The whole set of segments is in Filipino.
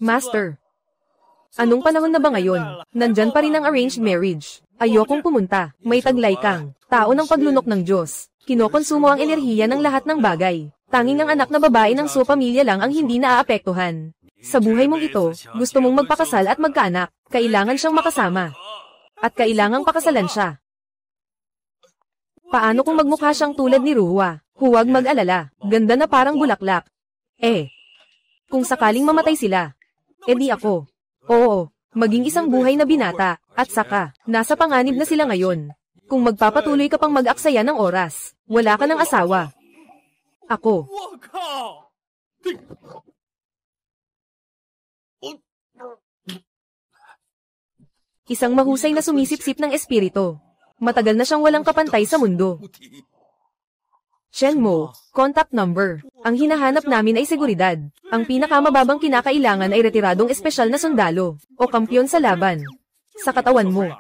Master. Anong panahon na ba ngayon? Nandyan pa rin ang arranged marriage. Ayokong pumunta. May taglay kang tao ng paglunok ng Diyos. Kinokonsumo ang enerhiya ng lahat ng bagay. Tanging ang anak na babae ng pamilya lang ang hindi naaapektuhan. Sa buhay mong ito, gusto mong magpakasal at magkaanak. Kailangan siyang makasama. At kailangang pakasalan siya. Paano kung magmukha siyang tulad ni Ruhwa? Huwag mag-alala. Ganda na parang bulaklak. Kung sakaling mamatay sila, edi ako. Oo, maging isang buhay na binata, at saka, nasa panganib na sila ngayon. Kung magpapatuloy ka pang mag-aksaya ng oras, wala ka ng asawa. Ako. Isang mahusay na sumisipsip ng espiritu. Matagal na siyang walang kapantay sa mundo. Shenmo, contact number. Ang hinahanap namin ay seguridad. Ang pinakamababang kinakailangan ay retiradong espesyal na sundalo, o kampyon sa laban. Sa katawan mo.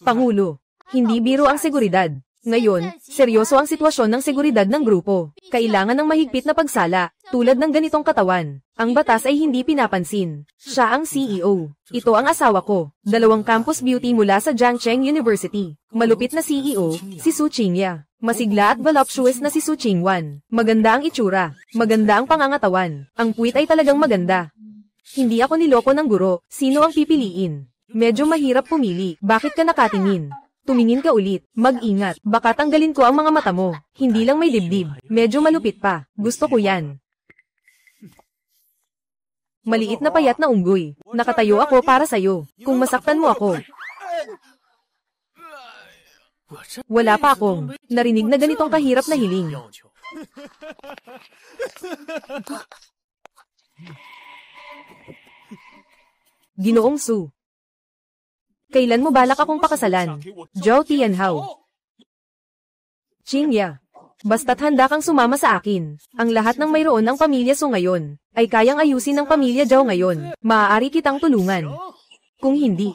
Pangulo, hindi biro ang seguridad. Ngayon, seryoso ang sitwasyon ng seguridad ng grupo. Kailangan ng mahigpit na pagsala, tulad ng ganitong katawan. Ang batas ay hindi pinapansin. Siya ang CEO. Ito ang asawa ko. 2 campus beauty mula sa Jiangcheng University. Malupit na CEO, si Su Qingya. Masigla at voluptuous na si Su Qingwan. Maganda ang itsura. Maganda ang pangangatawan. Ang puwit ay talagang maganda. Hindi ako niloko ng guro. Sino ang pipiliin? Medyo mahirap pumili. Bakit ka nakatingin? Tumingin ka ulit. Mag-ingat. Baka tanggalin ko ang mga mata mo. Hindi lang may dibdib. Medyo malupit pa. Gusto ko yan. Maliit na payat na unggoy. Nakatayo ako para sa'yo. Kung masaktan mo ako. Wala pa akong narinig na ganitong kahirap na hiling. Ginoong Su. Kailan mo balak akong pakasalan? Zhao Tianhao. Qingya. Basta't handa kang sumama sa akin. Ang lahat ng mayroon ng pamilya Su ngayon, ay kayang ayusin ng pamilya Zhao ngayon. Maaari kitang tulungan. Kung hindi.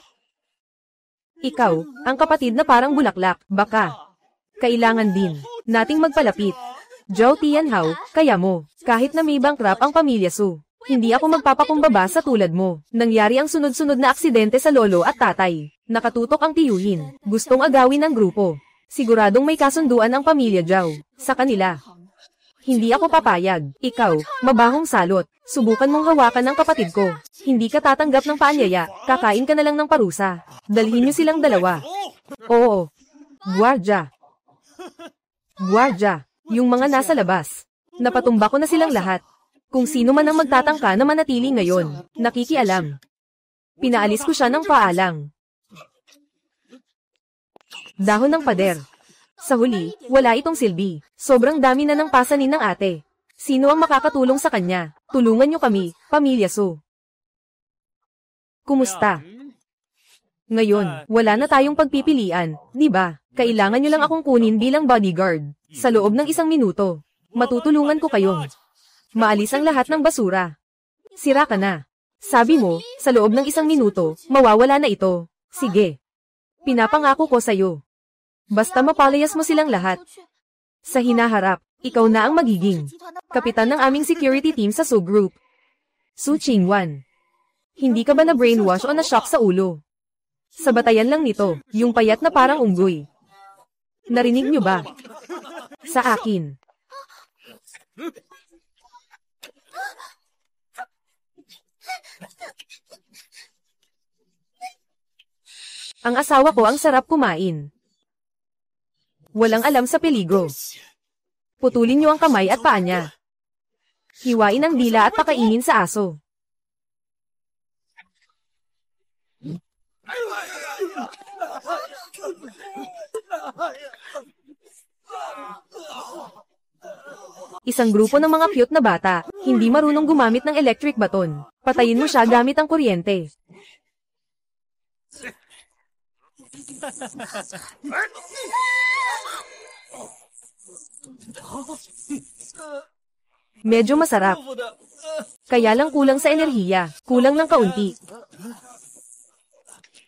Ikaw, ang kapatid na parang bulaklak, baka. Kailangan din nating magpalapit. Zhao Tianhao, kaya mo, kahit na may bankrupt ang pamilya Su. Hindi ako magpapakumbaba sa tulad mo. Nangyari ang sunod-sunod na aksidente sa lolo at tatay. Nakatutok ang tiyuhin. Gustong agawin ng grupo. Siguradong may kasunduan ang pamilya Zhao sa kanila. Hindi ako papayag. Ikaw, mabahong salot. Subukan mong hawakan ng kapatid ko. Hindi ka tatanggap ng paanyaya. Kakain ka na lang ng parusa. Dalhin niyo silang dalawa. Oo. Guardia. Guardia. Yung mga nasa labas. Napatumba ko na silang lahat. Kung sino man ang magtatangka na manatili ngayon, nakikialam. Pinaalis ko siya ng paalang. Dahon ng pader. Sa huli, wala itong silbi. Sobrang dami na ng pasanin ng ate. Sino ang makakatulong sa kanya? Tulungan niyo kami, pamilya Su. Kumusta? Ngayon, wala na tayong pagpipilian, di ba? Kailangan niyo lang akong kunin bilang bodyguard. Sa loob ng 1 minuto, matutulungan ko kayong maalis ang lahat ng basura. Sira ka na. Sabi mo, sa loob ng 1 minuto, mawawala na ito. Sige. Pinapangako ko sa'yo. Basta mapalayas mo silang lahat. Sa hinaharap, ikaw na ang magiging kapitan ng aming security team sa Su Group. Su Qingwan. Hindi ka ba na brainwash o na-shock sa ulo? Sa batayan lang nito, yung payat na parang unggoy. Narinig niyo ba? Sa akin. Ang asawa ko ang sarap kumain. Walang alam sa peligro. Putulin niyo ang kamay at paa niya. Hiwain ang dila at pakainin sa aso. Isang grupo ng mga cute na bata, hindi marunong gumamit ng electric baton. Patayin mo siya gamit ang kuryente. Medyo masarap. Kaya lang kulang sa enerhiya, kulang ng kaunti.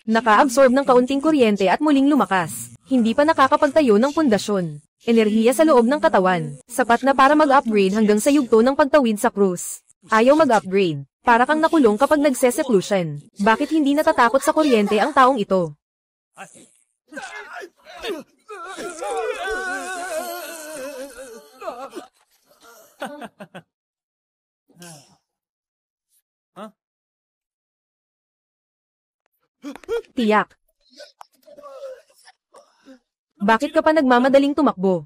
Naka-absorb ng kaunting kuryente at muling lumakas. Hindi pa nakakapagtayo ng pundasyon. Enerhiya sa loob ng katawan. Sapat na para mag-upgrade hanggang sa yugto ng pagtawid sa cruise. Ayaw mag-upgrade. Para kang nakulong kapag nagse-seclusion. Bakit hindi natatakot sa kuryente ang taong ito? Tiyak. Bakit ka pa nagmamadaling tumakbo?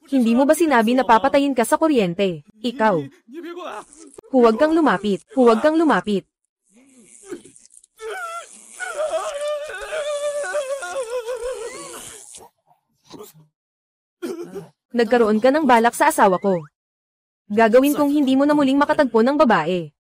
Hindi mo ba sinabi na papatayin ka sa kuryente? Ikaw. Huwag kang lumapit. Huwag kang lumapit. Nagkaroon ka ng balak sa asawa ko. Gagawin kong hindi mo na muling makatagpo ng babae.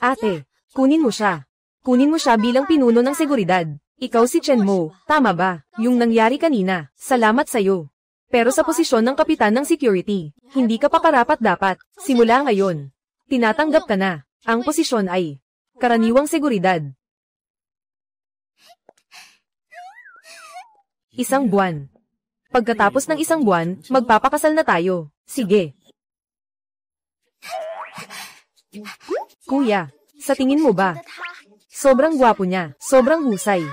Ate, kunin mo siya. Kunin mo siya bilang pinuno ng seguridad. Ikaw si Chen Mo, tama ba? Yung nangyari kanina, salamat sa'yo. Pero sa posisyon ng kapitan ng security, hindi ka pa karapat-dapat. Simula ngayon, tinatanggap ka na. Ang posisyon ay karaniwang seguridad. 1 buwan. Pagkatapos ng 1 buwan, magpapakasal na tayo. Sige. Kuya, sa tingin mo ba? Sobrang gwapo niya, sobrang husay.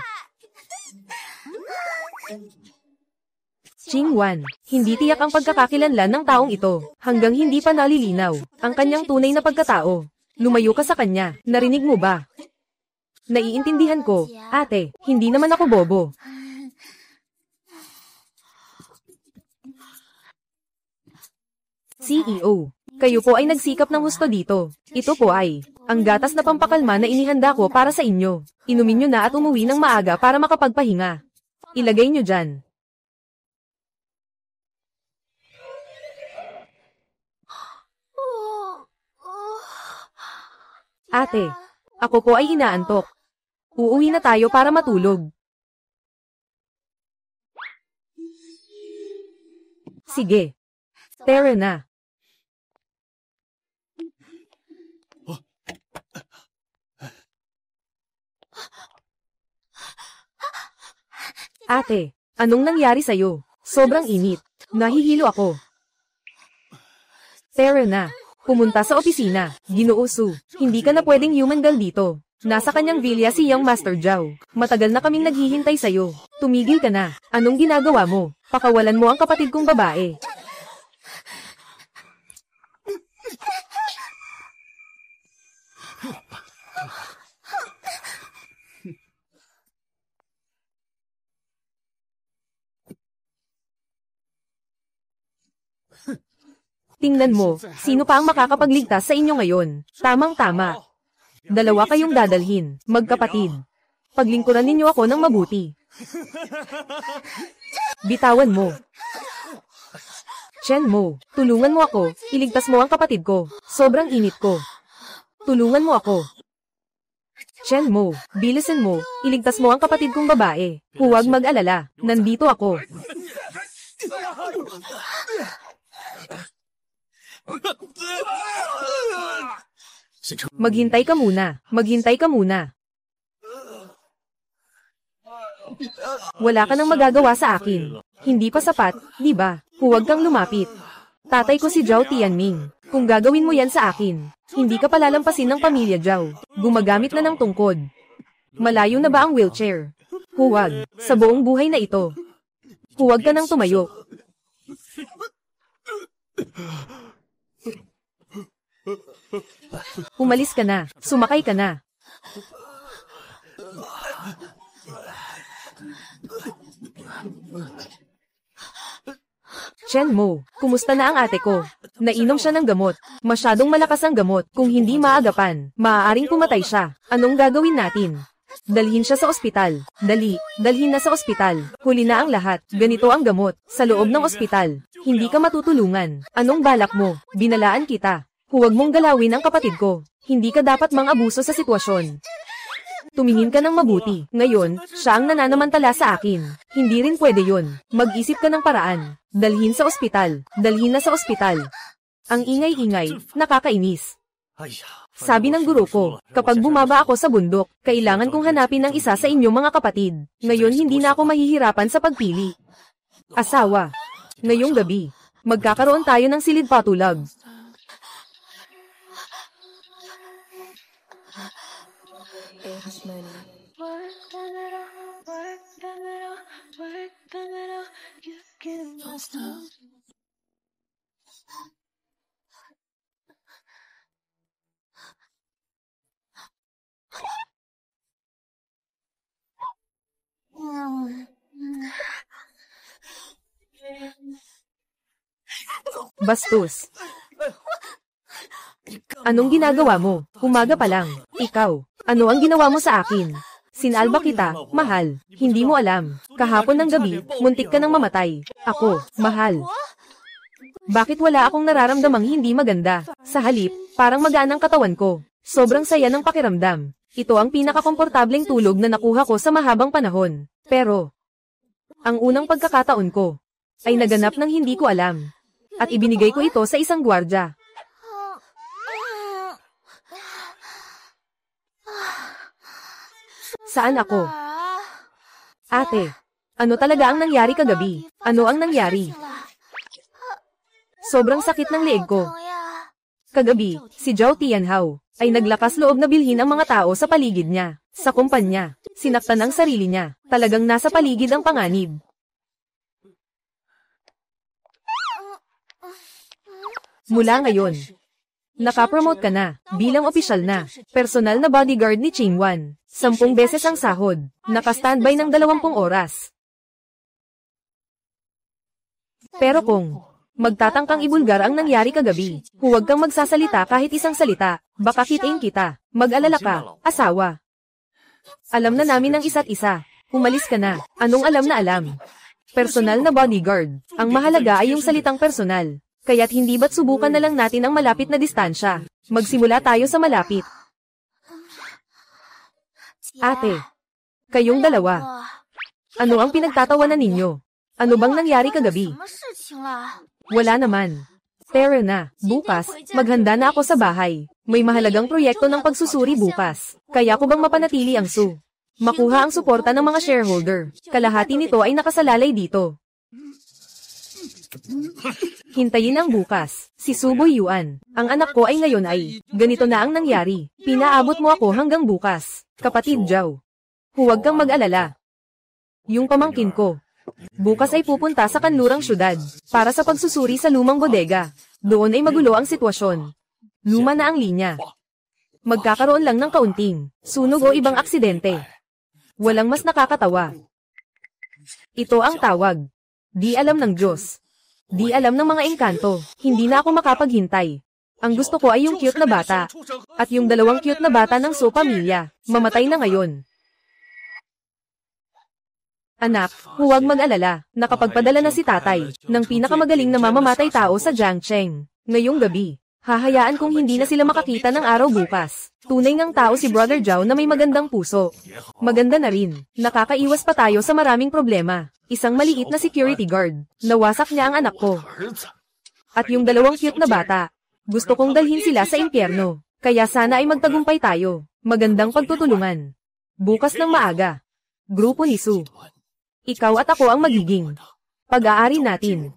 Jingwan, hindi tiyak ang pagkakakilanlan ng taong ito, hanggang hindi pa nalilinaw ang kanyang tunay na pagkatao. Lumayo ka sa kanya, narinig mo ba? Naiintindihan ko, ate, hindi naman ako bobo. CEO, kayo po ay nagsikap ng husto dito. Ito po ay ang gatas na pampakalma na inihanda ko para sa inyo. Inumin nyo na at umuwi ng maaga para makapagpahinga. Ilagay nyo dyan. Ate, ako po ay inaantok. Uuwi na tayo para matulog. Sige. Tara na. Ate, anong nangyari sa'yo? Sobrang init. Nahihilo ako. Tara na. Pumunta sa opisina. Ginoo Su, hindi ka na pwedeng human girl dito. Nasa kanyang vilya si Young Master Zhao. Matagal na kaming naghihintay sa'yo. Tumigil ka na. Anong ginagawa mo? Pakawalan mo ang kapatid kong babae. Tingnan mo, sino pa ang makakapagligtas sa inyo ngayon? Tamang-tama. 2 kayong dadalhin, magkapatid. Paglingkuran ninyo ako ng mabuti. Bitawan mo. Chen Mo, tulungan mo ako, iligtas mo ang kapatid ko. Sobrang init ko. Tulungan mo ako. Chen Mo, bilisan mo, iligtas mo ang kapatid kong babae. Huwag mag-alala, nandito ako. Maghintay ka muna. Maghintay ka muna. Wala ka nang magagawa sa akin. Hindi pa sapat, di ba? Huwag kang lumapit. Tatay ko si Zhao Tianming. Kung gagawin mo yan sa akin, hindi ka palalampasin ng pamilya Zhao. Gumagamit na ng tungkod. Malayo na ba ang wheelchair? Huwag. Sa buong buhay na ito. Huwag ka nang tumayo. Umalis ka na. Sumakay ka na. Chen Mo, kumusta na ang ate ko? Nainom siya ng gamot. Masyadong malakas ang gamot. Kung hindi maagapan, maaaring pumatay siya. Anong gagawin natin? Dalhin siya sa ospital. Dali, dalhin na sa ospital. Huli na ang lahat. Ganito ang gamot. Sa loob ng ospital. Hindi ka matutulungan. Anong balak mo? Binalaan kita. Huwag mong galawin ang kapatid ko. Hindi ka dapat mang-abuso sa sitwasyon. Tumingin ka ng mabuti. Ngayon, siya ang nananamantala sa akin. Hindi rin pwede yun. Mag-isip ka ng paraan. Dalhin sa ospital. Dalhin na sa ospital. Ang ingay-ingay, nakakainis. Sabi ng guro ko, kapag bumaba ako sa bundok, kailangan kong hanapin ang isa sa inyong mga kapatid. Ngayon hindi na ako mahihirapan sa pagpili. Asawa. Ngayong gabi, magkakaroon tayo ng silid patulog. Bastos. Anong ginagawa mo? Umaga pa lang. Ikaw, ano ang ginawa mo sa akin? Sinalba kita, mahal. Hindi mo alam. Kahapon ng gabi, muntik ka nang mamatay. Ako, mahal. Bakit wala akong nararamdamang hindi maganda? Sa halip, parang magaan ang katawan ko. Sobrang saya ng pakiramdam. Ito ang pinakakomportableng tulog na nakuha ko sa mahabang panahon. Pero, ang unang pagkakataon ko, ay naganap ng hindi ko alam. At ibinigay ko ito sa isang gwardya. Saan ako? Ate, ano talaga ang nangyari kagabi? Ano ang nangyari? Sobrang sakit ng leeg ko. Kagabi, si Zhao Tianhao ay naglakas loob na bilhin ang mga tao sa paligid niya. Sa kumpanya, sinaktan ang sarili niya. Talagang nasa paligid ang panganib. Mula ngayon, nakapromote ka na, bilang opisyal na, personal na bodyguard ni Qingwan. 10 beses ang sahod, naka-standby ng 20 oras. Pero kung magtatangkang ibulgar ang nangyari kagabi, huwag kang magsasalita kahit isang salita, baka kitain kita, mag-alala ka, asawa. Alam na namin ang isa't isa, umalis ka na, anong alam na alam? Personal na bodyguard, ang mahalaga ay yung salitang personal. Kaya't hindi ba't subukan na lang natin ang malapit na distansya? Magsimula tayo sa malapit. Ate, kayong dalawa. Ano ang pinagtatawanan ninyo? Ano bang nangyari kagabi? Wala naman. Pero na, bukas, maghanda na ako sa bahay. May mahalagang proyekto ng pagsusuri bukas. Kaya ko bang mapanatili ang Su? Makuha ang suporta ng mga shareholder. Kalahati nito ay nakasalalay dito. Hintayin ang bukas. Si Subo Yuan. Ang anak ko ay ngayon ay, ganito na ang nangyari. Pinaabot mo ako hanggang bukas. Kapatid Zhao. Huwag kang mag-alala. Yung pamangkin ko. Bukas ay pupunta sa kanlurang syudad, para sa pagsusuri sa lumang bodega. Doon ay magulo ang sitwasyon. Luma na ang linya. Magkakaroon lang ng kaunting sunog o ibang aksidente. Walang mas nakakatawa. Ito ang tawag. Di alam ng Diyos. Di alam ng mga engkanto, hindi na ako makapaghintay. Ang gusto ko ay yung cute na bata. At yung 2 cute na bata ng So pamilya, mamatay na ngayon. Anak, huwag mag-alala, nakapagpadala na si tatay, ng pinakamagaling na mamamatay tao sa Jiangcheng. Ngayong gabi, hahayaan kong hindi na sila makakita ng araw bukas. Tunay ngang tao si Brother Zhao na may magandang puso. Maganda na rin, nakakaiwas pa tayo sa maraming problema. Isang maliit na security guard. Nawasak niya ang anak ko. At yung 2 cute na bata. Gusto kong dalhin sila sa impyerno. Kaya sana ay magtagumpay tayo. Magandang pagtutulungan. Bukas ng maaga. Grupo ni Su. Ikaw at ako ang magiging pag-aari natin.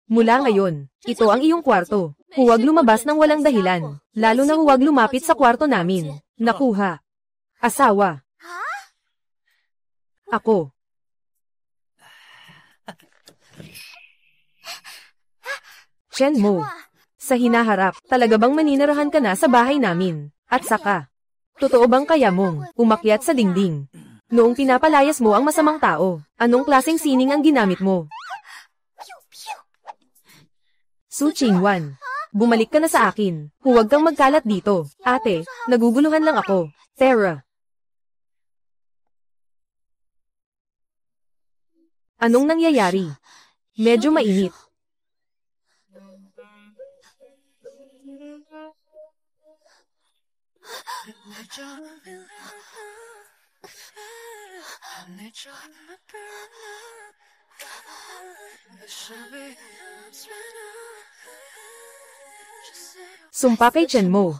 Mula ngayon, ito ang iyong kwarto. Huwag lumabas ng walang dahilan. Lalo na huwag lumapit sa kwarto namin. Nakuha. Asawa. Ako. Chen Mo. Sa hinaharap, talaga bang maninirahan ka na sa bahay namin? At saka, totoo bang kaya mong umakyat sa dingding? Noong pinapalayas mo ang masamang tao, anong klaseng sining ang ginamit mo? Su Qingwan, bumalik ka na sa akin. Huwag kang magkalat dito. Ate, naguguluhan lang ako. Tara. Anong nangyayari? Medyo mainit. Sumpa kay Chenmo.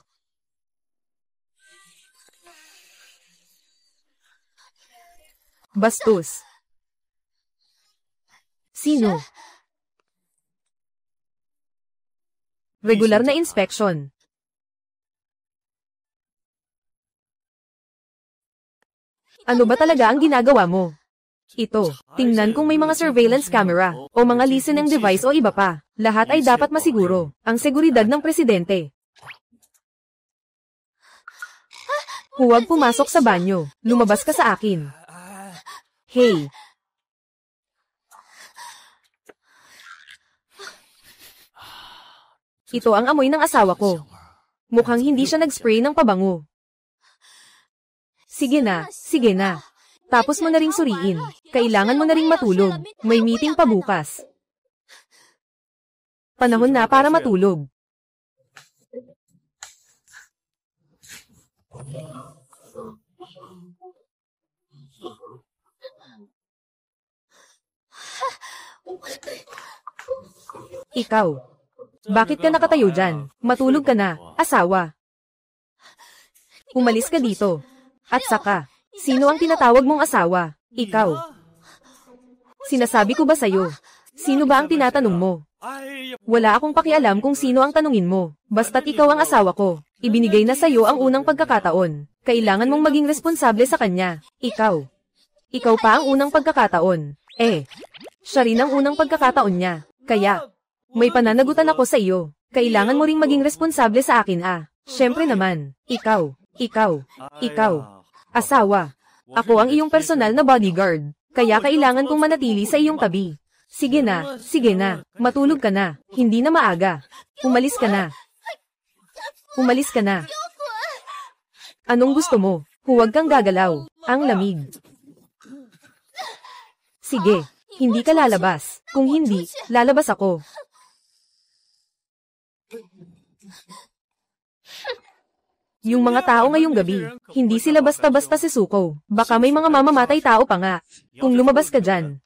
Bastos. Sino? Regular na inspection. Ano ba talaga ang ginagawa mo? Ito, tingnan kung may mga surveillance camera, o mga listening device o iba pa. Lahat ay dapat masiguro. Ang seguridad ng presidente. Huwag pumasok sa banyo. Lumabas ka sa akin. Hey! Ito ang amoy ng asawa ko. Mukhang hindi siya nag-spray ng pabango. Sige na, sige na. Tapos mo na ring suriin. Kailangan mo na ring matulog. May meeting pa bukas. Panahon na para matulog. Ikaw. Bakit ka nakatayo dyan? Matulog ka na, asawa. Umalis ka dito. At saka, sino ang tinatawag mong asawa? Ikaw. Sinasabi ko ba sa'yo? Sino ba ang tinatanong mo? Wala akong pakialam kung sino ang tanungin mo. Basta't ikaw ang asawa ko. Ibinigay na sa'yo ang unang pagkakataon. Kailangan mong maging responsable sa kanya. Ikaw. Ikaw pa ang unang pagkakataon. Siya rin ang unang pagkakataon niya. Kaya, may pananagutan ako sa iyo. Kailangan mo ring maging responsable sa akin Siyempre naman. Ikaw. Asawa. Ako ang iyong personal na bodyguard. Kaya kailangan kong manatili sa iyong tabi. Sige na. Matulog ka na. Hindi na maaga. Umalis ka na. Anong gusto mo? Huwag kang gagalaw. Ang lamig. Sige, hindi ka lalabas. Kung hindi, lalabas ako. Yung mga tao ngayong gabi, hindi sila basta-basta sisuko. Baka may mga mamamatay tao pa nga. Kung lumabas ka dyan,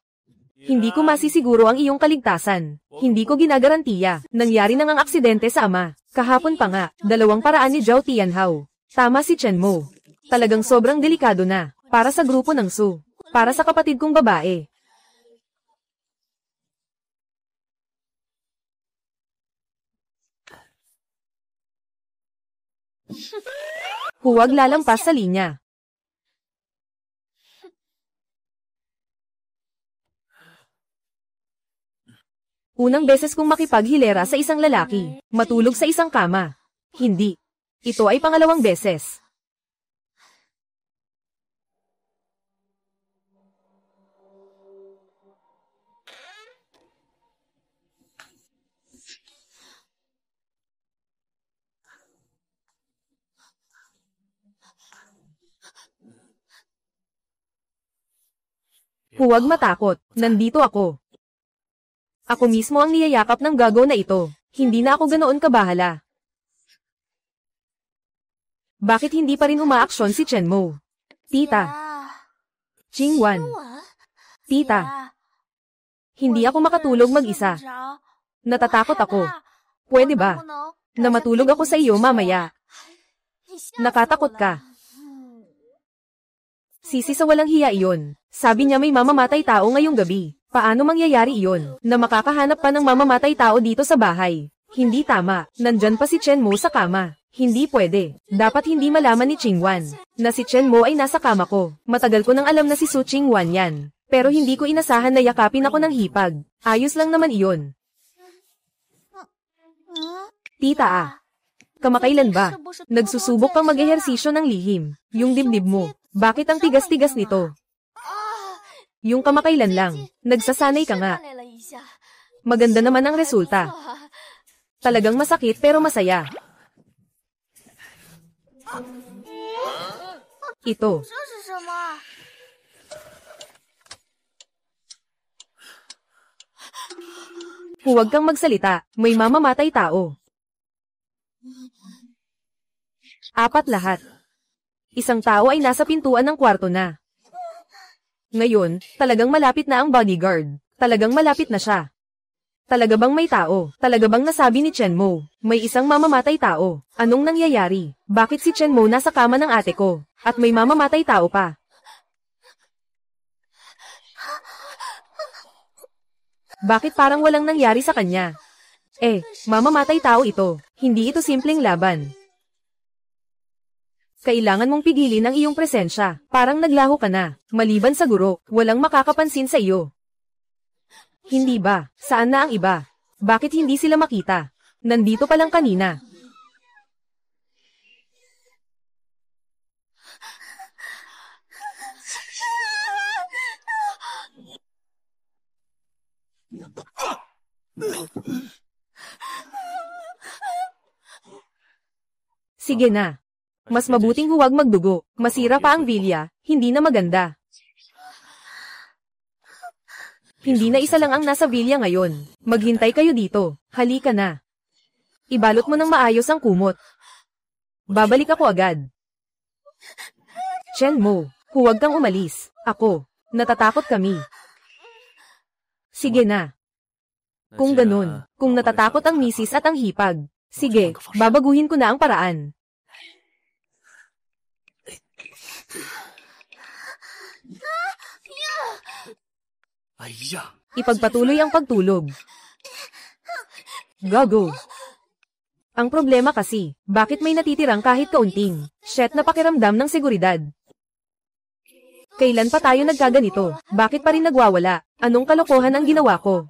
hindi ko masisiguro ang iyong kaligtasan. Hindi ko ginagarantiya. Nangyari na ngang aksidente sa ama. Kahapon pa nga, 2 paraan ni Zhao Tianhao. Tama si Chenmo. Talagang sobrang delikado na. Para sa grupo ng Su. Para sa kapatid kong babae. Huwag lalampas sa linya. Unang beses kong makipaghilera sa isang lalaki, matulog sa isang kama. Hindi. Ito ay pangalawang beses. Huwag matakot, nandito ako. Ako mismo ang niyayakap ng gago na ito. Hindi na ako ganoon kabahala. Bakit hindi pa rin umaaksyon si Chenmo? Tita. Qingwan. Tita. Hindi ako makatulog mag-isa. Natatakot ako. Pwede ba? Na matulog ako sa iyo mamaya. Nakatakot ka. Sisi sa walang hiya iyon. Sabi niya may mamamatay tao ngayong gabi. Paano mangyayari iyon? Na makakahanap pa ng mamamatay tao dito sa bahay. Hindi tama. Nandyan pa si Chenmo sa kama. Hindi pwede. Dapat hindi malaman ni Qingwan na si Chenmo ay nasa kama ko. Matagal ko nang alam na si Su Qingwan yan. Pero hindi ko inasahan na yakapin ako ng hipag. Ayos lang naman iyon. Tita kamakailan ba? Nagsusubok kang mag-ehersisyo ng lihim. Yung dibdib mo. Bakit ang tigas-tigas nito? Yung kamakailan lang. Nagsasanay ka nga. Maganda naman ang resulta. Talagang masakit pero masaya. Ito. Huwag kang magsalita. May mamamatay tao. 4 lahat. Isang tao ay nasa pintuan ng kwarto na. Ngayon, talagang malapit na ang bodyguard. Talagang malapit na siya. Talaga bang may tao? Talaga bang nasabi ni Chenmo? May isang mamamatay tao. Anong nangyayari? Bakit si Chenmo nasa kama ng ate ko? At may mamamatay tao pa? Bakit parang walang nangyari sa kanya? Mamamatay tao ito. Hindi ito simpleng laban. Kailangan mong pigilin ang iyong presensya. Parang naglaho ka na. Maliban sa guro, walang makakapansin sa iyo. Hindi ba? Saan na ang iba? Bakit hindi sila makita? Nandito pa lang kanina. Sige na. Mas mabuting huwag magdugo. Masira pa ang vilya, hindi na maganda. Hindi na isa lang ang nasa vilya ngayon. Maghintay kayo dito. Halika na. Ibalot mo ng maayos ang kumot. Babalik ako agad. Chenmo, huwag kang umalis. Ako. Natatakot kami. Sige na. Kung ganun, kung natatakot ang misis at ang hipag, sige, babaguhin ko na ang paraan. Ipagpatuloy ang pagtulog. Gago. Ang problema kasi, bakit may natitirang kahit kaunting shit na pakiramdam ng seguridad? Kailan pa tayo nagkaganito? Bakit pa rin nagwawala? Anong kalokohan ang ginawa ko?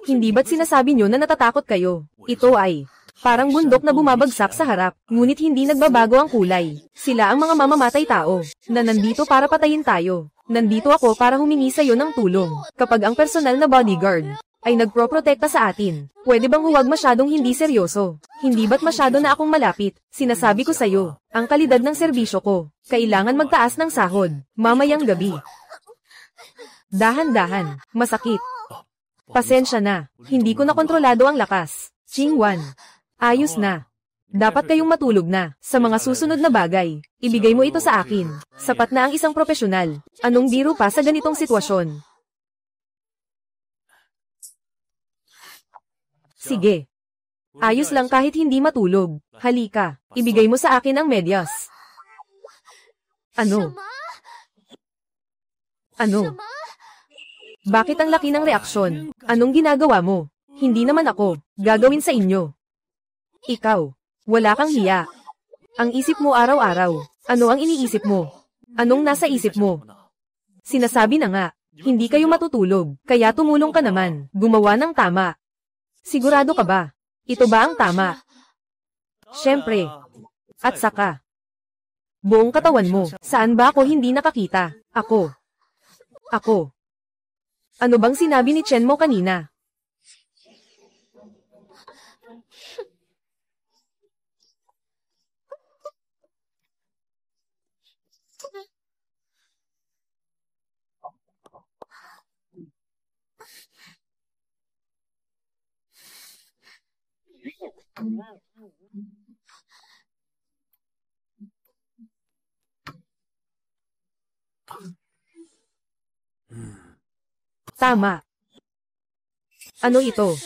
Hindi ba't sinasabi nyo na natatakot kayo? Ito ay parang bundok na bumabagsak sa harap, ngunit hindi nagbabago ang kulay. Sila ang mga mamamatay tao, na nandito para patayin tayo. Nandito ako para humingi sa'yo ng tulong. Kapag ang personal na bodyguard ay nagproprotekta sa atin, pwede bang huwag masyadong hindi seryoso? Hindi ba't masyado na akong malapit? Sinasabi ko sa'yo, ang kalidad ng serbisyo ko, kailangan magtaas ng sahod, mamayang gabi. Dahan-dahan, masakit. Pasensya na, hindi ko na kontrolado ang lakas. Chingwan, ayos na. Dapat kayong matulog na. Sa mga susunod na bagay, ibigay mo ito sa akin. Sapat na ang isang profesional. Anong biro pa sa ganitong sitwasyon? Sige. Ayos lang kahit hindi matulog. Halika, ibigay mo sa akin ang medyas. Ano? Ano? Bakit ang laki ng reaksyon? Anong ginagawa mo? Hindi naman ako gagawin sa inyo. Ikaw. Wala kang hiya. Ang isip mo araw-araw. Ano ang iniisip mo? Anong nasa isip mo? Sinasabi na nga, hindi kayo matutulog, kaya tumulong ka naman, gumawa ng tama. Sigurado ka ba? Ito ba ang tama? Siyempre. At saka, buong katawan mo, saan ba ako hindi nakakita? Ako. Ano bang sinabi ni Chenmo kanina? Tama. Ano ito?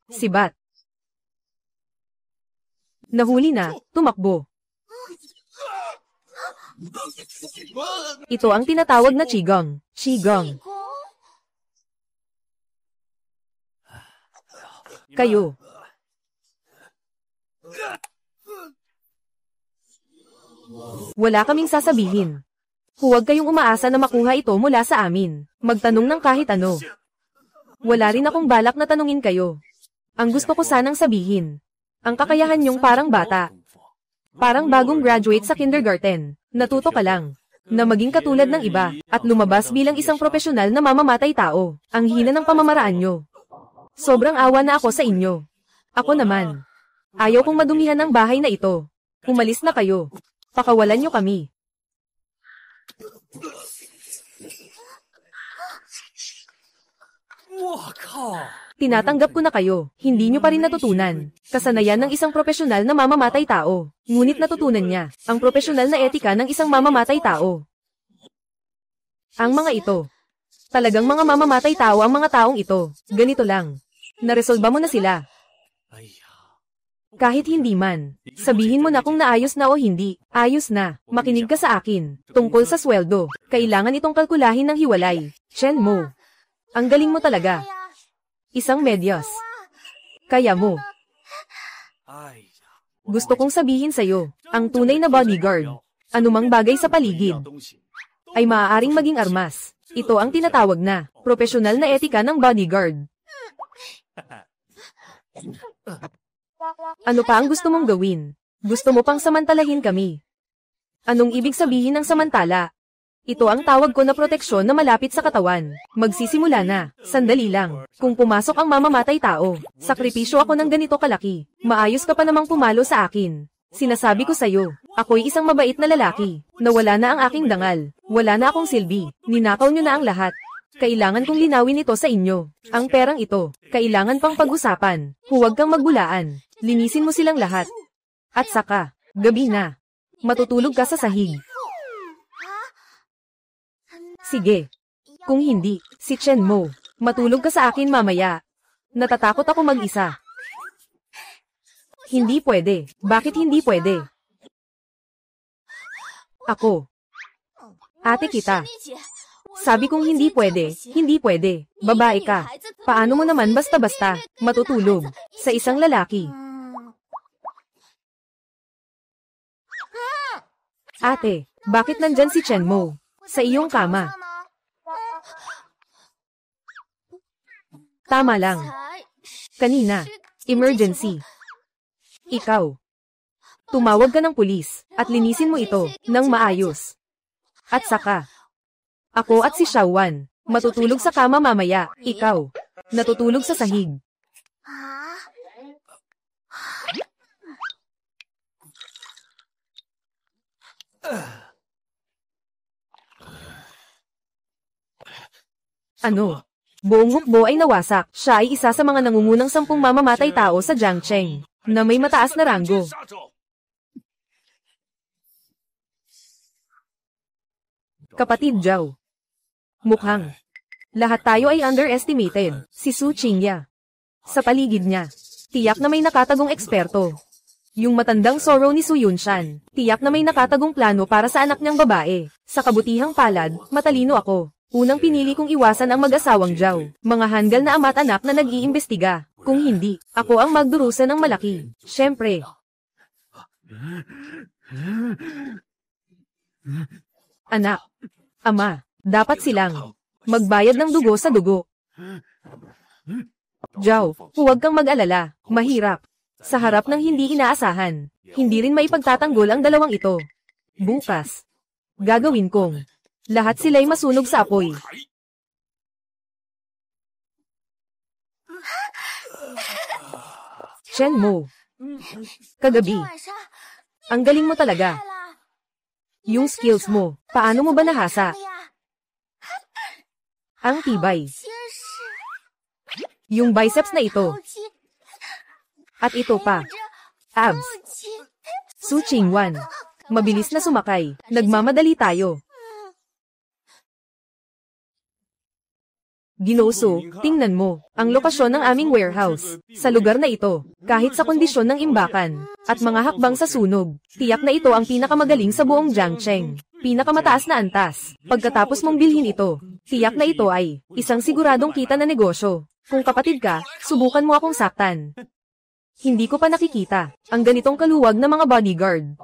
Sibat. Nahuli na, tumakbo. Ito ang tinatawag na qigong. Qigong. Kayo. Wala kaming sasabihin. Huwag kayong umaasa na makuha ito mula sa amin. Magtanong ng kahit ano. Wala rin akong balak na tanungin kayo. Ang gusto ko sanang sabihin, ang kakayahan niyong parang bata. Parang bagong graduate sa kindergarten. Natuto ka lang na maging katulad ng iba at lumabas bilang isang profesional na mamamatay tao. Ang hina ng pamamaraan nyo. Sobrang awa na ako sa inyo. Ako naman. Ayaw kong madumihan ang bahay na ito. Umalis na kayo. Pakawalan nyo kami. Tinatanggap ko na kayo. Hindi nyo pa rin natutunan. Kasanayan ng isang profesional na mamamatay tao. Ngunit natutunan niya ang profesional na etika ng isang mamamatay tao. Ang mga ito. Talagang mga mamamatay tao ang mga taong ito. Ganito lang. Naresolba mo na sila. Kahit hindi man. Sabihin mo na kung naayos na o hindi. Ayos na. Makinig ka sa akin. Tungkol sa sweldo. Kailangan itong kalkulahin ng hiwalay. Chen Mo. Ang galing mo talaga. Isang medyas. Kaya mo. Gusto kong sabihin sa'yo, ang tunay na bodyguard, anumang bagay sa paligid, ay maaaring maging armas. Ito ang tinatawag na, propesyonal na etika ng bodyguard. Ano pa ang gusto mong gawin? Gusto mo pang samantalahin kami? Anong ibig sabihin ng samantala? Ito ang tawag ko na proteksyon na malapit sa katawan. Magsisimula na. Sandali lang. Kung pumasok ang mamamatay tao, sakripisyo ako ng ganito kalaki. Maayos ka pa namang pumalo sa akin. Sinasabi ko sa'yo, ako'y isang mabait na lalaki. Nawala na ang aking dangal. Wala na akong silbi. Ninakaw nyo na ang lahat. Kailangan kong linawin ito sa inyo. Ang perang ito, kailangan pang pag-usapan. Huwag kang magbulaan. Linisin mo silang lahat. At saka, gabi na. Matutulog ka sa sahig. Sige. Kung hindi, si Chen Mo, matulog ka sa akin mamaya. Natatakot ako mag-isa. Hindi pwede. Bakit hindi pwede? Ako. Ate kita. Sabi kong hindi pwede, hindi pwede. Babae ka. Paano mo naman basta-basta matutulog sa isang lalaki? Ate, bakit nandyan si Chen Mo? Sa iyong kama. Tama lang. Kanina, emergency. Ikaw. Tumawag ka ng pulis, at linisin mo ito, ng maayos. At saka, ako at si Xiaowan, matutulog sa kama mamaya, ikaw, natutulog sa sahig. Ano? Buong hukbo ay nawasak. Siya ay isa sa mga nangungunang 10 mamamatay tao sa Jiangcheng, na may mataas na ranggo. Kapatid Zhao. Mukhang. Lahat tayo ay underestimated. Si Su Qingya. Sa paligid niya, tiyak na may nakatagong eksperto. Yung matandang Zoro ni Su Yunshan, tiyak na may nakatagong plano para sa anak niyang babae. Sa kabutihang palad, matalino ako. Unang pinili kong iwasan ang mag-asawang Zhao, mga hanggal na ama't anak na nag-iimbestiga. Kung hindi, ako ang magdurusa ng malaki. Siyempre. Anak. Ama. Dapat silang magbayad ng dugo sa dugo. Zhao, huwag kang mag-alala. Mahirap. Sa harap ng hindi inaasahan, hindi rin maipagtatanggol ang dalawang ito. Bukas. Gagawin kong lahat sila'y masunog sa apoy. Chen Mo. Kagabi. Ang galing mo talaga. Yung skills mo, paano mo ba nahasa? Ang tibay. Yung biceps na ito. At ito pa. Abs. Su Qingwan. Mabilis na sumakay. Nagmamadali tayo. Ginoo, tingnan mo, ang lokasyon ng aming warehouse. Sa lugar na ito, kahit sa kondisyon ng imbakan, at mga hakbang sa sunog, tiyak na ito ang pinakamagaling sa buong Jiangcheng. Pinakamataas na antas. Pagkatapos mong bilhin ito, tiyak na ito ay isang siguradong kita na negosyo. Kung kapatid ka, subukan mo akong saktan. Hindi ko pa nakikita ang ganitong kaluwag na mga bodyguard.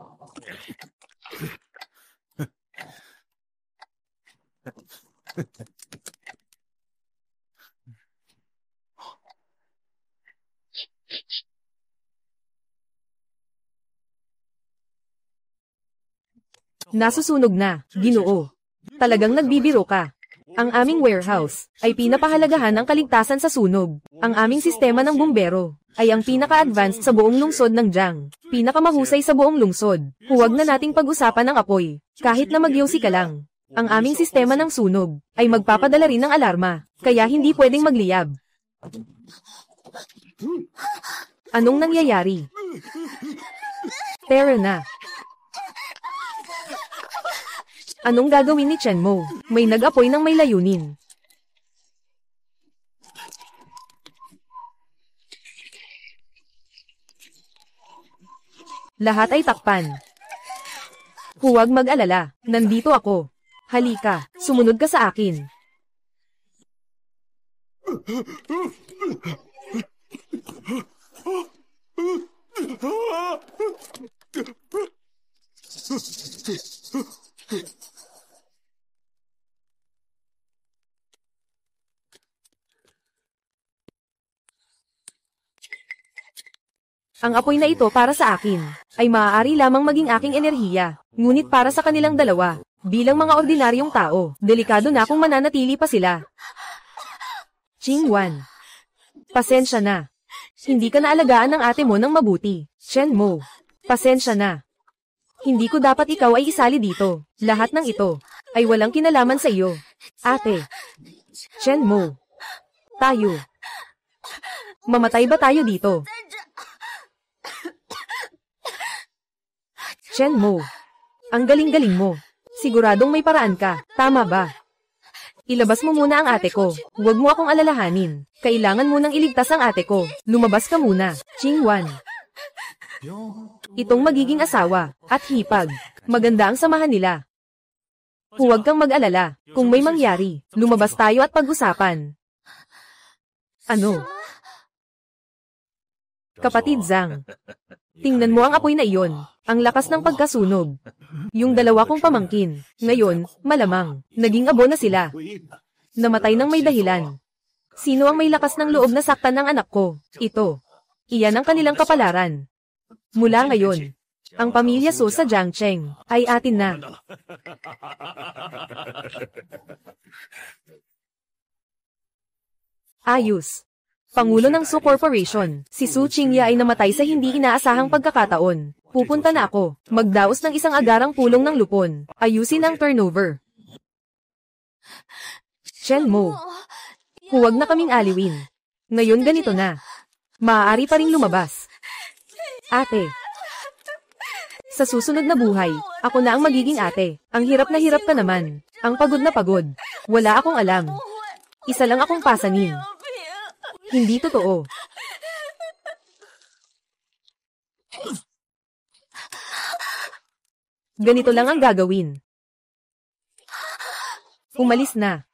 Nasusunog na, Ginoo. Talagang nagbibiro ka. Ang aming warehouse ay pinapahalagahan ng kaligtasan sa sunog. Ang aming sistema ng bumbero ay ang pinaka-advanced sa buong lungsod ng Jiang. Pinakamahusay sa buong lungsod. Huwag na nating pag-usapan ang apoy. Kahit na magyosi ka lang. Ang aming sistema ng sunog ay magpapadala rin ng alarma. Kaya hindi pwedeng magliyab. Anong nangyayari? Tara na. Anong gagawin ni Chen Mo? May nag-apoy ng may layunin. Lahat ay takpan. Huwag mag-alala, nandito ako. Halika, sumunod ka sa akin. Ang apoy na ito para sa akin, ay maaari lamang maging aking enerhiya, ngunit para sa kanilang dalawa, bilang mga ordinaryong tao, delikado na kung mananatili pa sila. Qingwan. Pasensya na. Hindi ka naalagaan ng ate mo ng mabuti. Shenmo. Pasensya na. Hindi ko dapat ikaw ay isali dito. Lahat ng ito, ay walang kinalaman sa iyo. Ate. Shenmo. Tayo. Mamatay ba tayo dito? Shenmo. Ang galing-galing mo. Siguradong may paraan ka, tama ba? Ilabas mo muna ang ate ko. Huwag mo akong alalahanin. Kailangan mo nang iligtas ang ate ko. Lumabas ka muna, Qingwan. Itong magiging asawa, at hipag. Maganda ang samahan nila. Huwag kang mag-alala. Kung may mangyari, lumabas tayo at pag-usapan. Ano? Kapatid Zhang. Tingnan mo ang apoy na iyon. Ang lakas ng pagkasunog. Yung dalawa kong pamangkin. Ngayon, malamang, naging abo na sila. Namatay ng may dahilan. Sino ang may lakas ng loob na saktan ng anak ko? Ito. Iyan ang kanilang kapalaran. Mula ngayon, ang pamilya Su sa Jiangcheng ay atin na. Ayos. Pangulo ng Su Corporation, si Su Qingya ay namatay sa hindi inaasahang pagkakataon. Pupunta na ako, magdaos ng isang agarang pulong ng lupon, ayusin ang turnover. Shenmo. Huwag na kaming aliwin. Ngayon ganito na. Maaari pa ring lumabas. Ate. Sa susunod na buhay, ako na ang magiging ate. Ang hirap na hirap ka naman. Ang pagod na pagod. Wala akong alam. Isa lang akong pasanin. Hindi totoo. Ganito lang ang gagawin. Umalis na.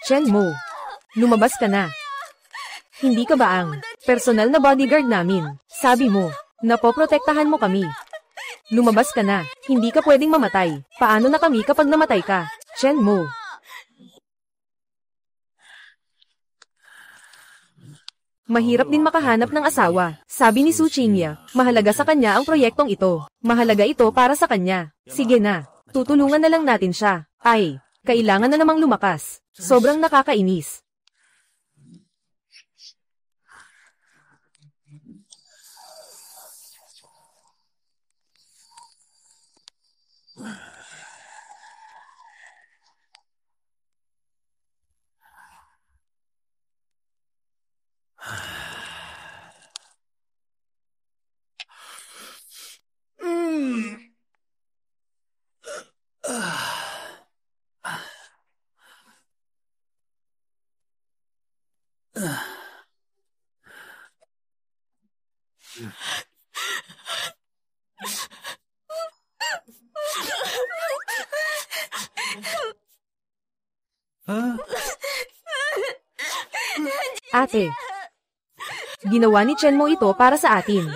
Shenmo, lumabas ka na. Hindi ka ba ang personal na bodyguard namin? Sabi mo, napoprotektahan mo kami. Lumabas ka na, hindi ka pwedeng mamatay. Paano na kami kapag namatay ka? Shenmo. Mahirap din makahanap ng asawa. Sabi ni Su Qingya, mahalaga sa kanya ang proyektong ito. Mahalaga ito para sa kanya. Sige na, tutulungan na lang natin siya. Ay, kailangan na namang lumakas. Sobrang nakakainis. Ate, ginawa ni Chenmo ito para sa atin.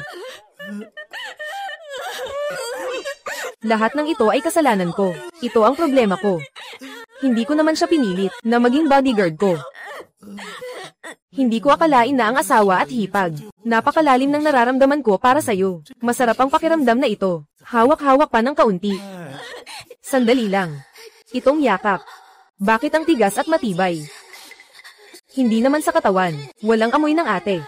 Lahat ng ito ay kasalanan ko. Ito ang problema ko. Hindi ko naman siya pinilit na maging bodyguard ko. Hindi ko akalain na ang asawa at hipag. Napakalalim ng nararamdaman ko para sa'yo. Masarap ang pakiramdam na ito. Hawak-hawak pa ng kaunti. Sandali lang. Itong yakap. Bakit ang tigas at matibay? Hindi naman sa katawan. Walang amoy ng ate.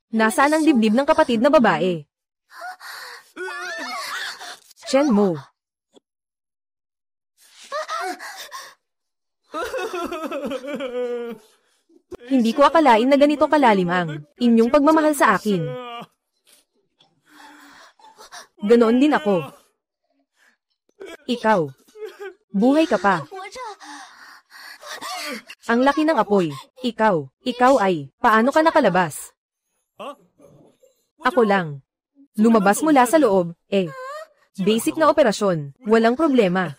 Nasaan ang dibdib ng kapatid na babae? Shenmo. Hindi ko akalain na ganito kalalim ang inyong pagmamahal sa akin. Ganoon din ako. Ikaw. Buhay ka pa. Ang laki ng apoy. Ikaw ay, paano ka nakalabas? Ako lang. Lumabas mula sa loob, Basic na operasyon, walang problema.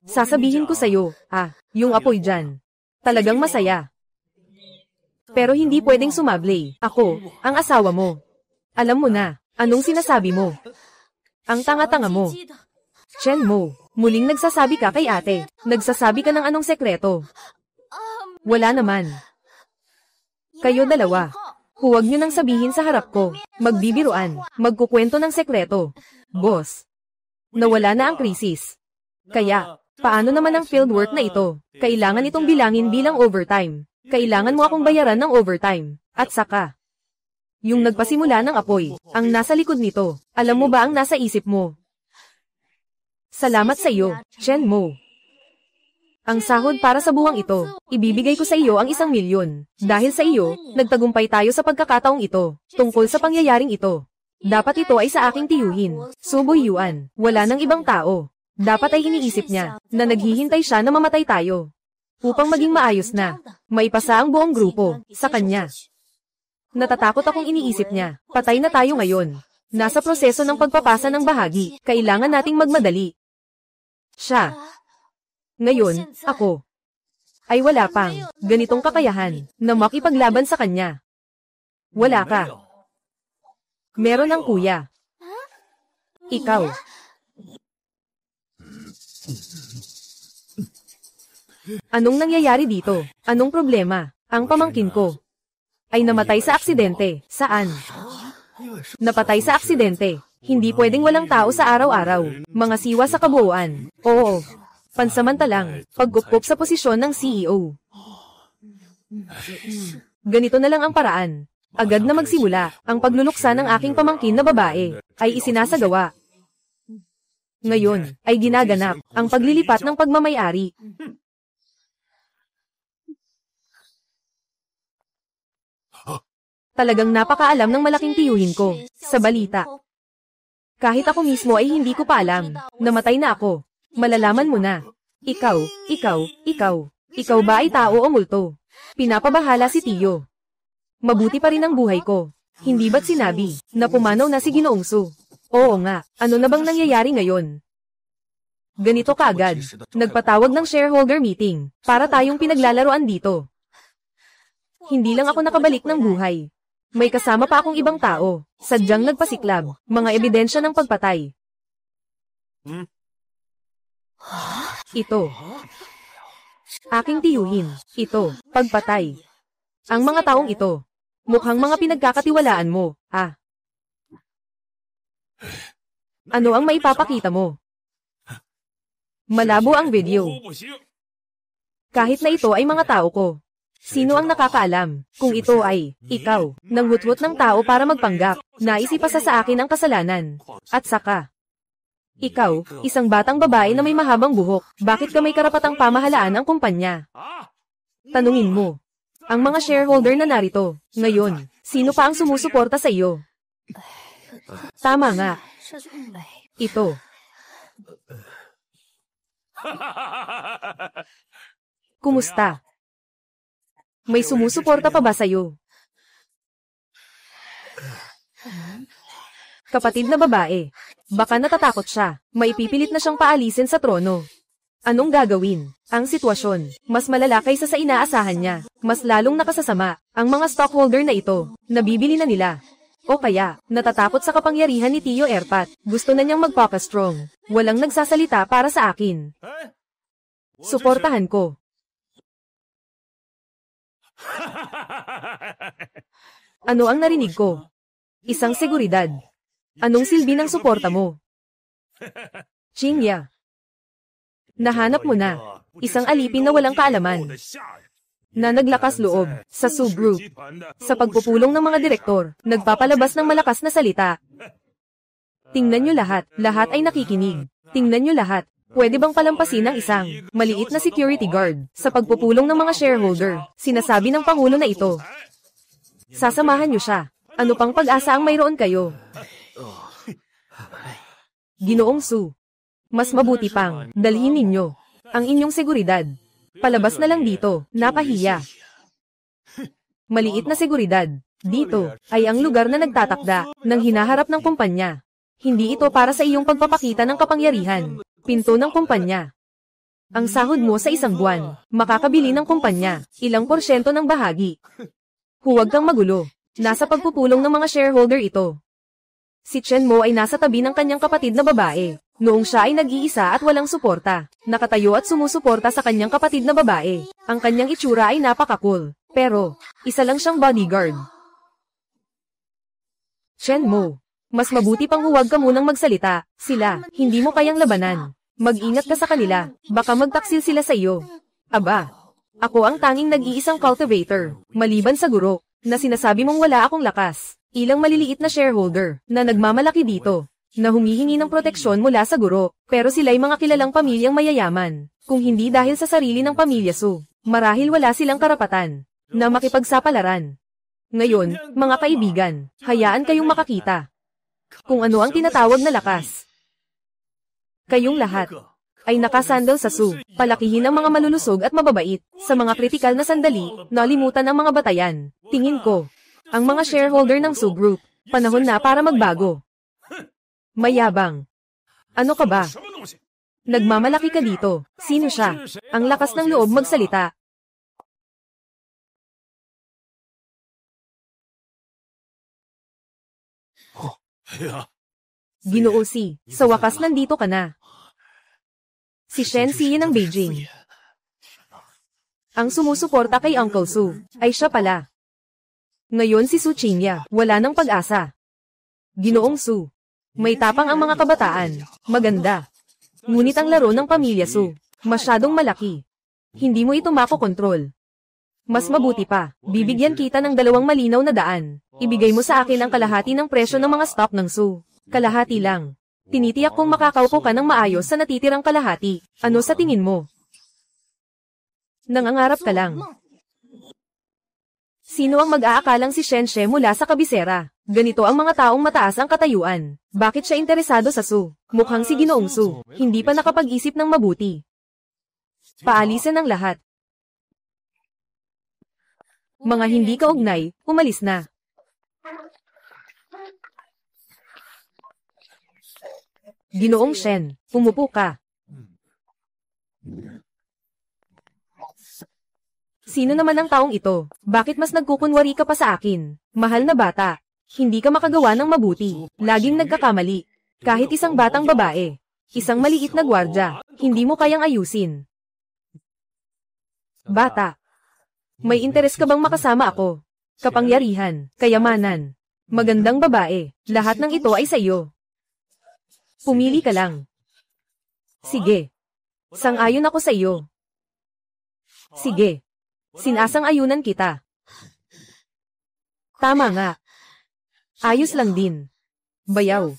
Sasabihin ko sa'yo, yung apoy dyan. Talagang masaya. Pero hindi pwedeng sumablay. Ako, ang asawa mo. Alam mo na, anong sinasabi mo? Ang tanga-tanga mo. Chen Mo, muling nagsasabi ka kay ate. Nagsasabi ka ng anong sekreto? Wala naman. Kayo dalawa. Huwag nyo nang sabihin sa harap ko. Magbibiruan. Magkukwento ng sekreto. Boss. Nawala na ang krisis. Kaya, paano naman ang fieldwork na ito? Kailangan itong bilangin bilang overtime. Kailangan mo akong bayaran ng overtime. At saka, yung nagpasimula ng apoy, ang nasa likod nito, alam mo ba ang nasa isip mo? Salamat sa iyo, Chen Mo. Ang sahod para sa buwang ito, ibibigay ko sa iyo ang 1 milyon. Dahil sa iyo, nagtagumpay tayo sa pagkakataong ito, tungkol sa pangyayaring ito. Dapat ito ay sa aking tiyuhin, Suboy Yuan, wala nang ibang tao. Dapat ay iniisip niya, na naghihintay siya na mamatay tayo. Upang maging maayos na, maipasa ang buong grupo, sa kanya. Natatakot akong iniisip niya, patay na tayo ngayon. Nasa proseso ng pagpapasa ng bahagi, kailangan nating magmadali. Siya. Ngayon, ako. Ay wala pang, ganitong kakayahan, na makipaglaban sa kanya. Wala ka. Meron ang kuya. Ikaw. Anong nangyayari dito? Anong problema? Ang pamangkin ko ay namatay sa aksidente. Saan? Napatay sa aksidente. Hindi pwedeng walang tao sa araw-araw. Mga siwa sa kabuuan. Oo. Pansamantalang, pagkukup sa posisyon ng CEO. Ganito na lang ang paraan. Agad na magsimula, ang pagluluksa ng aking pamangkin na babae, ay isinasagawa. Ngayon, ay ginaganap, ang paglilipat ng pagmamayari. Talagang napakaalam ng malaking tiyuhin ko, sa balita. Kahit ako mismo ay hindi ko pa alam, namatay na ako. Malalaman mo na. Ikaw ba ay tao o multo? Pinapabahala si Tiyo. Mabuti pa rin ang buhay ko. Hindi ba't sinabi, na pumanaw na si Ginoong Su? Oo nga, ano na bang nangyayari ngayon? Ganito kaagad, nagpatawag ng shareholder meeting, para tayong pinaglalaroan dito. Hindi lang ako nakabalik ng buhay. May kasama pa akong ibang tao, sadyang nagpasiklab, mga ebidensya ng pagpatay. Ito. Aking tiyuhin. Ito, pagpatay. Ang mga taong ito, mukhang mga pinagkakatiwalaan mo, Ano ang maipapakita mo? Malabo ang video. Kahit na ito ay mga tao ko. Sino ang nakakaalam, kung ito ay, ikaw, nang wutwut ng tao para magpanggap, naisipasa sa akin ang kasalanan. At saka, ikaw, isang batang babae na may mahabang buhok, bakit ka may karapatang pamahalaan ang kumpanya? Tanungin mo. Ang mga shareholder na narito, ngayon, sino pa ang sumusuporta sa iyo? Tama nga. Ito. Kumusta? May sumusuporta pa ba sa'yo? Kapatid na babae. Baka natatakot siya. Maipipilit na siyang paalisin sa trono. Anong gagawin? Ang sitwasyon, mas malala kaysa sa inaasahan niya. Mas lalong nakasasama. Ang mga stockholder na ito, nabibili na nila. O kaya, natatakot sa kapangyarihan ni Tio Erpat. Gusto na niyang magpapa-strong. Walang nagsasalita para sa akin. Suportahan ko. Ano ang narinig ko? Isang seguridad. Anong silbi ng suporta mo? Chingya. Nahanap mo na. Isang alipin na walang kaalaman. Na naglakas loob, sa subgroup. Sa pagpupulong ng mga direktor, nagpapalabas ng malakas na salita. Tingnan nyo lahat, lahat ay nakikinig. Tingnan nyo lahat. Pwede bang palampasin ng isang maliit na security guard sa pagpupulong ng mga shareholder? Sinasabi ng Pangulo na ito. Sasamahan niyo siya. Ano pang pag-asa ang mayroon kayo? Ginoong Su. Mas mabuti pang, dalhin ninyo ang inyong seguridad. Palabas na lang dito, napahiya. Maliit na seguridad. Dito, ay ang lugar na nagtatakda ng hinaharap ng kumpanya. Hindi ito para sa iyong pagpapakita ng kapangyarihan. Pinto ng kumpanya. Ang sahod mo sa isang buwan, makakabili ng kumpanya, ilang porsyento ng bahagi. Huwag kang magulo. Nasa pagpupulong ng mga shareholder ito. Si Chen Mo ay nasa tabi ng kanyang kapatid na babae. Noong siya ay nag-iisa at walang suporta, nakatayo at sumusuporta sa kanyang kapatid na babae. Ang kanyang itsura ay napaka-cool. Pero, isa lang siyang bodyguard. Chen Mo, mas mabuti pang huwag ka munang magsalita. Sila, hindi mo kayang labanan. Mag-ingat ka sa kanila, baka magtaksil sila sa iyo. Aba, ako ang tanging nag-iisang cultivator, maliban sa guro, na sinasabi mong wala akong lakas. Ilang maliliit na shareholder, na nagmamalaki dito, na humihingi ng proteksyon mula sa guro, pero sila'y mga kilalang pamilyang mayayaman. Kung hindi dahil sa sarili ng pamilya Su, marahil wala silang karapatan, na makipagsapalaran. Ngayon, mga kaibigan, hayaan kayong makakita kung ano ang tinatawag na lakas. Kayong lahat ay nakasandal sa Su, palakihin ang mga malulusog at mababait. Sa mga kritikal na sandali, nalimutan ang mga batayan. Tingin ko, ang mga shareholder ng Su Group, panahon na para magbago. Mayabang. Ano ka ba? Nagmamalaki ka dito. Sino siya? Ang lakas ng loob magsalita. Ginoo Si, sa wakas nandito ka na. Si Shen Ziyi ng Beijing. Ang sumusuporta kay Uncle Su, ay siya pala. Ngayon si Su Qinya, wala ng pag-asa. Ginoong Su, may tapang ang mga kabataan, maganda. Ngunit ang laro ng pamilya Su, masyadong malaki. Hindi mo ito makokontrol. Mas mabuti pa, bibigyan kita ng 2 malinaw na daan. Ibigay mo sa akin ang kalahati ng presyo ng mga stock ng Su. Kalahati lang. Tinitiyak kong makakaupo ka ng maayos sa natitirang kalahati. Ano sa tingin mo? Nangangarap ka lang. Sino ang mag-aakalang si Shen She mula sa kabisera? Ganito ang mga taong mataas ang katayuan. Bakit siya interesado sa Su? Mukhang si Ginoong Su, hindi pa nakapag-isip ng mabuti. Paalisin ang lahat. Mga hindi kaugnay, umalis na. Ginoong Shen, umupo ka. Sino naman ang taong ito? Bakit mas nagkukunwari ka pa sa akin? Mahal na bata. Hindi ka makagawa ng mabuti. Laging nagkakamali. Kahit isang batang babae. Isang maliit na gwardya. Hindi mo kayang ayusin. Bata. May interes ka bang makasama ako? Kapangyarihan, kayamanan, magandang babae. Lahat ng ito ay sa iyo. Pumili ka lang. Sige. Sang-ayon ako sa iyo. Sige. Sinasang-ayunan kita. Tama nga. Ayos lang din. Bayaw.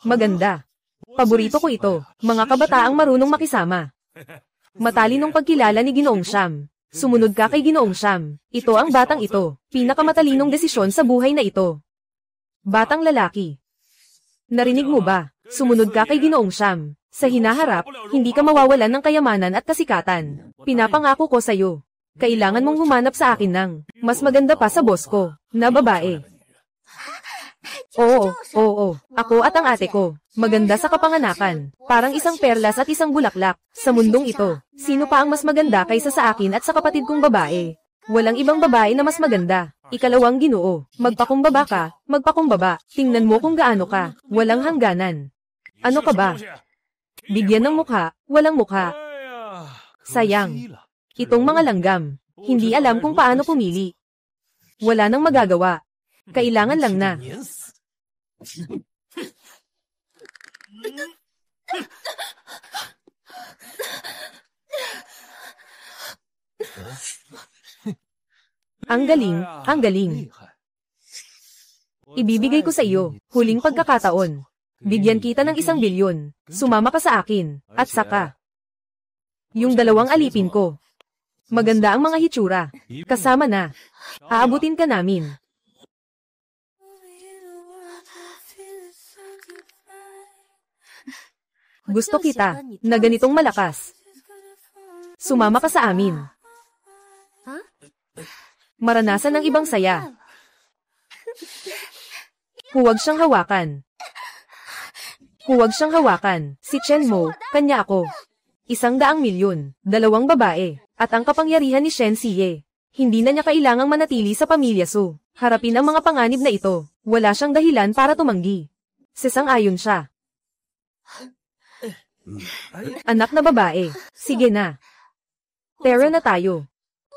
Maganda. Paborito ko ito. Mga kabataang marunong makisama. Matalinong pagkilala ni Ginoong Sham. Sumunod ka kay Ginoong Sham. Ito ang batang ito. Pinakamatalinong desisyon sa buhay na ito. Batang lalaki. Narinig mo ba? Sumunod ka kay Ginoong Sham. Sa hinaharap, hindi ka mawawalan ng kayamanan at kasikatan. Pinapangako ko sa'yo. Kailangan mong humanap sa akin ng mas maganda pa sa boss ko, na babae. Oo. Ako at ang ate ko. Maganda sa kapanganakan. Parang isang perlas at isang bulaklak. Sa mundong ito, sino pa ang mas maganda kaysa sa akin at sa kapatid kong babae? Walang ibang babae na mas maganda. Ikalawang Ginoo. Magpakumbaba ka, magpakumbaba. Tingnan mo kung gaano ka. Walang hangganan. Ano ka ba? Bigyan ng mukha, walang mukha. Sayang. Itong mga langgam. Hindi alam kung paano pumili. Wala nang magagawa. Kailangan lang na. Ang galing, ang galing. Ibibigay ko sa iyo, huling pagkakataon. Bigyan kita ng 1 bilyon. Sumama ka sa akin, at saka yung 2 alipin ko. Maganda ang mga hitsura. Kasama na. Aabutin ka namin. Gusto kita, na ganitong malakas. Sumama ka sa amin. Maranasan ng ibang saya. Huwag siyang hawakan. Huwag siyang hawakan. Si Chen Mo, kanya ako. 100,000,000, 2 babae, at ang kapangyarihan ni Shen Siye. Hindi na niya kailangang manatili sa pamilya Su. Harapin ang mga panganib na ito. Wala siyang dahilan para tumanggi. Sesang-ayon siya. Anak na babae, sige na. Pero na tayo.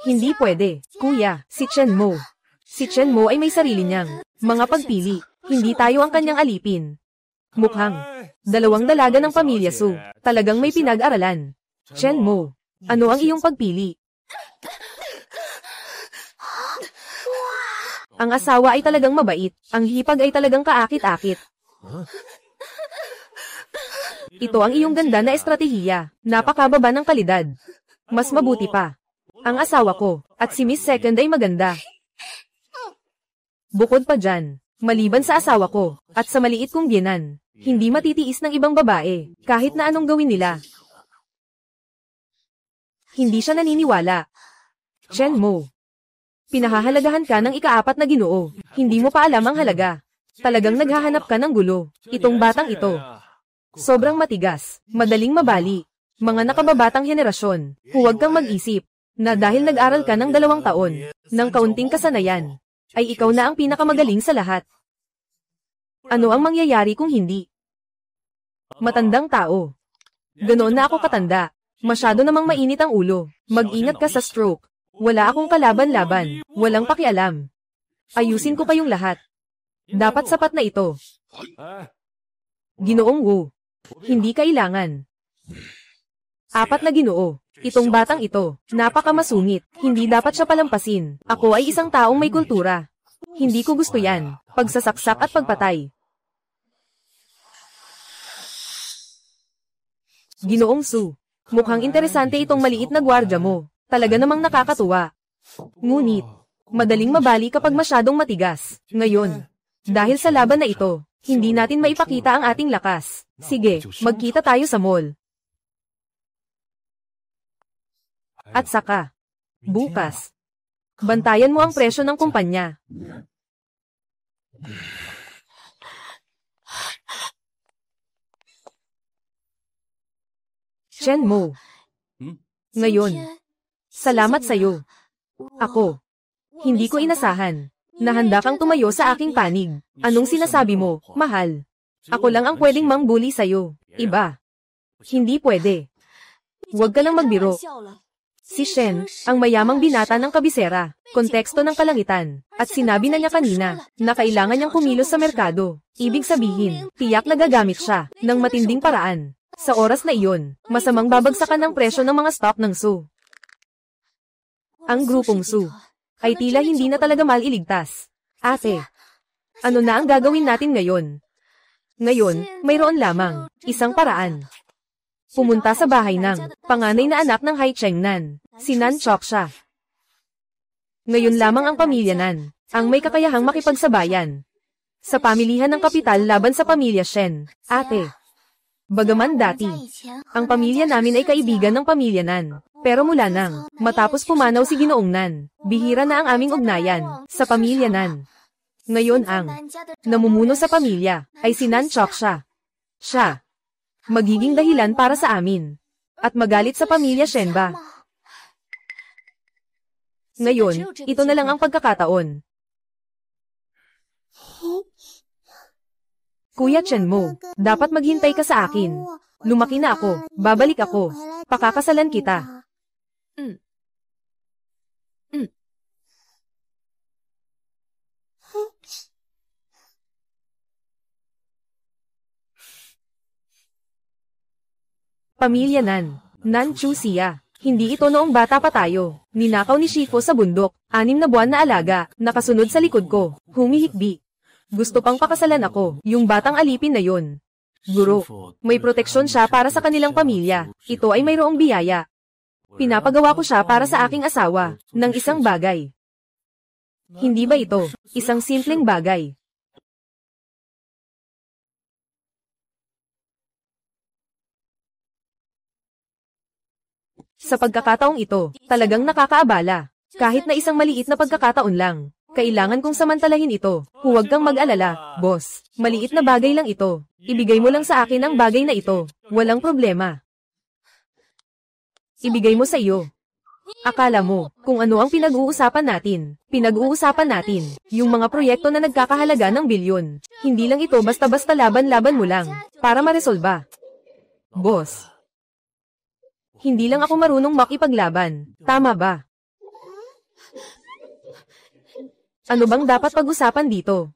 Hindi pwede, kuya, si Chen Mo. Si Chen Mo ay may sarili niyang mga pagpili. Hindi tayo ang kanyang alipin. Mukhang 2 dalaga ng pamilya Su. Talagang may pinag-aralan. Chen Mo, ano ang iyong pagpili? Ang asawa ay talagang mabait. Ang hipag ay talagang kaakit-akit. Ito ang iyong ganda na estratehiya. Napakababa ng kalidad. Mas mabuti pa. Ang asawa ko, at si Miss Second ay maganda. Bukod pa dyan, maliban sa asawa ko, at sa maliit kong biyenan, hindi matitiis ng ibang babae, kahit na anong gawin nila. Hindi siya naniniwala. Chen Mo, pinahahalagahan ka ng ika-4 na Ginoo. Hindi mo pa alam ang halaga. Talagang naghahanap ka ng gulo. Itong batang ito. Sobrang matigas, madaling mabali. Mga nakababatang henerasyon, huwag kang mag-isip na dahil nag-aral ka ng 2 taon, ng kaunting kasanayan, ay ikaw na ang pinakamagaling sa lahat. Ano ang mangyayari kung hindi? Matandang tao. Ganoon na ako katanda. Masyado namang mainit ang ulo. Mag-ingat ka sa stroke. Wala akong kalaban-laban. Walang pakialam. Ayusin ko pa yung lahat. Dapat sapat na ito. Ginoong Wu. Hindi kailangan. 4 na Ginoo. Itong batang ito, napakamasungit. Hindi dapat siya palampasin. Ako ay isang taong may kultura. Hindi ko gusto yan. Pagsasaksak at pagpatay. Ginoong Su. Mukhang interesante itong maliit na gwardya mo. Talaga namang nakakatuwa. Ngunit, madaling mabali kapag masyadong matigas. Ngayon, dahil sa laban na ito, hindi natin maipakita ang ating lakas. Sige, magkita tayo sa mall. At saka, bukas, bantayan mo ang presyo ng kumpanya. Chen Mo. Ngayon, salamat sa'yo. Ako, hindi ko inasahan. Nahanda kang tumayo sa aking panig. Anong sinasabi mo, mahal? Ako lang ang pwedeng mangbuli sa'yo. Iba. Hindi pwede. Huwag ka lang magbiro. Si Shen, ang mayamang binata ng kabisera, konteksto ng kalangitan, at sinabi na niya kanina, na kailangan niyang kumilos sa merkado. Ibig sabihin, tiyak na gagamit siya, ng matinding paraan. Sa oras na iyon, masamang babagsakan ng presyo ng mga stock ng Su. Ang grupong Su ay tila hindi na talaga maliligtas. Ate, ano na ang gagawin natin ngayon? Ngayon, mayroon lamang isang paraan. Pumunta sa bahay ng panganay na anak ng Hai Chengnan, si Nan Choksha. Ngayon lamang ang pamilya Nan ang may kakayahang makipagsabayan sa pamilihan ng kapital laban sa pamilya Shen. Ate, bagaman dati, ang pamilya namin ay kaibigan ng pamilya Nan. Pero mula nang matapos pumanaw si Ginoong Nan, bihira na ang aming ugnayan sa pamilya Nan. Ngayon ang namumuno sa pamilya ay si Nan Choksha. Siya magiging dahilan para sa amin at magalit sa pamilya Shenba. Ngayon, ito na lang ang pagkakataon. Kuya Chen Mo, dapat maghintay ka sa akin. Lumaki na ako, babalik ako. Pakakasalan kita. Pamilya Nan Chu siya. Hindi ito noong bata pa tayo. Ninakaw ni Shifo sa bundok, 6 na buwan na alaga, nakasunod sa likod ko, humihikbi. Gusto pang pakasalan ako, yung batang alipin na yon. Guro, may proteksyon siya para sa kanilang pamilya. Ito ay mayroong biyaya. Pinapagawa ko siya para sa aking asawa, ng isang bagay. Hindi ba ito, isang simpleng bagay? Sa pagkakataong ito, talagang nakakaabala. Kahit na isang maliit na pagkakataon lang, kailangan kong samantalahin ito. Huwag kang mag-alala, boss. Maliit na bagay lang ito. Ibigay mo lang sa akin ang bagay na ito. Walang problema. Ibigay mo sa iyo. Akala mo, kung ano ang pinag-uusapan natin. Pinag-uusapan natin, yung mga proyekto na nagkakahalaga ng bilyon. Hindi lang ito basta-basta laban-laban mo lang, para maresolba. Boss. Hindi lang ako marunong makipaglaban. Tama ba? Ano bang dapat pag-usapan dito?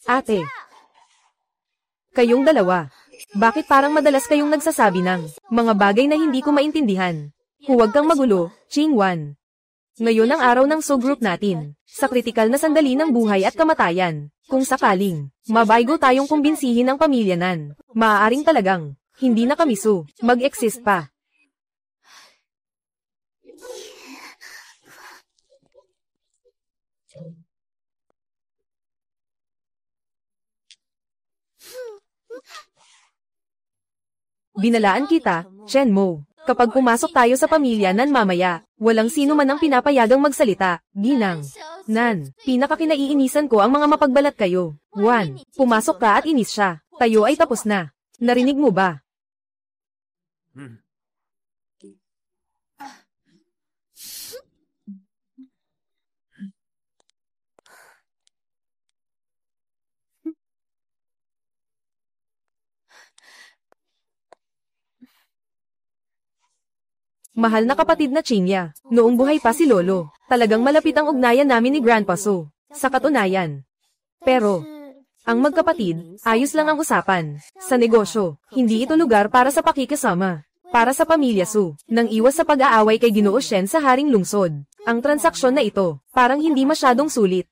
Ate. Kayong dalawa. Bakit parang madalas kayong nagsasabi ng mga bagay na hindi ko maintindihan? Huwag kang magulo, Chingwan. Ngayon ang araw ng subgroup natin, sa kritikal na sandali ng buhay at kamatayan. Kung sakaling, mabaygo tayong kumbinsihin ang pamilya nan, maaaring talagang, hindi na kami mag-exist pa. Binalaan kita, Shenmo. Kapag pumasok tayo sa pamilya nan mamaya, walang sino man ang pinapayagang magsalita, Ginang. Nan, pinakakinaiinisan ko ang mga mapagbalat kayo. Juan, pumasok ka at inis siya. Tayo ay tapos na. Narinig mo ba? Mahal na kapatid na Chinya, noong buhay pa si Lolo, talagang malapit ang ugnayan namin ni Grandpa Su, sa katunayan. Pero, ang magkapatid, ayos lang ang usapan. Sa negosyo, hindi ito lugar para sa pakikisama. Para sa pamilya Su, nang iwas sa pag-aaway kay Ginoo Shen sa Haring Lungsod. Ang transaksyon na ito, parang hindi masyadong sulit,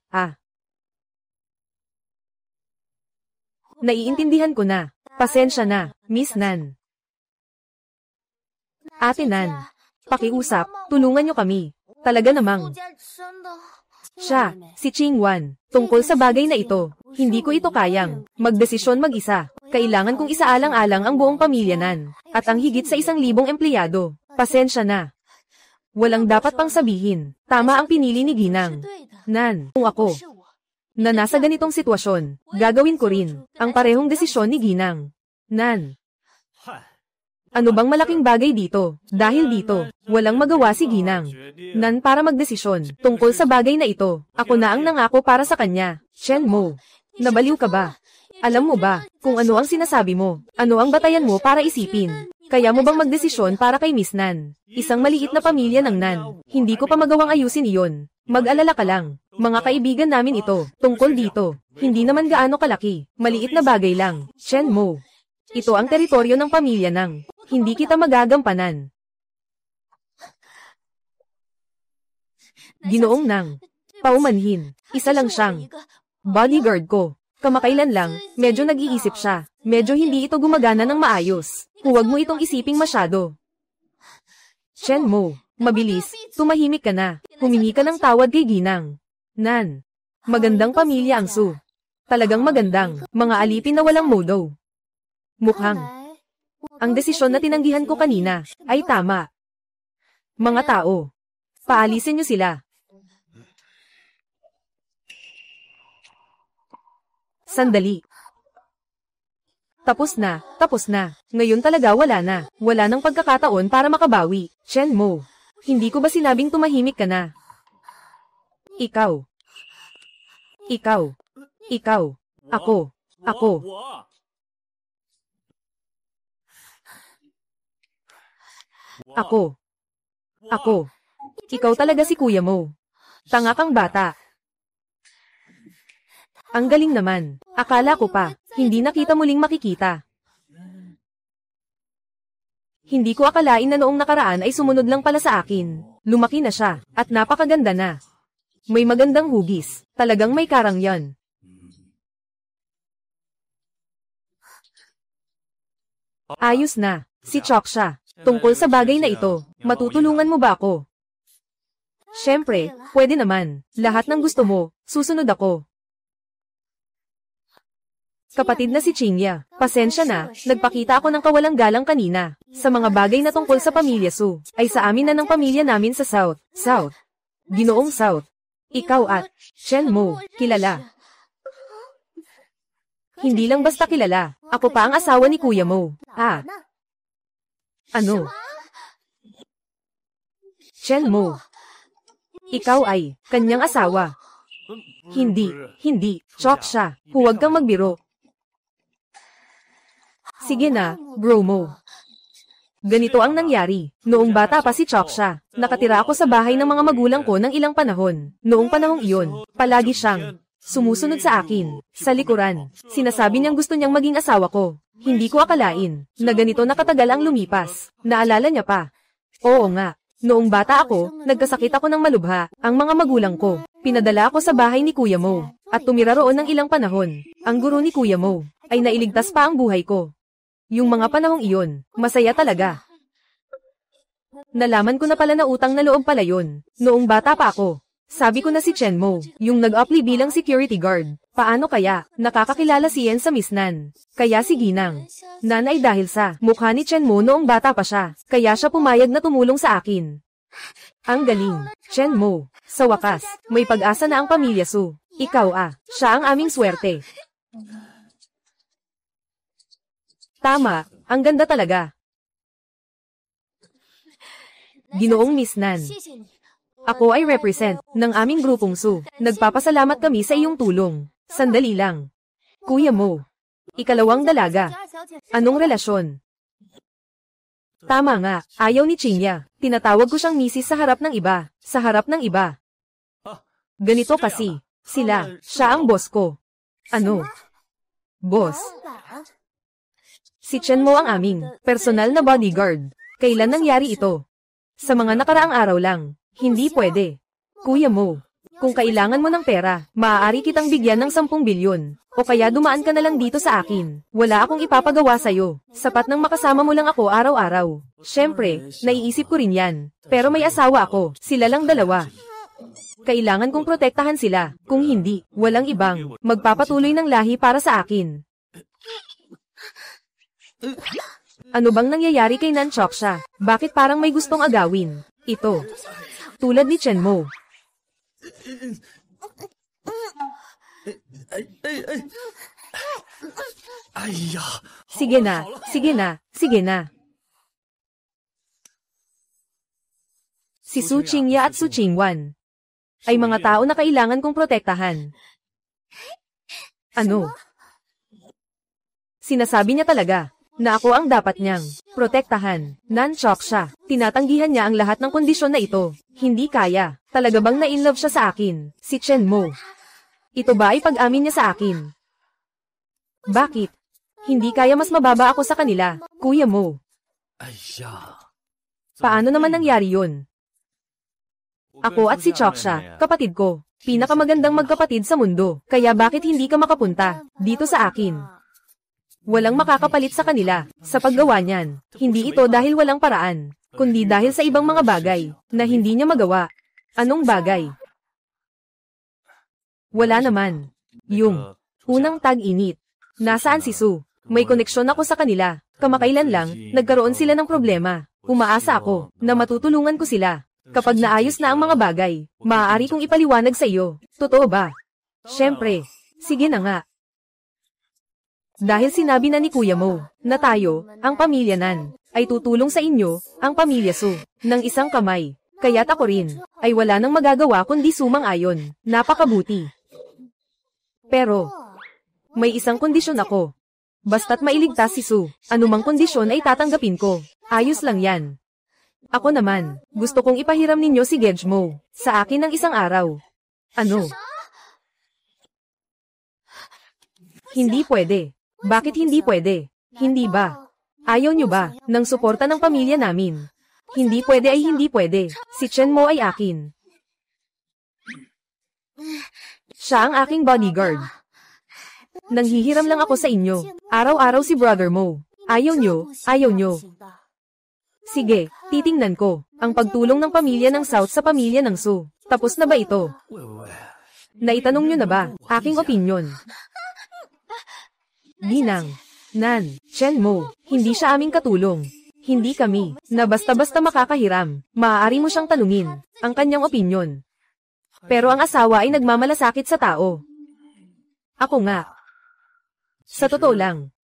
Naiintindihan ko na. Pasensya na, Miss Nan. Ate Nan. Pakiusap, tulungan niyo kami. Talaga namang. Siya, si Chingwan, tungkol sa bagay na ito, hindi ko ito kayang magdesisyon mag-isa. Kailangan kong isaalang-alang ang buong pamilya nan, at ang higit sa 1,000 empleyado. Pasensya na. Walang dapat pang sabihin. Tama ang pinili ni Ginang. Nan, kung ako na nasa ganitong sitwasyon, gagawin ko rin ang parehong desisyon ni Ginang. Nan. Ano bang malaking bagay dito? Dahil dito, walang magawa si Ginang. Nan para magdesisyon tungkol sa bagay na ito. Ako na ang nangako para sa kanya. Shenmo. Nabaliw ka ba? Alam mo ba kung ano ang sinasabi mo? Ano ang batayan mo para isipin? Kaya mo bang magdesisyon para kay Miss Nan? Isang maliit na pamilya ng Nan. Hindi ko pa magawang ayusin iyon. Mag-alala ka lang. Mga kaibigan namin ito. Tungkol dito. Hindi naman gaano kalaki. Maliit na bagay lang. Shenmo. Ito ang teritoryo ng pamilya ng. Hindi kita magagampanan. Ginoong Nang. Paumanhin. Isa lang siyang bodyguard ko. Kamakailan lang, medyo nag-iisip siya. Medyo hindi ito gumagana ng maayos. Huwag mo itong isiping masyado. Shenmo, mabilis, tumahimik ka na. Humingi ka ng tawad kay Ginang. Nan. Magandang pamilya ang Su. Talagang magandang, mga alipin na walang modo. Mukhang. Ang desisyon na tinanggihan ko kanina, ay tama. Mga tao. Paalisin niyo sila. Sandali. Tapos na, tapos na. Ngayon talaga wala na. Wala nang pagkakataon para makabawi. Shenmo. Hindi ko ba sinabing tumahimik ka na? Ikaw. Ikaw. Ikaw. Ako. Ako. Ako. Ako. Ikaw talaga si kuya mo. Tanga kang bata. Ang galing naman. Akala ko pa, hindi na kita muling makikita. Hindi ko akalain na noong nakaraan ay sumunod lang pala sa akin. Lumaki na siya, at napakaganda na. May magandang hugis. Talagang may karang yan. Ayos na. Si Chok siya. Tungkol sa bagay na ito, matutulungan mo ba ako? Siyempre, pwede naman. Lahat ng gusto mo, susunod ako. Kapatid na si Chingya, pasensya na, nagpakita ako ng kawalang galang kanina. Sa mga bagay na tungkol sa pamilya Su, ay sa amin na ng pamilya namin sa South. Ginoong South. Ikaw at Chen Mo, kilala. Hindi lang basta kilala, ako pa ang asawa ni Kuya Mo. Ano? Chen Mo. Ikaw ay kanyang asawa. Hindi, chok siya. Huwag kang magbiro. Sige na, bro mo. Ganito ang nangyari. Noong bata pa si Chok siya, nakatira ako sa bahay ng mga magulang ko ng ilang panahon. Noong panahong iyon, palagi siyang sumusunod sa akin, sa likuran. Sinasabi niyang gusto niyang maging asawa ko. Hindi ko akalain na ganito nakatagal ang lumipas. Naalala niya pa. Oo nga. Noong bata ako, nagkasakit ako ng malubha. Ang mga magulang ko, pinadala ako sa bahay ni Kuya Mo, at tumira roon ng ilang panahon. Ang guro ni Kuya Mo, ay nailigtas pa ang buhay ko. Yung mga panahong iyon, masaya talaga. Nalaman ko na pala na utang na loob pala yun. Noong bata pa ako, sabi ko na si Chen Mo, yung nag-apply bilang security guard. Paano kaya, nakakakilala si Yen sa Miss Nan. Kaya si Ginang. Nan ay dahil sa mukha ni Chen Mo noong bata pa siya, kaya siya pumayag na tumulong sa akin. Ang galing, Chen Mo. Sa wakas, may pag-asa na ang pamilya Su. Ikaw siya ang aming swerte. Tama, ang ganda talaga. Ginoong Miss Nan. Ako ay represent ng aming grupong Su. Nagpapasalamat kami sa iyong tulong. Sandali lang. Kuya Mo. Ikalawang dalaga. Anong relasyon? Tama nga, ayaw ni Chingya. Tinatawag ko siyang misis sa harap ng iba. Sa harap ng iba. Ganito kasi. Siya ang boss ko. Ano? Boss? Si Chen Mo ang aming personal na bodyguard. Kailan nangyari ito? Sa mga nakaraang araw lang. Hindi pwede. Kuya Mo, kung kailangan mo ng pera, maaari kitang bigyan ng 10 bilyon. O kaya dumaan ka na lang dito sa akin. Wala akong ipapagawa sa'yo. Sapat nang makasama mo lang ako araw-araw. Siyempre, naiisip ko rin yan. Pero may asawa ako. Sila lang dalawa. Kailangan kong protektahan sila. Kung hindi, walang ibang magpapatuloy ng lahi para sa akin. Ano bang nangyayari kay Nan Choksha? Bakit parang may gustong agawin? Ito. Tulad ni Chen Mo. Sige na. Si Su Chingya at Su Chingwan ay mga tao na kailangan kong protektahan. Ano? Sinasabi niya talaga na ako ang dapat niyang protektahan. Nan Choksha. Tinatanggihan niya ang lahat ng kondisyon na ito. Hindi kaya. Talaga bang na-inlove siya sa akin? Si Chen Mo. Ito ba ay pag-amin niya sa akin? Bakit? Hindi kaya mas mababa ako sa kanila, Kuya Mo. Paano naman nangyari yun? Ako at si Choksha, kapatid ko. Pinakamagandang magkapatid sa mundo. Kaya bakit hindi ka makapunta dito sa akin? Walang makakapalit sa kanila, sa paggawa niyan. Hindi ito dahil walang paraan, kundi dahil sa ibang mga bagay, na hindi niya magawa. Anong bagay? Wala naman. Yung unang tag-init. Nasaan si Su? May koneksyon ako sa kanila. Kamakailan lang, nagkaroon sila ng problema. Umaasa ako, na matutulungan ko sila. Kapag naayos na ang mga bagay, maaari kong ipaliwanag sa iyo. Totoo ba? Siyempre. Sige na nga. Dahil sinabi na ni Kuya Mo, na tayo, ang pamilya Nan, ay tutulong sa inyo, ang pamilya Su, ng isang kamay. Kaya't ako rin, ay wala nang magagawa kundi sumang-ayon. Napakabuti. Pero, may isang kondisyon ako. Basta't mailigtas si Su, anumang kondisyon ay tatanggapin ko. Ayos lang yan. Ako naman, gusto kong ipahiram ninyo si Gedge Mo, sa akin ng isang araw. Ano? Hindi pwede. Bakit hindi pwede? Hindi ba? Ayaw nyo ba, ng suporta ng pamilya namin? Hindi pwede ay hindi pwede. Si Chen Mo ay akin. Siya ang aking bodyguard. Nanghihiram lang ako sa inyo. Araw-araw si Brother Mo. Ayaw nyo, ayaw nyo. Sige, titingnan ko. Ang pagtulong ng pamilya ng South sa pamilya ng Su. Tapos na ba ito? Naitanong nyo na ba? Aking opinyon. Ginang. Nan. Chen Mo. Hindi siya aming katulong. Hindi kami, na basta-basta makakahiram. Maaari mo siyang tanungin, ang kanyang opinyon. Pero ang asawa ay nagmamalasakit sa tao. Ako nga. Sa totoo lang.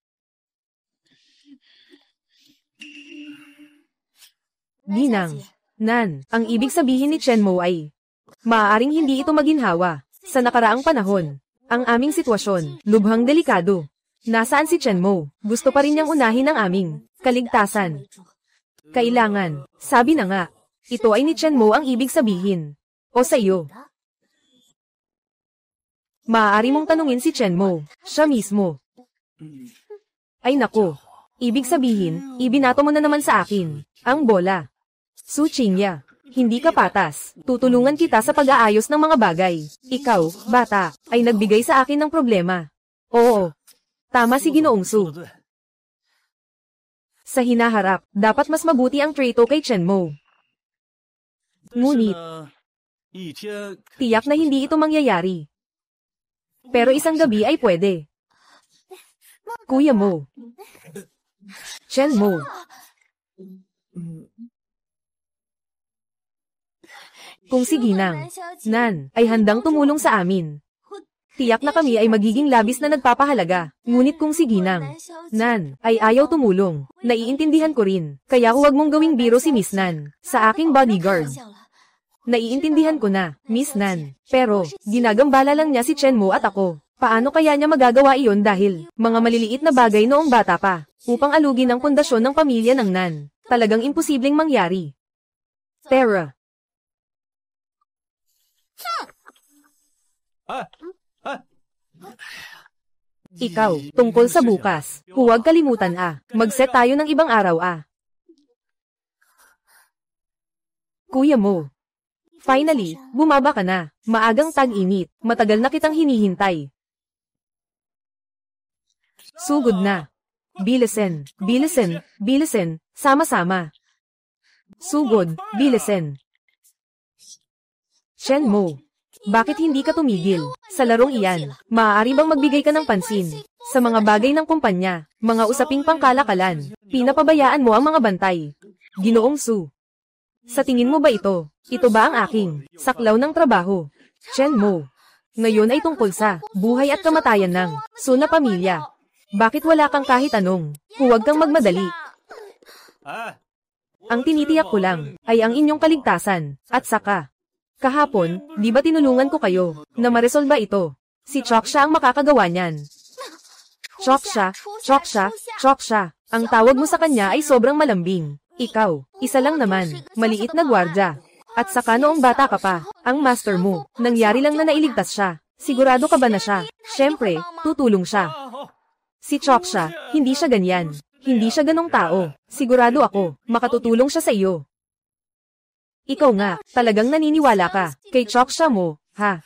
Ginang. Nan, ang ibig sabihin ni Chen Mo ay, maaaring hindi ito maginhawa. Sa nakaraang panahon, ang aming sitwasyon, lubhang delikado. Nasaan si Chen Mo? Gusto pa rin niyang unahin ang aming kaligtasan. Kailangan, sabi na nga, ito ay ni Chen Mo ang ibig sabihin. O sa iyo. Maaari mong tanungin si Chen Mo, siya mismo. Ay nako, ibig sabihin, ibinato mo na naman sa akin, ang bola. Su Qingya, hindi ka patas, tutulungan kita sa pag-aayos ng mga bagay. Ikaw, bata, ay nagbigay sa akin ng problema. Oo, tama si Ginoong Su. Sa hinaharap, dapat mas mabuti ang trato kay Chen Mo. Ngunit, tiyak na hindi ito mangyayari. Pero isang gabi ay pwede. Kuya Mo. Chen Mo. Kung si Ginang, Nan, ay handang tumulong sa amin. Tiyak na kami ay magiging labis na nagpapahalaga. Ngunit kung si Ginang, Nan, ay ayaw tumulong, naiintindihan ko rin. Kaya huwag mong gawing biro si Miss Nan, sa aking bodyguard. Naiintindihan ko na, Miss Nan. Pero, ginagambala lang niya si Chen Mo at ako. Paano kaya niya magagawa iyon dahil, mga maliliit na bagay noong bata pa, upang alugin ang pundasyon ng pamilya ng Nan. Talagang imposibleng mangyari. Terra. Ikaw, tungkol sa bukas, huwag kalimutan mag-set tayo ng ibang araw Kuya Mo. Finally, bumaba ka na, maagang tag-init, matagal na kitang hinihintay. Sugod na. Bilisen, bilisen, bilisen, sama-sama. Sugod, bilisen. Chen Mo. Bakit hindi ka tumigil? Sa larong iyan, maaari bang magbigay ka ng pansin? Sa mga bagay ng kumpanya, mga usaping pangkalakalan, pinapabayaan mo ang mga bantay. Ginoong Su. Sa tingin mo ba ito? Ito ba ang aking saklaw ng trabaho? Chen Mo. Ngayon ay tungkol sa buhay at kamatayan ng Su na pamilya. Bakit wala kang kahit anong? Huwag kang magmadali. Ang tinitiyak ko lang ay ang inyong kaligtasan, at saka, kahapon, di ba tinulungan ko kayo na maresolba ito? Si Choksha ang makakagawa niyan. Choksha, Choksha, Choksha. Ang tawag mo sa kanya ay sobrang malambing. Ikaw, isa lang naman, maliit na gwardya. At saka noong bata ka pa, ang master mo, nangyari lang na nailigtas siya. Sigurado ka ba na siya? Siyempre, tutulong siya. Si Choksha, hindi siya ganyan. Hindi siya ganong tao. Sigurado ako, makatutulong siya sa iyo. Ikaw nga, talagang naniniwala ka, kay Choksha mo, ha?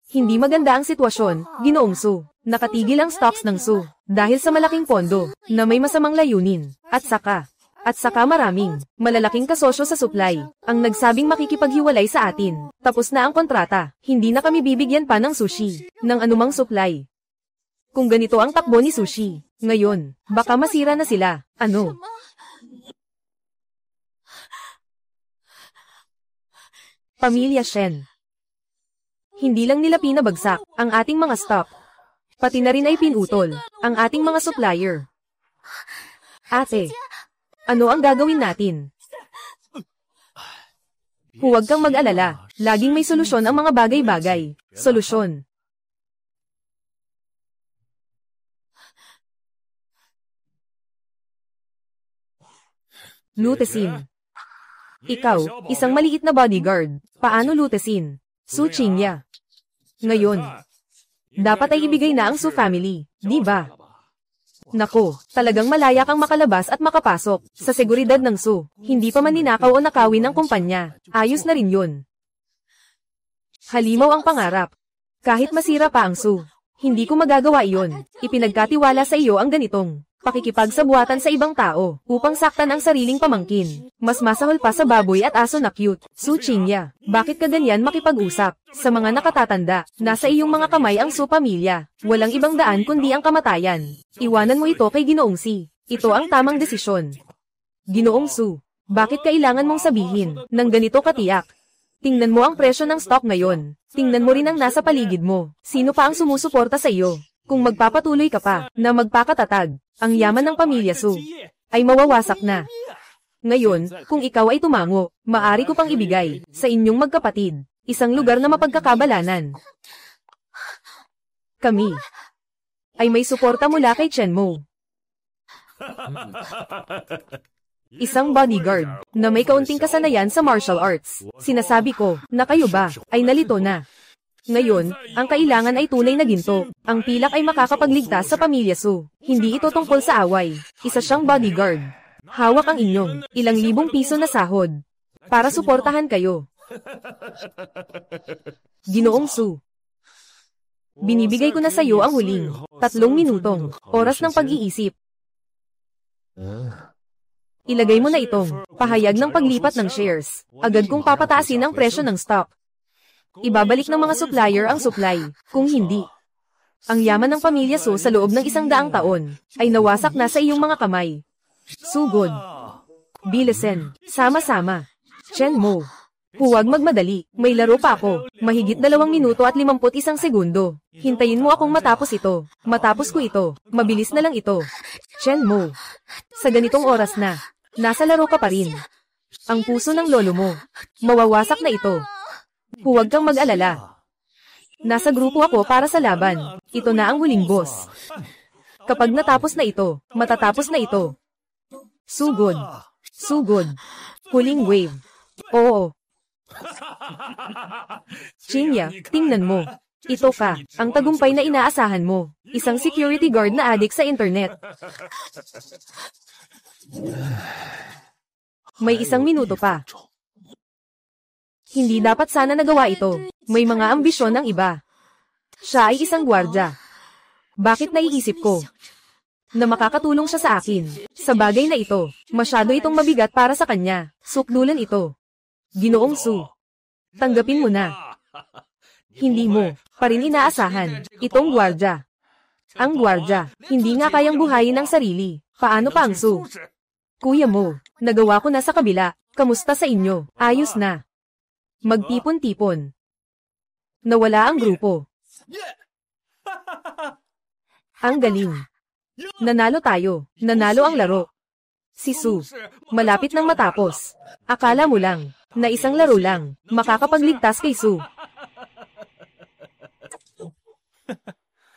Hindi maganda ang sitwasyon, Ginoong Su. Nakatigil ang stocks ng Su, dahil sa malaking pondo, na may masamang layunin, at saka maraming, malalaking kasosyo sa supply, ang nagsabing makikipaghiwalay sa atin. Tapos na ang kontrata, hindi na kami bibigyan pa ng sushi, ng anumang supply. Kung ganito ang takbo ni Sushi, ngayon, baka masira na sila, ano? Pamilya Shen. Hindi lang nila pinabagsak ang ating mga stock. Pati na rin ay pinutol ang ating mga supplier. Ate, ano ang gagawin natin? Huwag kang mag-alala. Laging may solusyon ang mga bagay-bagay. Solusyon. Lutesin. Ikaw, isang maliit na bodyguard. Paano lutesin? Su Qingya. Ngayon, dapat ay ibigay na ang Su family, di ba? Nako, talagang malaya kang makalabas at makapasok sa seguridad ng Su. Hindi pa man ninakaw o nakawin ng kumpanya. Ayos na rin yun. Halimaw ang pangarap. Kahit masira pa ang Su, hindi ko magagawa iyon. Ipinagkatiwala sa iyo ang ganitong Pakikipagsabuatan sa ibang tao, upang saktan ang sariling pamangkin. Mas masahol pa sa baboy at aso na cute. Su Qingya, bakit ka ganyan makipag-usap? Sa mga nakatatanda, nasa iyong mga kamay ang Su pamilya. Walang ibang daan kundi ang kamatayan. Iwanan mo ito kay Ginoong Si. Ito ang tamang desisyon. Ginoong Su, bakit kailangan mong sabihin ng ganito katiyak? Tingnan mo ang presyo ng stock ngayon. Tingnan mo rin ang nasa paligid mo. Sino pa ang sumusuporta sa iyo? Kung magpapatuloy ka pa na magpakatatag, ang yaman ng pamilya Su ay mawawasak na. Ngayon, kung ikaw ay tumango, maari ko pang ibigay sa inyong magkapatid isang lugar na mapagkakabalanan. Kami ay may suporta mula kay Chenmo. Isang bodyguard na may kaunting kasanayan sa martial arts. Sinasabi ko na kayo ba ay nalito na. Ngayon, ang kailangan ay tunay na ginto. Ang pilak ay makakapagligtas sa pamilya Su. Hindi ito tungkol sa away. Isa siyang bodyguard. Hawak ang inyong ilang libong piso na sahod para suportahan kayo. Ginoong Su, binibigay ko na sa iyo ang huling 3 minutong oras ng pag-iisip. Ilagay mo na itong pahayag ng paglipat ng shares. Agad kong papataasin ang presyo ng stock. Ibabalik ng mga supplier ang supply. Kung hindi, ang yaman ng pamilya Su sa loob ng 100 taon ay nawasak na sa iyong mga kamay. Sugod. Bilesen. Sama-sama. Chenmo. Huwag magmadali. May laro pa ako. Mahigit 2 minuto at 51 segundo. Hintayin mo akong matapos ito. Matapos ko ito. Mabilis na lang ito. Chenmo. Sa ganitong oras na, nasa laro ka pa rin. Ang puso ng lolo mo, mawawasak na ito. Huwag kang mag-alala. Nasa grupo ako para sa laban. Ito na ang huling boss. Kapag natapos na ito, matatapos na ito. Sugod. Sugod. Huling wave. Oo. Qingya, tingnan mo. Ito ka, ang tagumpay na inaasahan mo. Isang security guard na addict sa internet. May 1 minuto pa. Hindi dapat sana nagawa ito. May mga ambisyon ng iba. Siya ay isang gwardya. Bakit naiisip ko na makakatulong siya sa akin? Sa bagay na ito, masyado itong mabigat para sa kanya. Sukdulan ito. Ginoong Su, tanggapin mo na. Hindi mo pa rin inaasahan itong gwardya. Ang gwardya, hindi nga kayang buhayin ang sarili. Paano pa ang Su? Kuya mo, nagawa ko na sa kabila. Kamusta sa inyo? Ayos na. Magtipon-tipon. Nawala ang grupo. Ang galing. Nanalo tayo. Nanalo ang laro. Si Su, malapit nang matapos. Akala mo lang, na isang laro lang, makakapagligtas kay Su.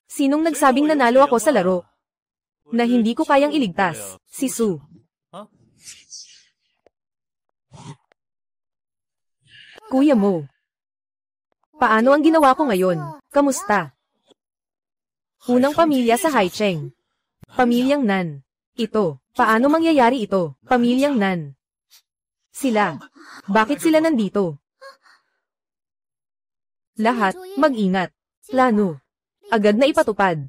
Sinong nagsabing nanalo ako sa laro? Na hindi ko kayang iligtas, si Su. Kuya mo. Paano ang ginawa ko ngayon? Kamusta? Unang pamilya sa Haicheng. Pamilyang Nan. Ito. Paano mangyayari ito? Pamilyang Nan. Sila. Bakit sila nandito? Lahat, mag-ingat. Plano. Agad na ipatupad.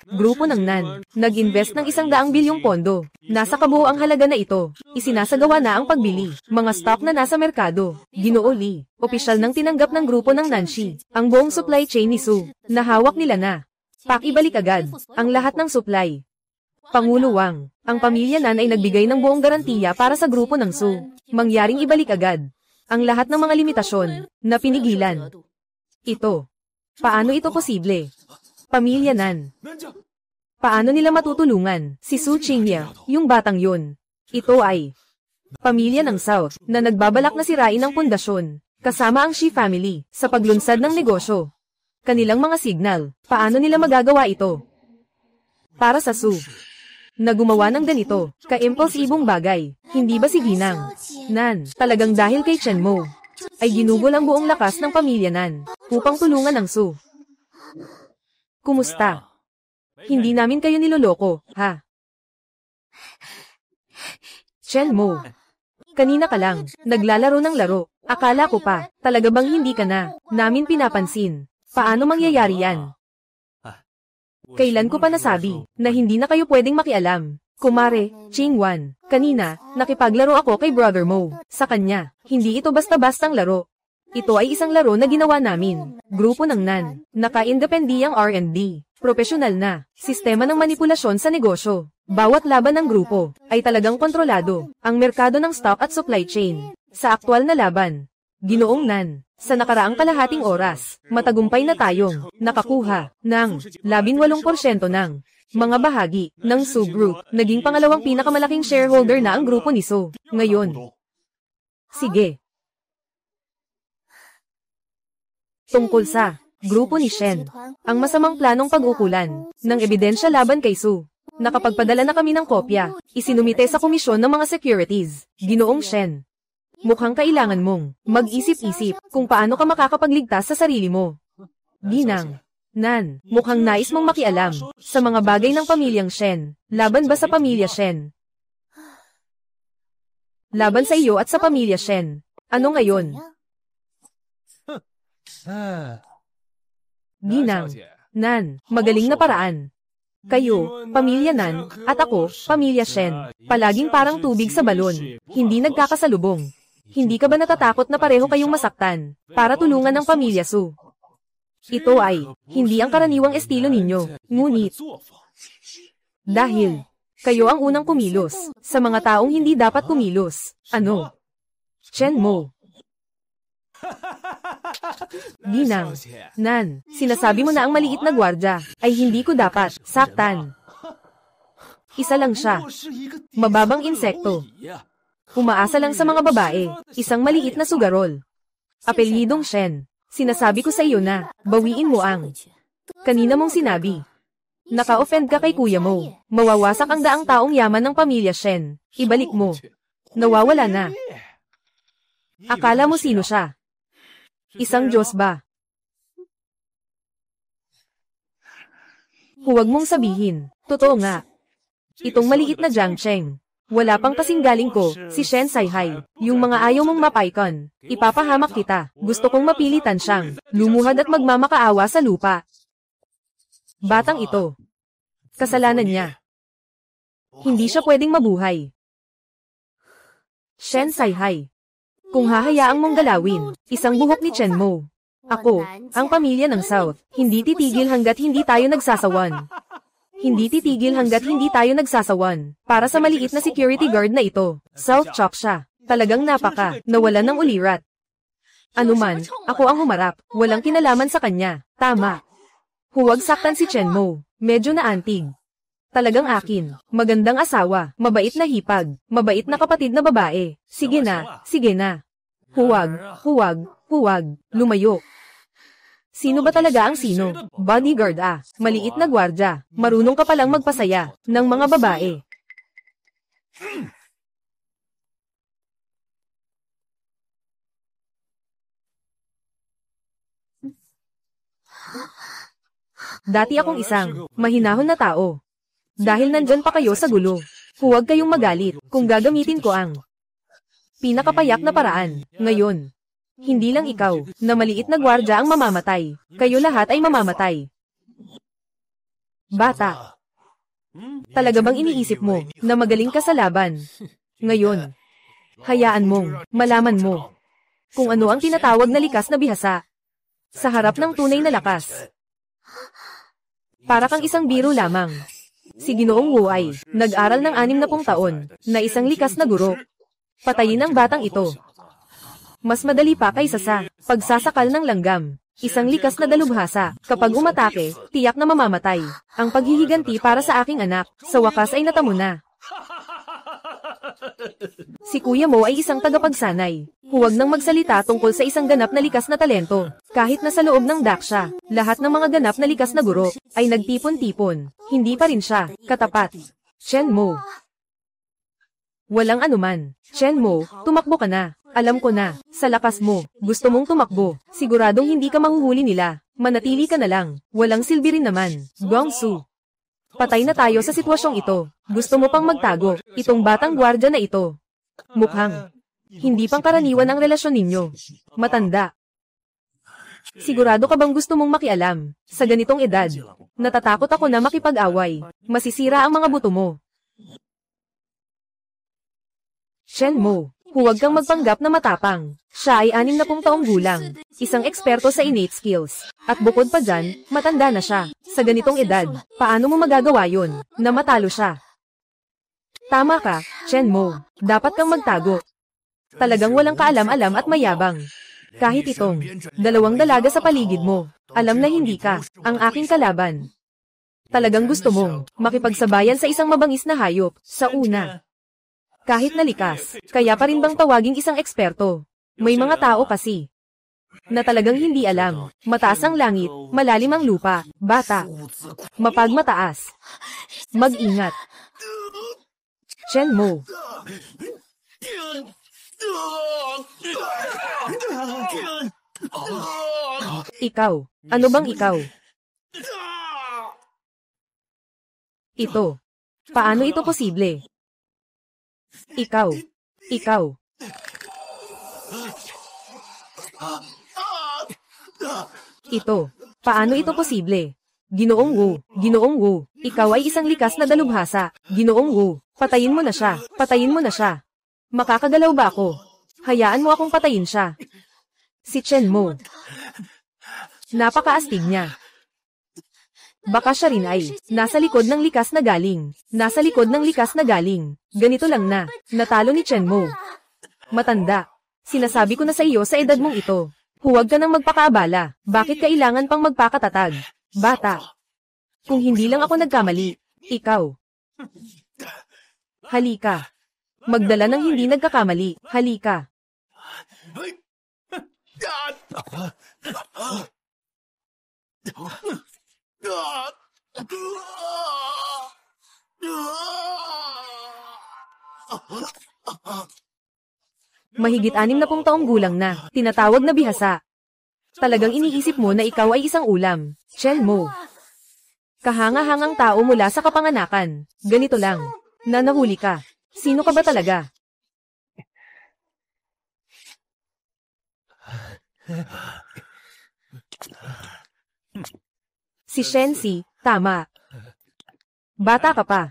Grupo ng Nan, nag-invest ng 100 bilyong pondo. Nasa kabuoang halaga na ito, isinasagawa na ang pagbili, mga stock na nasa merkado. Ginoo Li, opisyal nang tinanggap ng grupo ng Nanshi, ang buong supply chain ni Su, na hawak nila na. Pakibalik agad, ang lahat ng supply. Pangulo Wang, ang pamilya Nan ay nagbigay ng buong garantiya para sa grupo ng Su. Mangyaring ibalik agad, ang lahat ng mga limitasyon, na pinigilan. Ito. Paano ito posible? Pamilya Nan. Paano nila matutulungan si Su Qingya, yung batang yun? Ito ay pamilya ng South na nagbabalak na sirain ang pundasyon, kasama ang Shi family, sa paglunsad ng negosyo. Kanilang mga signal, paano nila magagawa ito? Para sa Su, na gumawa ng ganito, ka-impulsibong bagay, hindi ba si Ginang Nan, talagang dahil kay Chenmo, ay ginugol ang buong lakas ng pamilya Nan, upang tulungan ang Su. Kumusta? Hindi namin kayo niloloko, ha? Chenmo. Kanina ka lang, naglalaro ng laro. Akala ko pa, talaga bang hindi ka na namin pinapansin? Paano mangyayari yan? Kailan ko pa nasabi na hindi na kayo pwedeng makialam? Kumare, Chingwan, kanina, nakipaglaro ako kay Brother Mo. Sa kanya, hindi ito basta-bastang laro. Ito ay isang laro na ginawa namin. Grupo ng NAN, naka-independiyang R&D, profesional na, sistema ng manipulasyon sa negosyo. Bawat laban ng grupo ay talagang kontrolado. Ang merkado ng stock at supply chain. Sa aktwal na laban, Ginoong NAN, sa nakaraang kalahating oras, matagumpay na tayong nakakuha ng 18% ng mga bahagi ng Su Group. Naging pangalawang pinakamalaking shareholder na ang grupo ni Su. Ngayon, sige. Tungkol sa grupo ni Shen, ang masamang planong pag-ukulan ng ebidensya laban kay Su. Nakapagpadala na kami ng kopya, isinumite sa komisyon ng mga securities. Ginoong Shen, mukhang kailangan mong mag-isip-isip kung paano ka makakapagligtas sa sarili mo. Ginang, Nan, mukhang nais mong makialam sa mga bagay ng pamilyang Shen. Laban ba sa pamilya Shen? Laban sa iyo at sa pamilya Shen. Ano ngayon? Ginang, Nan, magaling na paraan. Kayo, pamilya Nan, at ako, pamilya Shen. Palaging parang tubig sa balon, hindi nagkakasalubong. Hindi ka ba natatakot na pareho kayong masaktan, para tulungan ng pamilya Su? Ito ay, hindi ang karaniwang estilo ninyo, ngunit, dahil, kayo ang unang kumilos, sa mga taong hindi dapat kumilos. Ano? Chen Mo. Ginang, Nan, sinasabi mo na ang maliit na gwardya, ay hindi ko dapat, saktan. Isa lang siya. Mababang insekto. Umaasa lang sa mga babae, isang maliit na sugarol. Apelyidong Shen. Sinasabi ko sa iyo na, bawiin mo ang kanina mong sinabi. Naka-offend ka kay Kuya Mo. Mawawasak ang daang taong yaman ng pamilya Shen. Ibalik mo. Nawawala na. Akala mo sino siya? Isang Diyos ba? Huwag mong sabihin. Totoo nga. Itong maliit na Jiang Cheng. Wala pang kasing galing ko, si Shen Saihai. Yung mga ayaw mong mapaikon, ipapahamak kita. Gusto kong mapilitan siyang lumuhad at magmamakaawa sa lupa. Batang ito. Kasalanan niya. Hindi siya pwedeng mabuhay. Shen Saihai. Kung hahayaang mong galawin, isang buhok ni Chen Mo. Ako, ang pamilya ng South, hindi titigil hanggat hindi tayo nagsasawan. Hindi titigil hanggat hindi tayo nagsasawan. Para sa maliit na security guard na ito, self-chop siya. Talagang napaka, nawalan ng ulirat. Anuman, ako ang humarap, walang kinalaman sa kanya. Tama. Huwag saktan si Chen Mo. Medyo naantig. Talagang akin. Magandang asawa, mabait na hipag, mabait na kapatid na babae. Sige na, sige na. Huwag, huwag, huwag, lumayo. Sino ba talaga ang sino? Bodyguard ah, maliit na gwardya, marunong ka palang magpasaya ng mga babae. Dati akong isang mahinahon na tao. Dahil nandyan pa kayo sa gulo, huwag kayong magalit kung gagamitin ko ang pinakapayak na paraan. Ngayon, hindi lang ikaw, na maliit na gwardya ang mamamatay. Kayo lahat ay mamamatay. Bata. Talaga bang iniisip mo, na magaling ka sa laban? Ngayon, hayaan mong, malaman mo, kung ano ang tinatawag na likas na bihasa. Sa harap ng tunay na lakas. Para kang isang biro lamang. Si Ginoong Wu ay, nag-aral ng 60 taon, na isang likas na guro. Patayin ang batang ito. Mas madali pa kaysa sa pagsasakal ng langgam. Isang likas na dalubhasa. Kapag umatake, tiyak na mamamatay. Ang paghihiganti para sa aking anak, sa wakas ay natamo na. Si Kuya Mo ay isang tagapagsanay. Huwag nang magsalita tungkol sa isang ganap na likas na talento. Kahit na sa loob ng daksya, lahat ng mga ganap na likas na guro ay nagtipon-tipon. Hindi pa rin siya katapat. Chen Mo. Walang anuman. Chen Mo, tumakbo ka na. Alam ko na, sa lakas mo, gusto mong tumakbo. Siguradong hindi ka mahuhuli nila. Manatili ka na lang. Walang silbi rin naman. Gongsu. Patay na tayo sa sitwasyong ito. Gusto mo pang magtago, itong batang gwardya na ito. Mukhang hindi pang karaniwan ang relasyon ninyo. Matanda. Sigurado ka bang gusto mong makialam? Sa ganitong edad, natatakot ako na makipag-away. Masisira ang mga buto mo. Shenmo, huwag kang magpanggap na matapang. Siya ay 60 taong gulang, isang eksperto sa innate skills. At bukod pa dyan, matanda na siya. Sa ganitong edad, paano mo magagawa yun, na matalo siya? Tama ka, Shenmo. Dapat kang magtago. Talagang walang kaalam-alam at mayabang. Kahit itong 2 dalaga sa paligid mo, alam na hindi ka ang aking kalaban. Talagang gusto mong makipagsabayan sa isang mabangis na hayop, sa una. Kahit nalikas, kaya pa rin bang tawaging isang eksperto? May mga tao kasi na talagang hindi alam. Mataas ang langit, malalim ang lupa, bata. Mapagmataas. Mag-ingat. Shenmo. Ikaw. Ano bang ikaw? Ito. Paano ito posible? Ikaw. Ikaw. Ito. Paano ito posible? Ginoong Wu. Ginoong Wu. Ikaw ay isang likas na dalubhasa. Ginoong Wu. Patayin mo na siya. Patayin mo na siya. Makakagalaw ba ako? Hayaan mo akong patayin siya. Si Shenmo. Napakaastig niya. Baka siya rin ay nasa likod ng likas na galing. Nasa likod ng likas na galing. Ganito lang na. Natalo ni Shenmo. Matanda. Sinasabi ko na sa iyo sa edad mong ito. Huwag ka nang magpakaabala. Bakit kailangan pang magpakatatag? Bata. Kung hindi lang ako nagkamali, ikaw. Halika. Magdala ng hindi nagkakamali. Halika. Mahigit 60 taong gulang na, tinatawag na bihasa. Talagang iniisip mo na ikaw ay isang ulam. Shenmo. Kahanga-hangang tao mula sa kapanganakan. Ganito lang. Na nahuli ka. Sino ka ba talaga? Si Shensi, tama. Bata ka pa.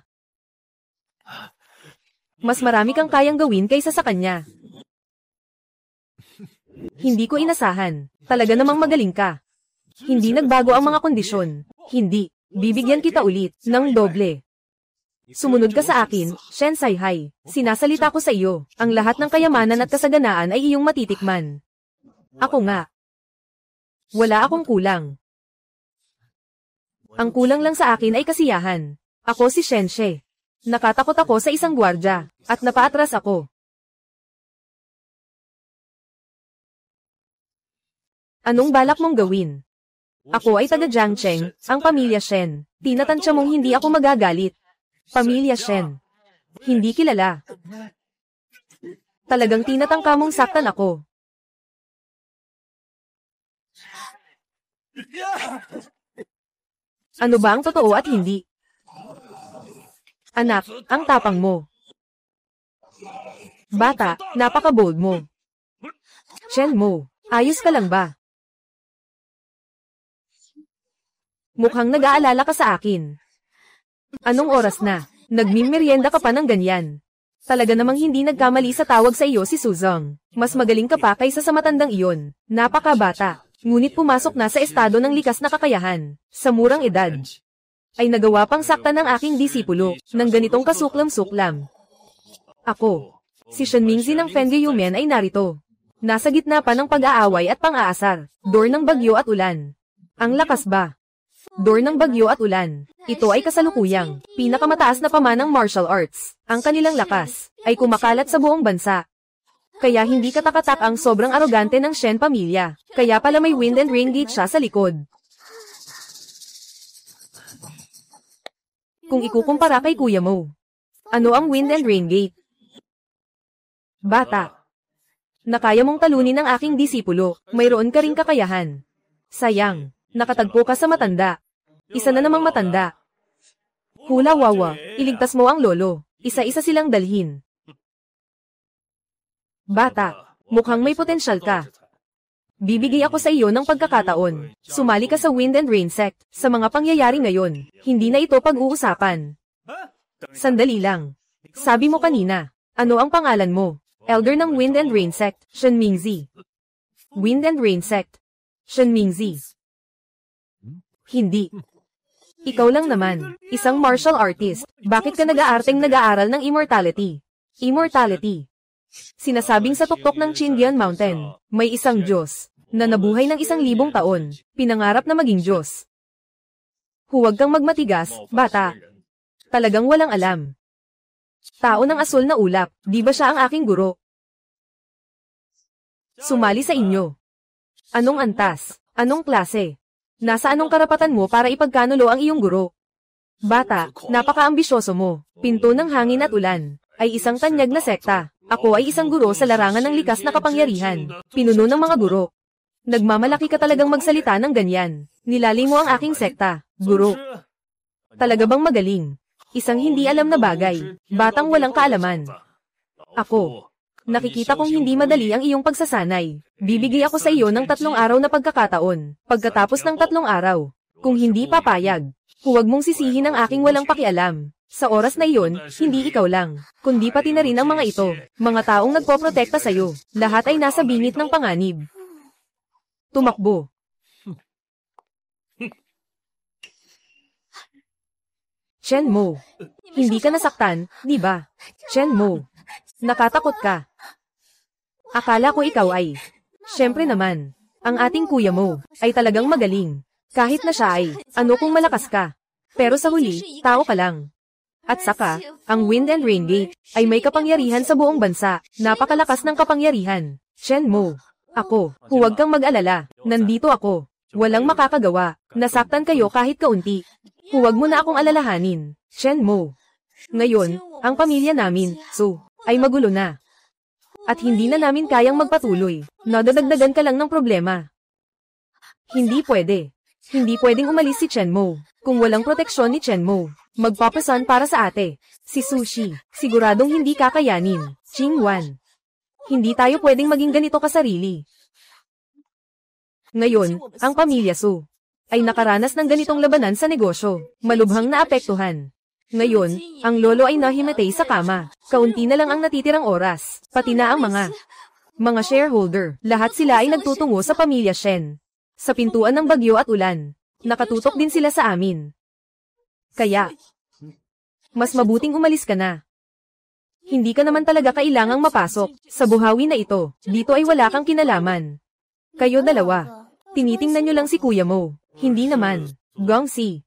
Mas marami kang kayang gawin kaysa sa kanya. Hindi ko inasahan. Talaga namang magaling ka. Hindi nagbago ang mga kondisyon. Hindi. Bibigyan kita ulit ng doble. Sumunod ka sa akin, Shen Saihai. Sinasalita ko sa iyo, ang lahat ng kayamanan at kasaganaan ay iyong matitikman. Ako nga. Wala akong kulang. Ang kulang lang sa akin ay kasiyahan. Ako si Shenshe. Nakatakot ako sa isang gwardya, at napaatras ako. Anong balak mong gawin? Ako ay taga Jiangcheng, ang pamilya Shen. Tinatansya mong hindi ako magagalit. Pamilya Shen. Hindi kilala. Talagang tinatangka mong saktan ako. Ano ba ang totoo at hindi? Anak, ang tapang mo. Bata, napaka-bold mo. Shenmo, ayos ka lang ba? Mukhang nag-aalala ka sa akin. Anong oras na? Nagmimerienda ka pa ng ganyan. Talaga namang hindi nagkamali sa tawag sa iyo si Suzong. Mas magaling ka pa kaysa sa matandang iyon. Napakabata. Ngunit pumasok na sa estado ng likas na kakayahan. Sa murang edad. Ay nagawa pang sakta ng aking disipulo. Ng ganitong kasuklam-suklam. Ako. Si Shenmingzi ng Fengge Yumen ay narito. Nasa gitna pa ng pag-aaway at pang-aasar. Door ng bagyo at ulan. Ang lakas ba? Door ng bagyo at ulan. Ito ay kasalukuyang pinakamataas na pamanang martial arts. Ang kanilang lakas ay kumakalat sa buong bansa. Kaya hindi katakatak ang sobrang arogante ng Shen pamilya. Kaya pala may wind and rain gate siya sa likod. Kung ikukumpara kay kuya mo, ano ang wind and rain gate? Bata. Na kaya mong talunin ang aking disipulo, mayroon ka ring kakayahan. Sayang, nakatagpo ka sa matanda. Isa na namang matanda. Hula wawa, iligtas mo ang lolo. Isa-isa silang dalhin. Bata, mukhang may potensyal ka. Bibigay ako sa iyo ng pagkakataon. Sumali ka sa Wind and Rain Sect. Sa mga pangyayari ngayon, hindi na ito pag-uusapan. Sandali lang. Sabi mo kanina, ano ang pangalan mo? Elder ng Wind and Rain Sect, Shen Mingzi. Wind and Rain Sect, Shen Mingzi. Hindi. Ikaw lang naman, isang martial artist. Bakit ka nag-aarteng nag-aaral ng immortality? Immortality. Sinasabing sa tuktok ng Chindian Mountain, may isang Diyos, na nabuhay ng 1,000 taon, pinangarap na maging Diyos. Huwag kang magmatigas, bata. Talagang walang alam. Tao ng asul na ulap, di ba siya ang aking guro? Sumali sa inyo. Anong antas? Anong klase? Nasa anong karapatan mo para ipagkanulo ang iyong guro? Bata, napaka-ambisyoso mo. Pinto ng hangin at ulan, ay isang tanyag na sekta. Ako ay isang guro sa larangan ng likas na kapangyarihan. Pinuno ng mga guro. Nagmamalaki ka talagang magsalita ng ganyan. Nilaling mo ang aking sekta, guro. Talaga bang magaling? Isang hindi alam na bagay. Batang walang kaalaman. Ako. Nakikita kong hindi madali ang iyong pagsasanay. Bibigay ako sa iyo ng 3 araw na pagkakataon. Pagkatapos ng 3 araw, kung hindi papayag, huwag mong sisihin ang aking walang pakialam. Sa oras na iyon, hindi ikaw lang, kundi pati na rin ang mga ito, mga taong nagpoprotekta sa'yo. Lahat ay nasa bingit ng panganib. Tumakbo. Chen Mo. Hindi ka nasaktan, di ba? Chen Mo. Nakatakot ka. Akala ko ikaw ay. Siyempre naman, ang ating kuya mo ay talagang magaling. Kahit na siya ay, ano kung malakas ka. Pero sa huli, tao ka lang. At saka, ang Wind and Rain Gate ay may kapangyarihan sa buong bansa. Napakalakas ng kapangyarihan. Chen Mo. Ako, huwag kang mag-alala. Nandito ako. Walang makakagawa. Nasaktan kayo kahit kaunti. Huwag mo na akong alalahanin. Chen Mo. Ngayon, ang pamilya namin, Su, ay magulo na. At hindi na namin kayang magpatuloy. Nadadagdagan ka lang ng problema. Hindi pwede. Hindi pwedeng umalis si Chen Mo. Kung walang proteksyon ni Chen Mo, magpapasan para sa ate. Si Sushi, siguradong hindi kakayanin. Ching Wan. Hindi tayo pwedeng maging ganito kasarili. Ngayon, ang pamilya Su ay nakaranas ng ganitong labanan sa negosyo. Malubhang naapektuhan. Ngayon, ang lolo ay nahimatay sa kama. Kaunti na lang ang natitirang oras. Pati na ang mga shareholder. Lahat sila ay nagtutungo sa pamilya Shen. Sa pintuan ng bagyo at ulan, nakatutok din sila sa amin. Kaya, mas mabuting umalis ka na. Hindi ka naman talaga kailangang mapasok sa buhawi na ito. Dito ay wala kang kinalaman. Kayo dalawa, tinitingnan nyo lang si kuya mo. Hindi naman, Gongsi.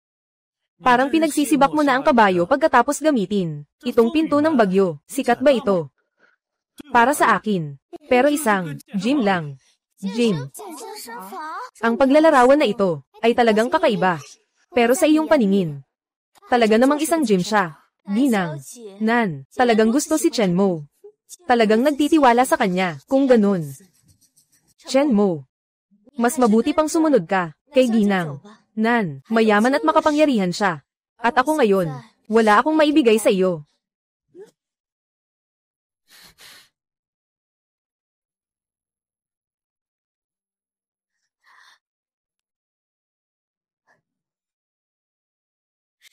Parang pinagsisibak mo na ang kabayo pagkatapos gamitin. Itong pinto ng bagyo, sikat ba ito? Para sa akin. Pero isang, gym lang. Gym. Ang paglalarawan na ito, ay talagang kakaiba. Pero sa iyong paningin, talaga namang isang gym siya. Ginang. Nan, talagang gusto si Chen Mo. Talagang nagtitiwala sa kanya, kung ganun. Chen Mo. Mas mabuti pang sumunod ka, kay Ginang. Nan, mayaman at makapangyarihan siya. At ako ngayon, wala akong maibigay sa iyo.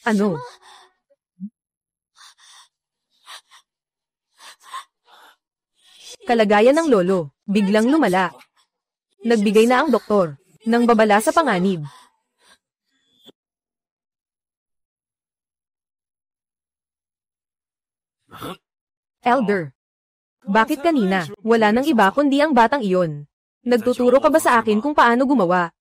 Ano? Kalagayan ng lolo, biglang lumala. Nagbigay na ang doktor ng babala sa panganib. Elder, bakit kanina, wala nang iba kundi ang batang iyon? Nagtuturo ka ba sa akin kung paano gumawa?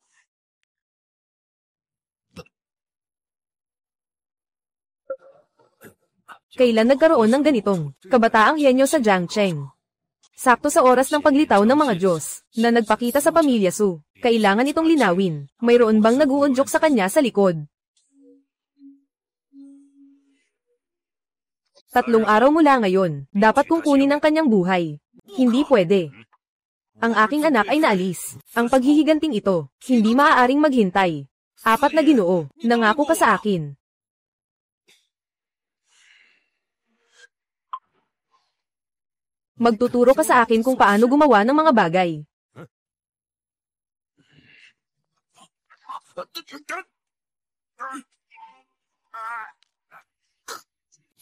Kailan nagkaroon ng ganitong kabataang henyo sa Jiangcheng? Sakto sa oras ng paglitaw ng mga Diyos na nagpakita sa pamilya Su. Kailangan itong linawin. Mayroon bang nag-uundyok sa kanya sa likod? 3 araw mula ngayon, dapat kong kunin ang kanyang buhay. Hindi pwede. Ang aking anak ay naalis. Ang paghihiganting ito, hindi maaaring maghintay. 4 na Ginoo, nangako ka sa akin. Magtuturo ka sa akin kung paano gumawa ng mga bagay.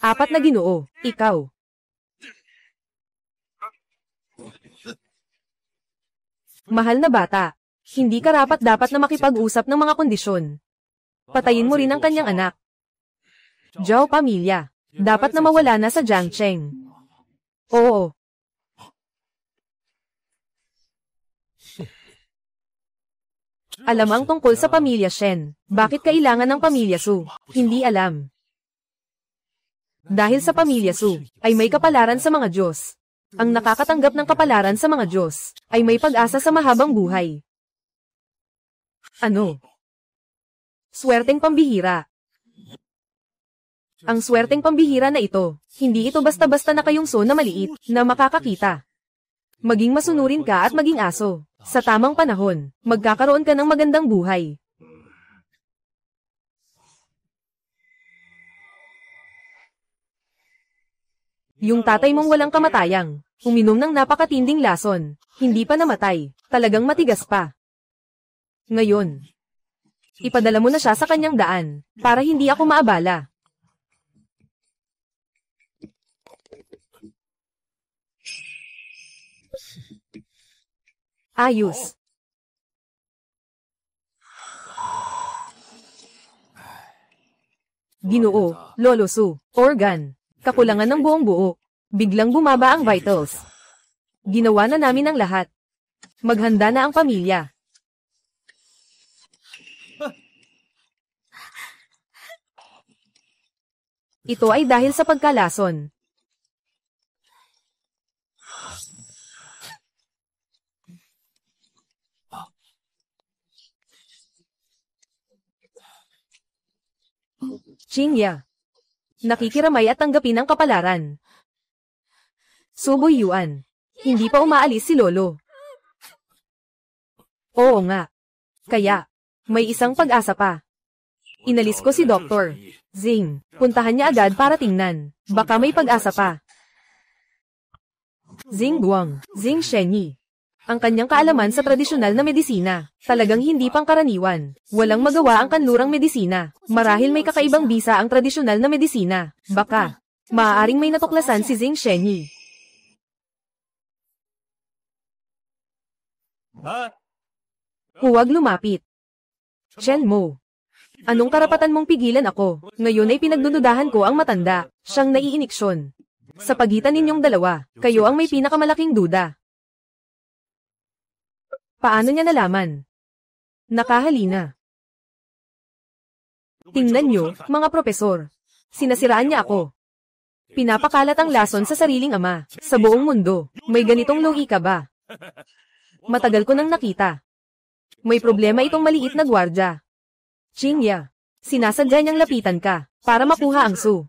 Apat na ginoo, ikaw. Mahal na bata, hindi karapat-dapat na makipag-usap ng mga kondisyon. Patayin mo rin ang kanyang anak. Zhao pamilya, dapat na mawala na sa Jiangcheng. Oo. Alam ang tungkol sa pamilya Shen. Bakit kailangan ng pamilya Su? Hindi alam. Dahil sa pamilya Su, ay may kapalaran sa mga Diyos. Ang nakakatanggap ng kapalaran sa mga Diyos, ay may pag-asa sa mahabang buhay. Ano? Swerteng pambihira. Ang swerteng pambihira na ito, hindi ito basta-basta na kayong so na maliit, na makakakita. Maging masunurin ka at maging aso. Sa tamang panahon, magkakaroon ka ng magandang buhay. Yung tatay mong walang kamatayang, uminom ng napakatinding lason, hindi pa namatay, talagang matigas pa. Ngayon, ipadala mo na siya sa kanyang daan, para hindi ako maabala. Ayos. Ginoo, Lolo Su, organ, kakulangan ng buong buo. Biglang bumaba ang vitals. Ginawa na namin ang lahat. Maghanda na ang pamilya. Ito ay dahil sa pagkalason. Qingya. Nakikiramay at tanggapin ang kapalaran. Suboy Yuan. Hindi pa umaalis si Lolo. Oo nga. Kaya, may isang pag-asa pa. Inalis ko si Dr. Zing. Puntahan niya agad para tingnan. Baka may pag-asa pa. Zing Guang. Zing Shenyi. Ang kanyang kaalaman sa tradisyonal na medisina, talagang hindi pangkaraniwan. Walang magawa ang kanlurang medisina. Marahil may kakaibang bisa ang tradisyonal na medisina. Baka, maaaring may natuklasan si Zing Shenyi. Huwag lumapit. Chen Mo. Anong karapatan mong pigilan ako? Ngayon ay pinagdududahan ko ang matanda, siyang naiiniksyon. Sa pagitan ninyong dalawa, kayo ang may pinakamalaking duda. Paano niya nalaman? Nakahalina. Tingnan nyo, mga propesor. Sinasiraan niya ako. Pinapakalat ang lason sa sariling ama. Sa buong mundo, may ganitong logika ba? Matagal ko nang nakita. May problema itong maliit na gwardya. Qingya, sinasadya niyang lapitan ka, para makuha ang Su.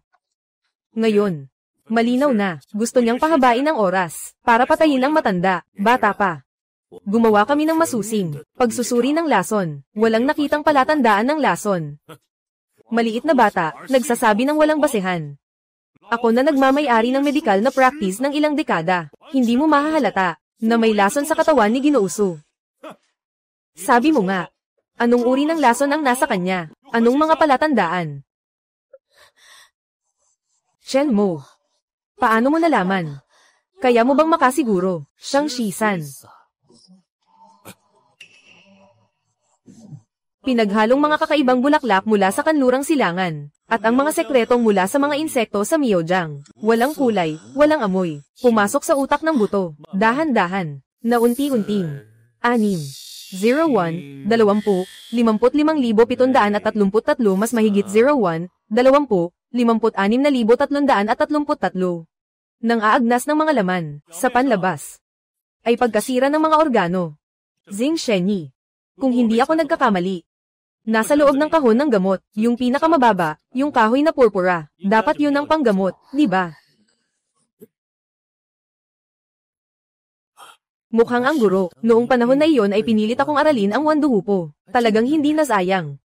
Ngayon, malinaw na, gusto niyang pahabain ang oras, para patayin ang matanda, bata pa. Gumawa kami ng masusing pagsusuri ng lason. Walang nakitang palatandaan ng lason. Maliit na bata, nagsasabi ng walang basehan. Ako na nagmamay-ari ng medikal na practice ng ilang dekada. Hindi mo mahahalata na may lason sa katawan ni Ginoo Su. Sabi mo nga, anong uri ng lason ang nasa kanya? Anong mga palatandaan? Chen Mo. Paano mo nalaman? Kaya mo bang makasiguro? Siyang Shisan. Pinaghalong mga kakaibang bulaklak mula sa kanlurang silangan, at ang mga sekretong mula sa mga insekto sa Miyojiang. Walang kulay, walang amoy, pumasok sa utak ng buto, dahan-dahan, na unti-unting. 6, 01, 20, 55,733 mas mahigit 01, 20, 56,333. Nang aagnas ng mga laman, sa panlabas, ay pagkasira ng mga organo. Zing Shenyi. Kung hindi ako nagkakamali, nasa loob ng kahon ng gamot, yung pinakamababa, yung kahoy na purpura. Dapat yun ang panggamot, di ba? Mukhang ang guro. Noong panahon na iyon ay pinilit akong aralin ang Wanduhupo. Talagang hindi nasayang.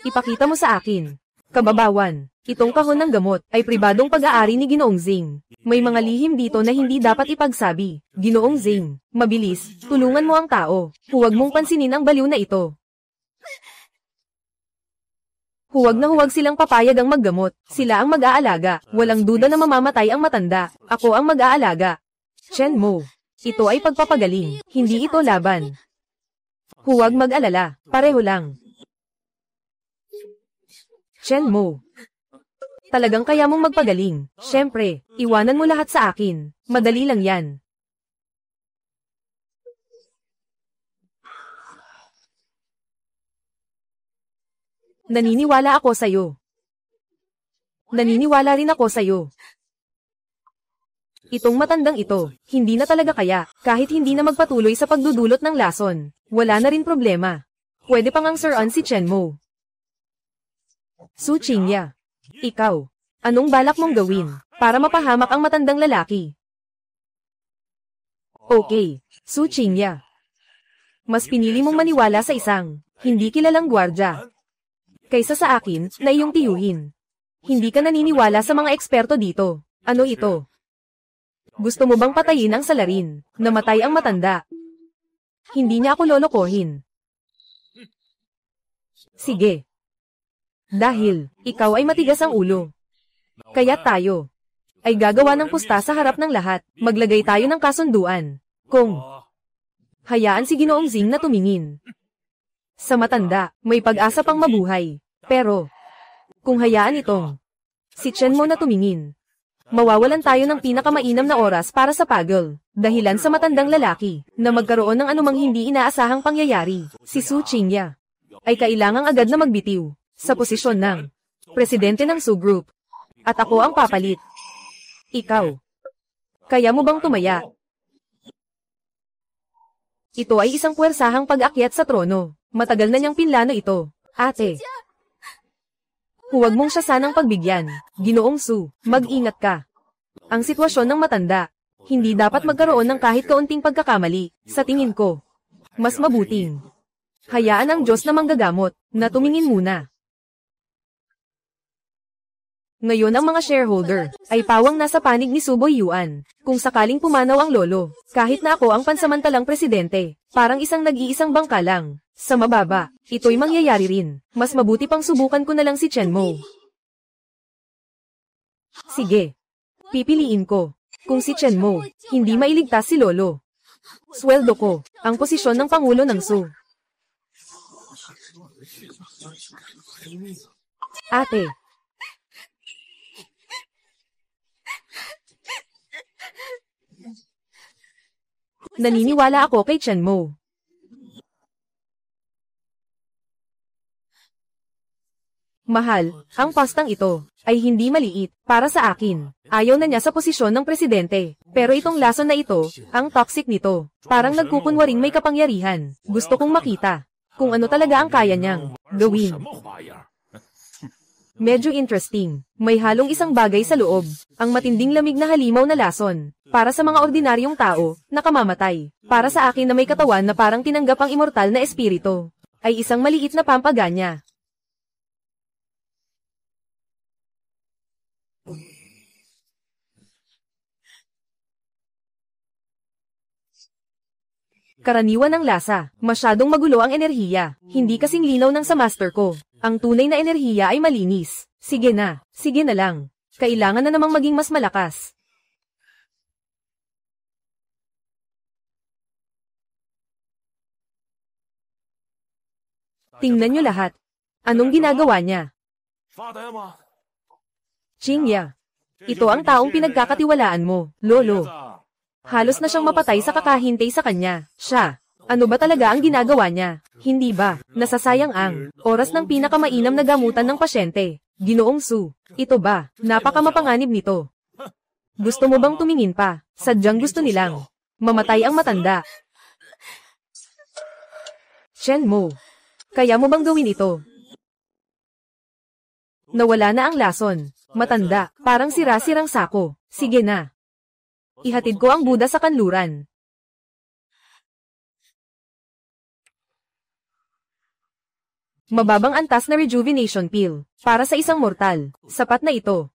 Ipakita mo sa akin. Kababawan. Itong kahon ng gamot ay pribadong pag-aari ni Ginoong Zing. May mga lihim dito na hindi dapat ipagsabi. Ginoong Zing, mabilis, tulungan mo ang tao. Huwag mong pansinin ang baliw na ito. Huwag na huwag silang papayag ang maggamot. Sila ang mag-aalaga. Walang duda na mamamatay ang matanda. Ako ang mag-aalaga. Chen Mo. Ito ay pagpapagaling. Hindi ito laban. Huwag mag-alala. Pareho lang. Chen Mo. Talagang kaya mong magpagaling. Siyempre, iwanan mo lahat sa akin. Madali lang yan. Naniniwala ako sa'yo. Naniniwala rin ako sa'yo. Itong matandang ito, hindi na talaga kaya, kahit hindi na magpatuloy sa pagdudulot ng lason. Wala na rin problema. Pwede pang ang Sir-an si Chen Mo. Su Qingya. Ikaw, anong balak mong gawin, para mapahamak ang matandang lalaki? Okay, Su Qingya. Mas pinili mong maniwala sa isang, hindi kilalang gwardya, kaysa sa akin, na iyong tiyuhin. Hindi ka naniniwala sa mga eksperto dito. Ano ito? Gusto mo bang patayin ang salarin? Namatay ang matanda. Hindi niya ako lolokohin. Sige. Dahil, ikaw ay matigas ang ulo. Kaya tayo ay gagawa ng pusta sa harap ng lahat. Maglagay tayo ng kasunduan. Kung hayaan si Ginoong Zing na tumingin sa matanda, may pag-asa pang mabuhay. Pero, kung hayaan itong si Chen Mo na tumingin, mawawalan tayo ng pinakamainam na oras para sa pagol, dahilan sa matandang lalaki, na magkaroon ng anumang hindi inaasahang pangyayari. Si Su Qingya ay kailangang agad na magbitiw sa posisyon ng presidente ng Su Group. At ako ang papalit. Ikaw, kaya mo bang tumaya? Ito ay isang puwersahang pag-akyat sa trono. Matagal na niyang pinlano ito. Ate, huwag mong siya sanang pagbigyan. Ginoong Su, mag-ingat ka. Ang sitwasyon ng matanda, hindi dapat magkaroon ng kahit kaunting pagkakamali. Sa tingin ko, mas mabuting hayaan ang Diyos na manggagamot, na tumingin muna. Ngayon ang mga shareholder ay pawang nasa panig ni Suboy Yuan. Kung sakaling pumanaw ang lolo, kahit na ako ang pansamantalang presidente, parang isang nag-iisang bangka lang. Sa mababa, ito'y mangyayari rin. Mas mabuti pang subukan ko na lang si Chen Mo. Sige. Pipiliin ko. Kung si Chen Mo, hindi mailigtas si lolo. Sweldo ko, ang posisyon ng Pangulo ng Su. Ate. Naniniwala ako kay Chen Mo. Mahal, ang pastang ito ay hindi maliit para sa akin. Ayaw na niya sa posisyon ng presidente. Pero itong lason na ito, ang toxic nito, parang nagkukunwaring may kapangyarihan. Gusto kong makita kung ano talaga ang kaya niyang gawin. Medyo interesting. May halong isang bagay sa loob, ang matinding lamig na halimaw na lason. Para sa mga ordinaryong tao, nakamamatay. Para sa akin na may katawan na parang tinanggap ang immortal na espiritu, ay isang maliit na pampaganya. Karaniwan ng lasa, masyadong magulo ang enerhiya, hindi kasing linaw ng sa master ko. Ang tunay na enerhiya ay malinis. Sige na lang. Kailangan na namang maging mas malakas. Tingnan niyo lahat. Anong ginagawa niya? Qingya. Ito ang taong pinagkakatiwalaan mo, lolo. Halos na siyang mapatay sa kakahintay sa kanya. Siya. Ano ba talaga ang ginagawa niya? Hindi ba nasasayang ang oras ng pinakamainam na gamutan ng pasyente? Ginoong Su, ito ba napakamapanganib nito? Gusto mo bang tumingin pa? Sadyang gusto nilang mamatay ang matanda. Chen Mo, kaya mo bang gawin ito? Nawala na ang lason. Matanda, parang sira-sirang sako. Sige na. Ihatid ko ang Buddha sa kanluran. Mababang antas na rejuvenation pill. Para sa isang mortal. Sapat na ito.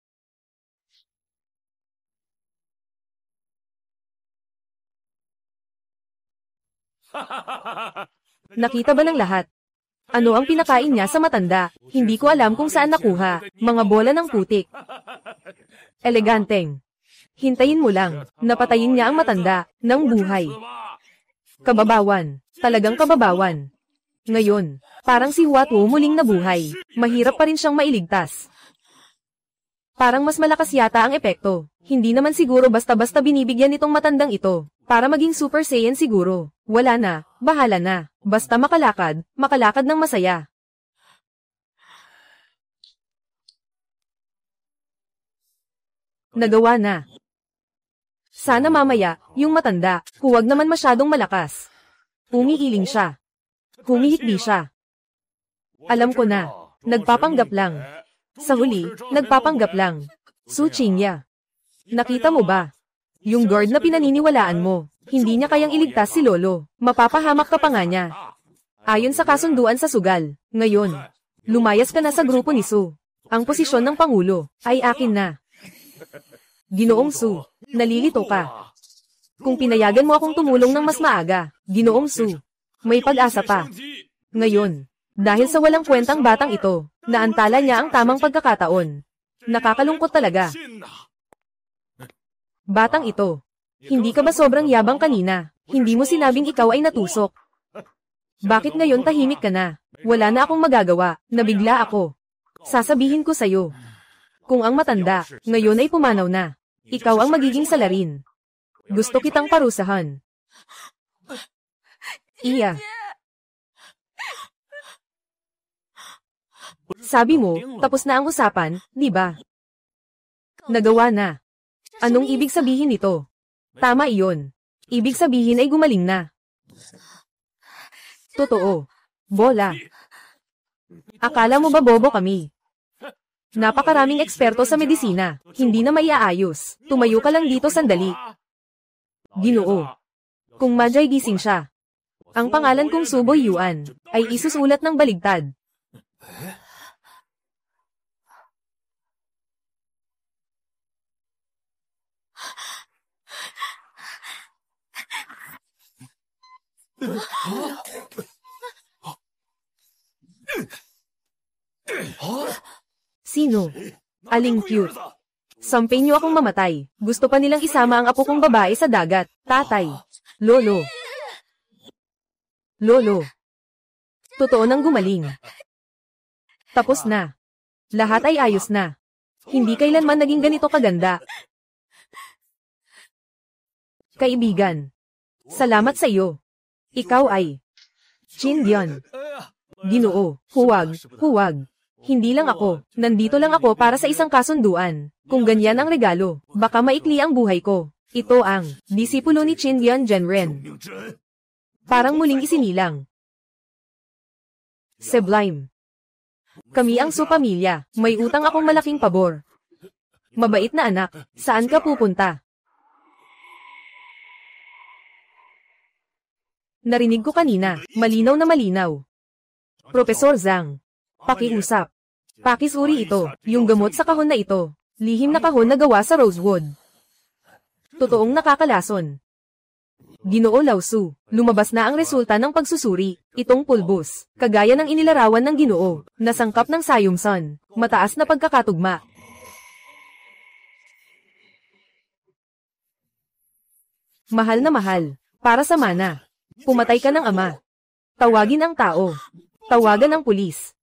Nakita ba ng lahat? Ano ang pinakain niya sa matanda? Hindi ko alam kung saan nakuha. Mga bola ng putik. Eleganteng. Hintayin mo lang. Napatayin niya ang matanda ng buhay. Kababawan. Talagang kababawan. Ngayon, parang si Huatwo muling nabuhay. Mahirap pa rin siyang mailigtas. Parang mas malakas yata ang epekto. Hindi naman siguro basta-basta binibigyan itong matandang ito. Para maging Super Saiyan siguro. Wala na, bahala na. Basta makalakad ng masaya. Nagawa na. Sana mamaya, yung matanda, huwag naman masyadong malakas. Umiiling siya. Humihikbi siya. Alam ko na, nagpapanggap lang. Sa huli, nagpapanggap lang. Su Qingya. Nakita mo ba? Yung guard na pinaniniwalaan mo, hindi niya kayang iligtas si Lolo. Mapapahamak ka pa nga niya. Ayon sa kasunduan sa sugal, ngayon, lumayas ka na sa grupo ni Su. Ang posisyon ng Pangulo ay akin na. Ginoong Su, nalilito ka. Kung pinayagan mo akong tumulong ng mas maaga, Ginoong Su, may pag-asa pa. Ngayon, dahil sa walang kwentang batang ito, naantala niya ang tamang pagkakataon. Nakakalungkot talaga. Batang ito, hindi ka ba sobrang yabang kanina? Hindi mo sinabing ikaw ay natusok. Bakit ngayon tahimik ka na? Wala na akong magagawa, nabigla ako. Sasabihin ko sa'yo. Kung ang matanda, ngayon ay pumanaw na. Ikaw ang magiging salarin. Gusto kitang parusahan. Iya. Sabi mo, tapos na ang usapan, di ba? Nagawa na. Anong ibig sabihin nito? Tama iyon. Ibig sabihin ay gumaling na. Totoo. Bola. Akala mo ba bobo kami? Napakaraming eksperto sa medisina, hindi na maiaayos. Tumayo ka lang dito sandali. Ginoo. Kung Majay gising siya. Ang pangalan kong Suboy Yuan ay isusulat ng baligtad. Sino? Aling cute. Sampay niyo akong mamatay. Gusto pa nilang isama ang apo kong babae sa dagat. Tatay. Lolo. Lolo. Totoo nang gumaling. Tapos na. Lahat ay ayos na. Hindi kailanman naging ganito kaganda. Kaibigan. Salamat sa iyo. Ikaw ay Qin Dian. Ginoo, huwag. Hindi lang ako, nandito lang ako para sa isang kasunduan. Kung ganyan ang regalo, baka maikli ang buhay ko. Ito ang disipulo ni Qin Dian Genren. Parang muling isinilang. Sublime. Kami ang Su pamilya, may utang akong malaking pabor. Mabait na anak, saan ka pupunta? Narinig ko kanina, malinaw na malinaw. Profesor Zhang. Pakiusap. Pakisuri ito, yung gamot sa kahon na ito. Lihim na kahon na gawa sa rosewood. Totoong nakakalason. Ginoo Lausu, lumabas na ang resulta ng pagsusuri. Itong pulbos, kagaya ng inilarawan ng Ginoo, na sangkap ng Sayumsan, mataas na pagkakatugma. Mahal na mahal, para sa mana. Pumatay ka ng ama. Tawagin ang tao. Tawagan ang pulis.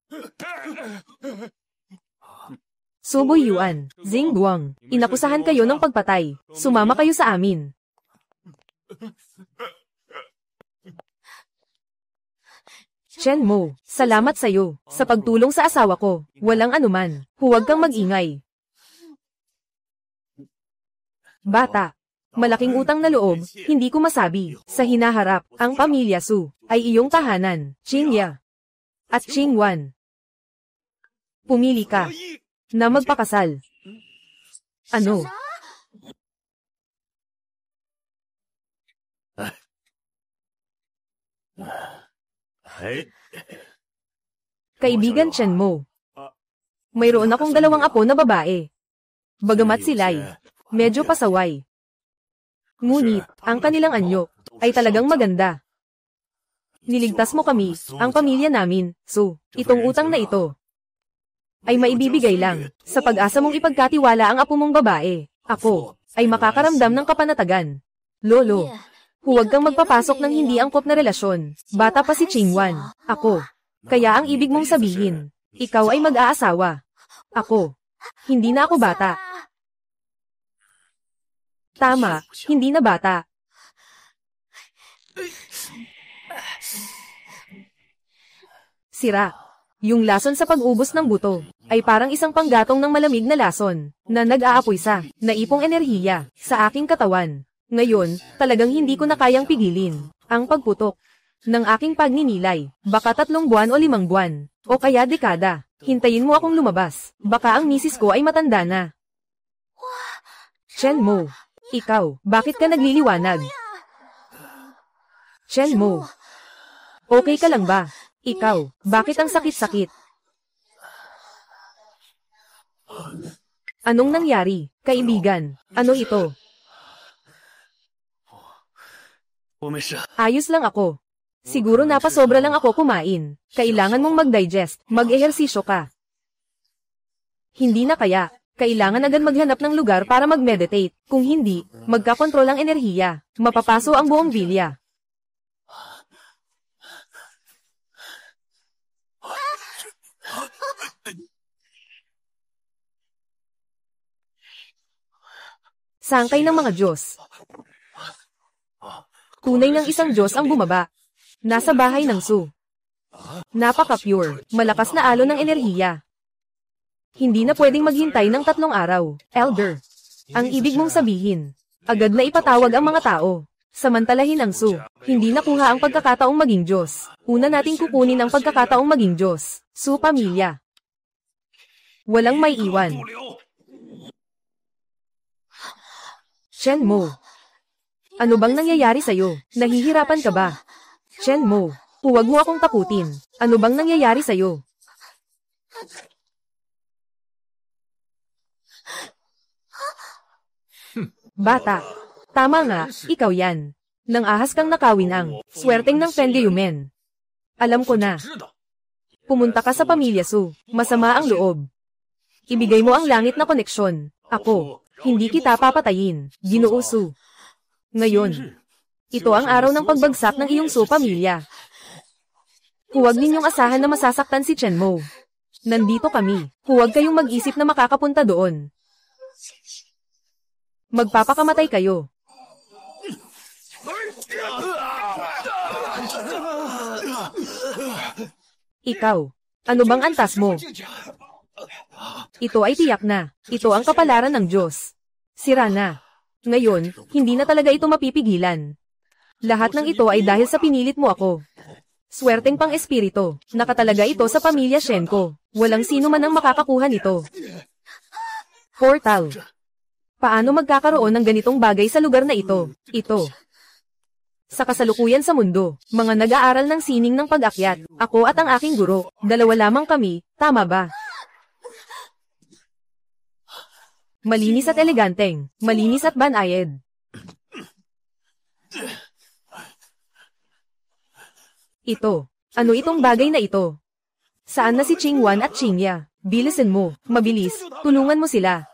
Suboy Yuan, Zing Guang, inakusahan kayo ng pagpatay. Sumama kayo sa amin. Chen Mo, salamat sa'yo, sa pagtulong sa asawa ko. Walang anuman. Huwag kang mag-ingay. Bata. Malaking utang na loob, hindi ko masabi. Sa hinaharap, ang pamilya Su, ay iyong tahanan, Qingya. At Qingwan. Pumili ka. Na magpakasal. Ano? Kaibigan Shenmo. Mayroon akong 2 apo na babae. Bagamat sila'y medyo pasaway. Ngunit, ang kanilang anyo ay talagang maganda. Niligtas mo kami, ang pamilya namin, so, itong utang na ito ay maibibigay lang sa pag-asa mong ipagkatiwala ang apo mong babae. Ako ay makakaramdam ng kapanatagan. Lolo, huwag kang magpapasok ng hindi angkop na relasyon. Bata pa si Qingwan. Ako. Kaya ang ibig mong sabihin, ikaw ay mag-aasawa. Ako. Hindi na ako bata. Tama, hindi na bata. Sira. Yung lason sa pag-ubos ng buto ay parang isang panggatong ng malamig na lason na nag-aapoy sa naipong enerhiya sa aking katawan. Ngayon, talagang hindi ko na kayang pigilin ang pagputok ng aking pagninilay. Baka 3 buwan o 5 buwan, o kaya dekada. Hintayin mo akong lumabas. Baka ang misis ko ay matanda na. Shenmo, ikaw, bakit ka nagliliwanag? Shenmo, okay ka lang ba? Ikaw, bakit ang sakit-sakit? Anong nangyari, kaibigan? Ano ito? Ayos lang ako. Siguro napasobra lang ako kumain. Kailangan mong mag-digest, mag-ehersisyo ka. Hindi na kaya, kailangan agad maghanap ng lugar para mag-meditate. Kung hindi, magkakontrol ang enerhiya. Mapapaso ang buong bilya. Sangkay ng mga Diyos. Tunay ng isang Diyos ang bumaba. Nasa bahay ng Su. Napaka-pure, malakas na alon ng enerhiya. Hindi na pwedeng maghintay ng 3 araw. Elder, ang ibig mong sabihin, agad na ipatawag ang mga tao. Samantalahin ang Su, hindi nakuha ang pagkakataong maging Diyos. Una nating kukunin ang pagkakataong maging Diyos. Su pamilya. Walang may iwan. Shenmo. Ano bang nangyayari sa'yo? Nahihirapan ka ba? Shenmo, huwag mo akong takutin. Ano bang nangyayari sa'yo? Bata. Tama nga, ikaw yan. Nang ahas kang nakawin ang swerteng ng Fengyumen. Alam ko na. Pumunta ka sa pamilya Su. Masama ang loob. Ibigay mo ang langit na koneksyon. Ako. Hindi kita papatayin, Ginoo Su. Ngayon, ito ang araw ng pagbagsak ng iyong Su pamilya. Huwag ninyong asahan na masasaktan si Shenmo. Nandito kami, huwag kayong mag-isip na makakapunta doon. Magpapakamatay kayo. Ikaw, ano bang antas mo? Ito ay tiyak na. Ito ang kapalaran ng Diyos. Sira na. Ngayon, hindi na talaga ito mapipigilan. Lahat ng ito ay dahil sa pinilit mo ako. Swerteng pang-espiritu. Nakatalaga ito sa pamilya Shenko. Walang sino man ang makakakuha nito. Portal. Paano magkakaroon ng ganitong bagay sa lugar na ito? Ito. Sa kasalukuyan sa mundo, mga nag-aaral ng sining ng pag-akyat. Ako at ang aking guro. 2 lamang kami, tama ba? Malinis at eleganteng, malinis at banayad. Ito, ano itong bagay na ito? Saan na si Qingwan at Qingya? Bilisin mo, mabilis, tulungan mo sila.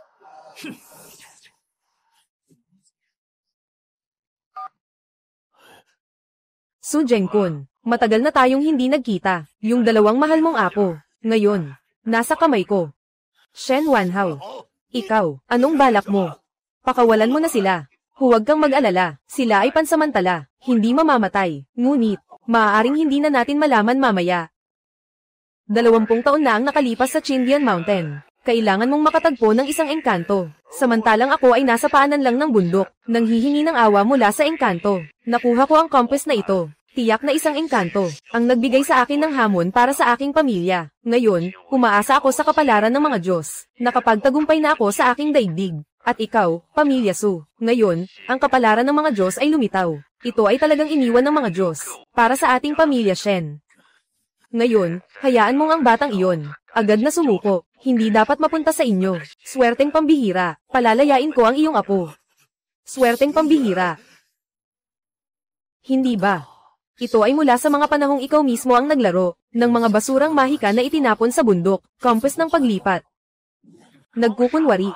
Su Zhengkun, matagal na tayong hindi nagkita, yung 2 mahal mong apo, ngayon, nasa kamay ko. Shen Wanhao. Ikaw, anong balak mo? Pakawalan mo na sila. Huwag kang mag-alala, sila ay pansamantala, hindi mamamatay. Ngunit, maaaring hindi na natin malaman mamaya. 20 taon na ang nakalipas sa Qindian Mountain. Kailangan mong makatagpo ng isang engkanto. Samantalang ako ay nasa paanan lang ng bundok, nanghihingi ng awa mula sa engkanto. Nakuha ko ang compass na ito. Tiyak na isang engkanto, ang nagbigay sa akin ng hamon para sa aking pamilya. Ngayon, umaasa ako sa kapalaran ng mga Diyos. Nakapagtagumpay na ako sa aking daigdig. At ikaw, pamilya Su. Ngayon, ang kapalaran ng mga Diyos ay lumitaw. Ito ay talagang iniwan ng mga Diyos. Para sa ating pamilya Shen. Ngayon, hayaan mong ang batang iyon. Agad na sumuko. Hindi dapat mapunta sa inyo. Swerteng pambihira. Palalayain ko ang iyong apo. Swerteng pambihira. Hindi ba? Ito ay mula sa mga panahong ikaw mismo ang naglaro ng mga basurang mahika na itinapon sa bundok, compass ng paglipat. Nagkukunwari.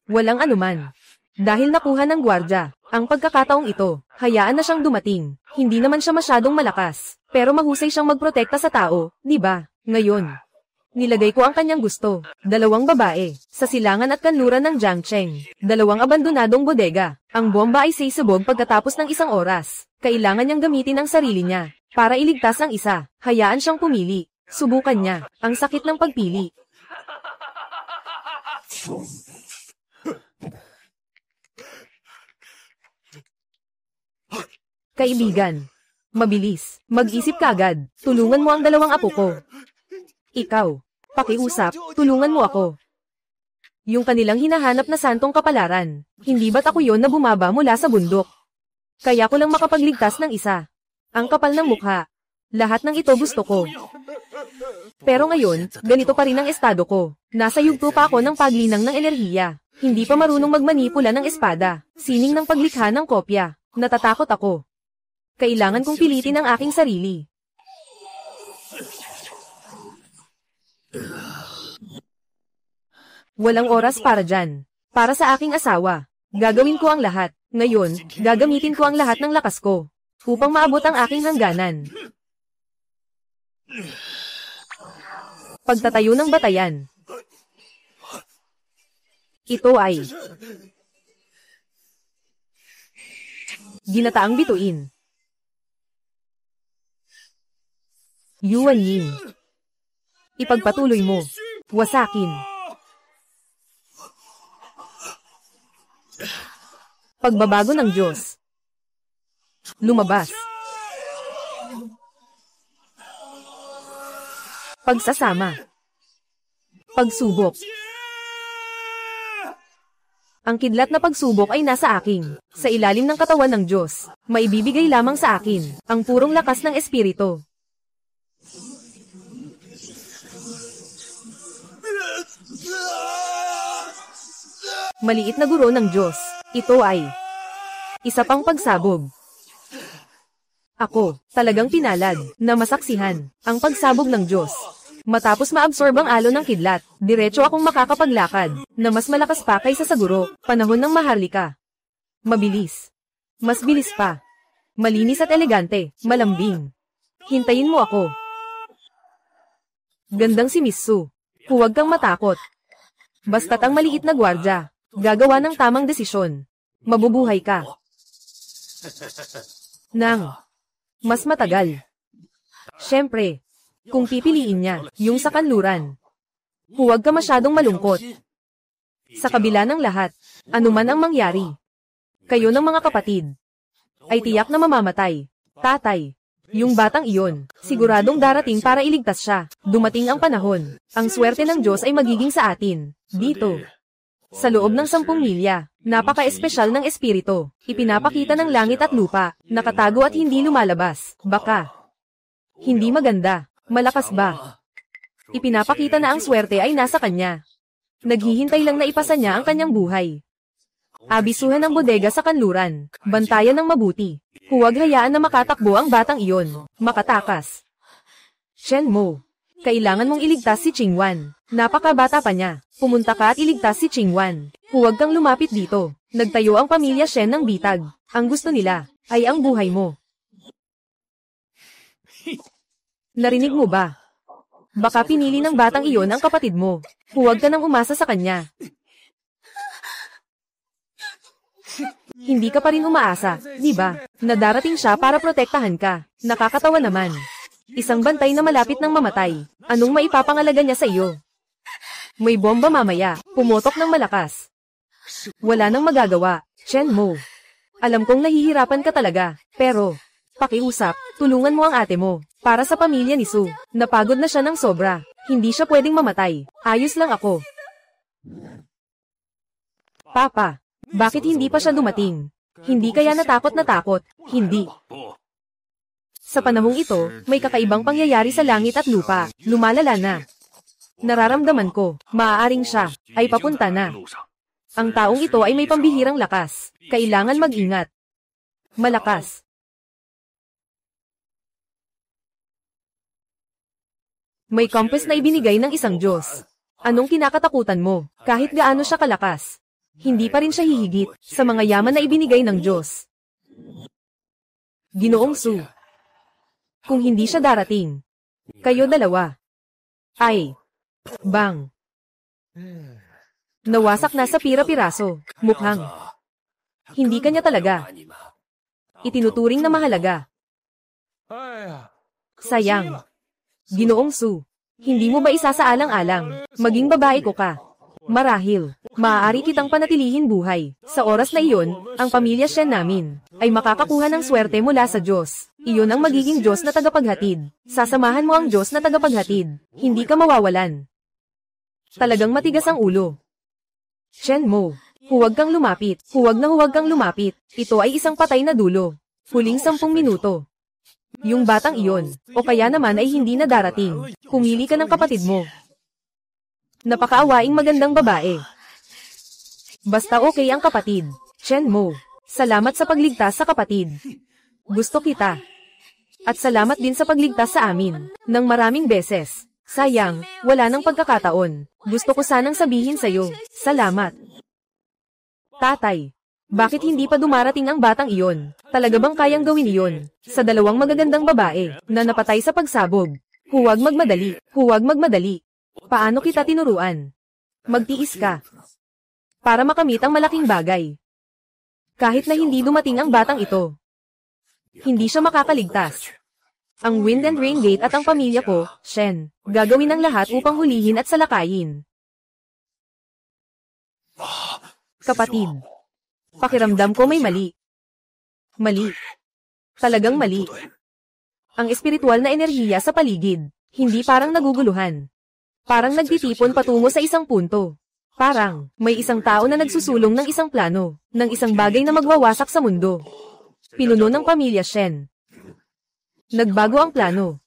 Walang anuman. Dahil nakuha ng gwardya ang pagkakataong ito, hayaan na siyang dumating. Hindi naman siya masyadong malakas, pero mahusay siyang magprotekta sa tao, di ba? Ngayon, nilagay ko ang kanyang gusto. 2 babae, sa silangan at kanluran ng Jiangcheng. 2 abandonadong bodega. Ang bomba ay sisubog pagkatapos ng 1 oras. Kailangan niyang gamitin ang sarili niya para iligtas ang isa. Hayaan siyang pumili. Subukan niya. Ang sakit ng pagpili. Kaibigan. Mabilis. Mag-isip ka agad. Tulungan mo ang 2 apo ko. Ikaw. Pakiusap. Tulungan mo ako. Yung kanilang hinahanap na santong kapalaran. Hindi ba't ako yon na bumaba mula sa bundok? Kaya ko lang makapagligtas ng isa. Ang kapal ng mukha. Lahat ng ito gusto ko. Pero ngayon, ganito pa rin ang estado ko. Nasa yugto pa ako ng paglinang ng enerhiya. Hindi pa marunong magmanipula ng espada. Sining ng paglikha ng kopya. Natatakot ako. Kailangan kong pilitin ang aking sarili. Walang oras para dyan. Para sa aking asawa. Gagawin ko ang lahat. Ngayon, gagamitin ko ang lahat ng lakas ko. Upang maabot ang aking hangganan. Pagtatayo ng batayan. Ito ay ginataang bituin. Yuan Yin. Ipagpatuloy mo. Wasakin. Pagbabago ng Diyos. Lumabas. Pagsasama. Pagsubok. Ang kidlat na pagsubok ay nasa akin. Sa ilalim ng katawan ng Diyos, maibibigay lamang sa akin ang purong lakas ng Espiritu. Maliit na guro ng Diyos. Ito ay isa pang pagsabog. Ako, talagang pinalad na masaksihan ang pagsabog ng Diyos. Matapos maabsorb ang alon ng kidlat, diretso akong makakapaglakad na mas malakas pa kaysa sa guro, panahon ng Maharlika. Mabilis. Mas bilis pa. Malinis at elegante, malambing. Hintayin mo ako. Gandang si Miss Su. Huwag kang matakot. Basta't ang maliit na gwardya, gagawa ng tamang desisyon. Mabubuhay ka. Nang mas matagal. Siyempre, kung pipiliin niya, yung sa kanluran. Huwag ka masyadong malungkot. Sa kabila ng lahat, anuman ang mangyari, kayo ng mga kapatid, ay tiyak na mamamatay. Tatay, yung batang iyon, siguradong darating para iligtas siya. Dumating ang panahon, ang swerte ng Diyos ay magiging sa atin, dito. Sa loob ng 10 milya, napaka-espesyal ng espiritu, ipinapakita ng langit at lupa, nakatago at hindi lumalabas. Baka hindi maganda. Malakas ba? Ipinapakita na ang swerte ay nasa kanya. Naghihintay lang na ipasa niya ang kanyang buhay. Abisuhan ng bodega sa kanluran. Bantayan ng mabuti. Huwag hayaan na makatakbo ang batang iyon. Makatakas. Shen Mo. Kailangan mong iligtas si Qingwan. Napakabata pa niya. Pumunta ka at iligtas si Qingwan. Huwag kang lumapit dito. Nagtayo ang pamilya Shen ng bitag. Ang gusto nila ay ang buhay mo. Narinig mo ba? Baka pinili ng batang iyon ang kapatid mo. Huwag ka nang umasa sa kanya. Hindi ka pa rin umaasa, di ba? Na darating siya para protektahan ka. Nakakatawa naman. Isang bantay na malapit ng mamatay. Anong maipapangalaga niya sa iyo? May bomba mamaya. Pumotok ng malakas. Wala nang magagawa. Shen Mo. Alam kong nahihirapan ka talaga. Pero, pakiusap, tulungan mo ang ate mo. Para sa pamilya ni Su, napagod na siya ng sobra. Hindi siya pwedeng mamatay. Ayos lang ako. Papa, bakit hindi pa siya dumating? Hindi kaya natakot na takot? Hindi. Sa panahong ito, may kakaibang pangyayari sa langit at lupa. Lumalala na. Nararamdaman ko, maaaring siya, ay papunta na. Ang taong ito ay may pambihirang lakas. Kailangan mag-ingat. Malakas. May compass na ibinigay ng isang Diyos. Anong kinakatakutan mo? Kahit gaano siya kalakas, hindi pa rin siya hihigit sa mga yaman na ibinigay ng Diyos. Ginoong Su. Kung hindi siya darating, kayo dalawa ay bang. Nawasak na sa pira-piraso. Mukhang hindi kanya talaga itinuturing na mahalaga. Sayang. Ginoong Su, hindi mo ba isasaalang-alang maging babae ko ka? Marahil, maaari kitang panatilihin buhay. Sa oras na iyon, ang pamilya Shen namin ay makakakuha ng swerte mula sa Diyos. Iyon ang magiging Diyos na tagapaghatid. Sasamahan mo ang Diyos na tagapaghatid. Hindi ka mawawalan. Talagang matigas ang ulo. Shen Mo, huwag kang lumapit. Huwag kang lumapit. Ito ay isang patay na dulo. Huling 10 minuto. Yung batang iyon, o kaya naman ay hindi na darating. Pumili ka ng kapatid mo. Napakaawaing magandang babae. Basta okay ang kapatid. Shen Mo, salamat sa pagligtas sa kapatid. Gusto kita. At salamat din sa pagligtas sa amin, ng maraming beses. Sayang, wala nang pagkakataon. Gusto ko sanang sabihin sa'yo, salamat. Tatay. Bakit hindi pa dumarating ang batang iyon? Talaga bang kayang gawin iyon? Sa dalawang magagandang babae, na napatay sa pagsabog. Huwag magmadali, huwag magmadali. Paano kita tinuruan? Magtiis ka. Para makamit ang malaking bagay. Kahit na hindi dumating ang batang ito, hindi siya makakaligtas. Ang Wind and Rain Gate at ang pamilya ko, Shen, gagawin ang lahat upang hulihin at salakayin. Kapatid. Pakiramdam ko may mali. Mali. Talagang mali. Ang espiritual na enerhiya sa paligid, hindi parang naguguluhan. Parang nagtitipon patungo sa isang punto. Parang, may isang tao na nagsusulong ng isang plano, ng isang bagay na magwawasak sa mundo. Pinuno ng pamilya Shen. Nagbago ang plano.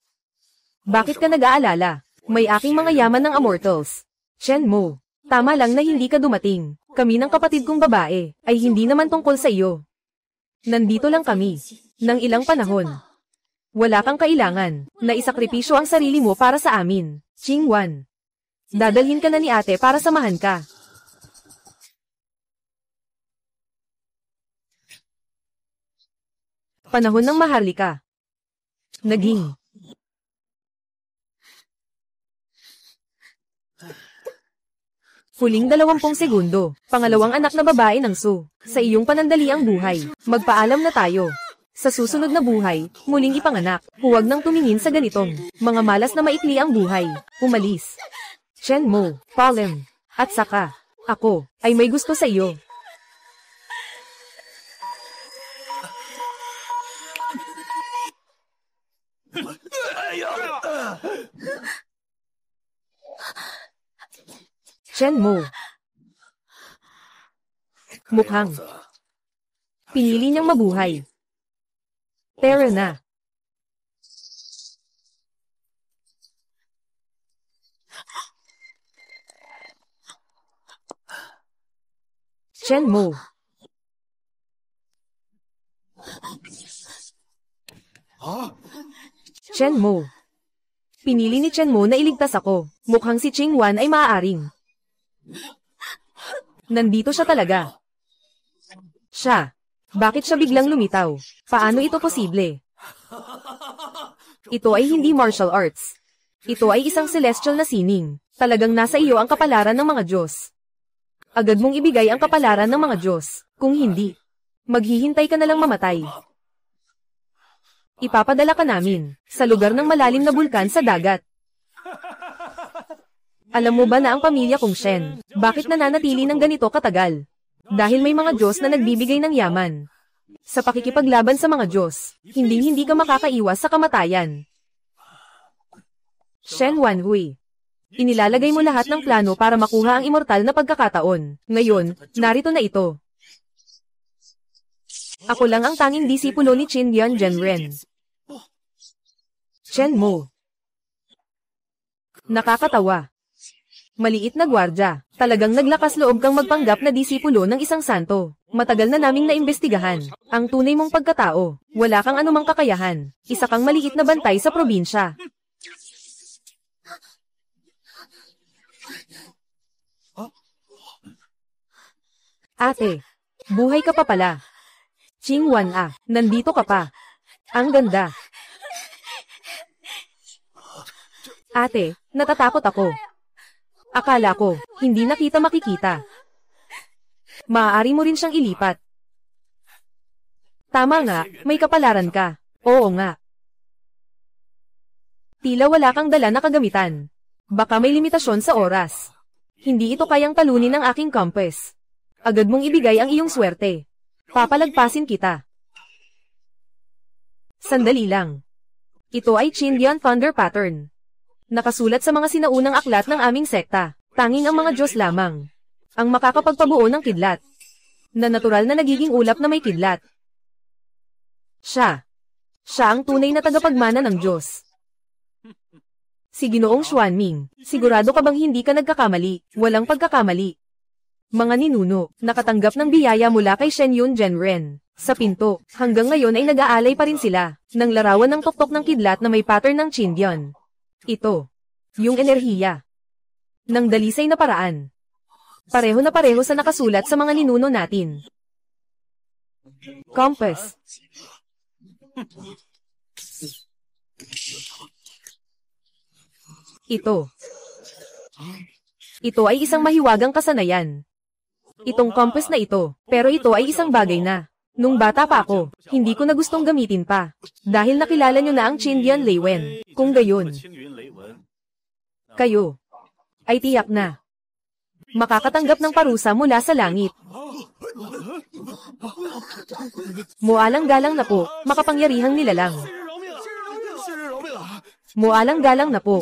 Bakit ka nag-aalala? May aking mga yaman ng Immortals. Shen Mo, tama lang na hindi ka dumating. Kami ng kapatid kong babae, ay hindi naman tungkol sa iyo. Nandito lang kami, ng ilang panahon. Wala kang kailangan, na isakripisyo ang sarili mo para sa amin, Qingwan. Dadalhin ka na ni ate para samahan ka. Panahon ng Maharlika. Naging. Huling 20 segundo, pangalawang anak na babae ng Su. Sa iyong panandaliang buhay, magpaalam na tayo. Sa susunod na buhay, muling ipanganak, huwag nang tumingin sa ganitong mga malas na maikli ang buhay. Umalis. Shen Mo, Palem, at saka, ako, ay may gusto sa iyo. Shen Mo. Mukhang pinili niyang mabuhay. Tara na. Shen Mo. Shen Mo. Pinili ni Shen Mo na iligtas ako. Mukhang si Qingwan ay maaaring. Nandito siya talaga. Siya. Bakit siya biglang lumitaw? Paano ito posible? Ito ay hindi martial arts. Ito ay isang celestial na sining. Talagang nasa iyo ang kapalaran ng mga Diyos. Agad mong ibigay ang kapalaran ng mga Diyos. Kung hindi, maghihintay ka na lang mamatay. Ipapadala ka namin sa lugar ng malalim na bulkan sa dagat. Alam mo ba na ang pamilya kong Shen, bakit nananatili ng ganito katagal? Dahil may mga Diyos na nagbibigay ng yaman. Sa pakikipaglaban sa mga Diyos, hindi ka makakaiwas sa kamatayan. Shen Wanhui. Inilalagay mo lahat ng plano para makuha ang immortal na pagkakataon. Ngayon, narito na ito. Ako lang ang tanging disipulo ni Qin Yan Zhenren. Shenmue. Nakakatawa. Maliit na gwardya. Talagang naglakas loob kang magpanggap na disipulo ng isang santo. Matagal na naming naimbestigahan. Ang tunay mong pagkatao. Wala kang anumang kakayahan. Isa kang maliit na bantay sa probinsya. Ate, buhay ka pa pala. Qingwan ah, nandito ka pa. Ang ganda. Ate, natatakot ako. Akala ko, hindi na kita makikita. Maaari mo rin siyang ilipat. Tama nga, may kapalaran ka. Oo nga. Tila wala kang dala na kagamitan. Baka may limitasyon sa oras. Hindi ito kayang talunin ng aking compass. Agad mong ibigay ang iyong swerte. Papalagpasin kita. Sandali lang. Ito ay Qindian Thunder Pattern. Nakasulat sa mga sinaunang aklat ng aming sekta. Tanging ang mga Diyos lamang ang makakapagpabuo ng kidlat. Na natural na nagiging ulap na may kidlat. Siya ang tunay na tagapagmana ng Diyos. Si Ginoong Xuanming, sigurado ka bang hindi ka nagkakamali? Walang pagkakamali. Mga ninuno, nakatanggap ng biyaya mula kay Shen Yun Zhenren. Sa pinto, hanggang ngayon ay nag-aalay pa rin sila, ng larawan ng tuktok ng kidlat na may pattern ng Qindian. Ito, yung enerhiya ng dalisay na paraan. Pareho na pareho sa nakasulat sa mga ninuno natin. Compass. Ito ay isang mahiwagang kasanayan. Itong compass na ito, pero ito ay isang bagay na. Nung bata pa ako, hindi ko na gustong gamitin pa. Dahil nakilala nyo na ang Qindian Leiwen. Kung gayon, kayo ay tiyak na makakatanggap ng parusa mula sa langit. Mualang-galang na po, makapangyarihang nilalang. Mualang-galang na po.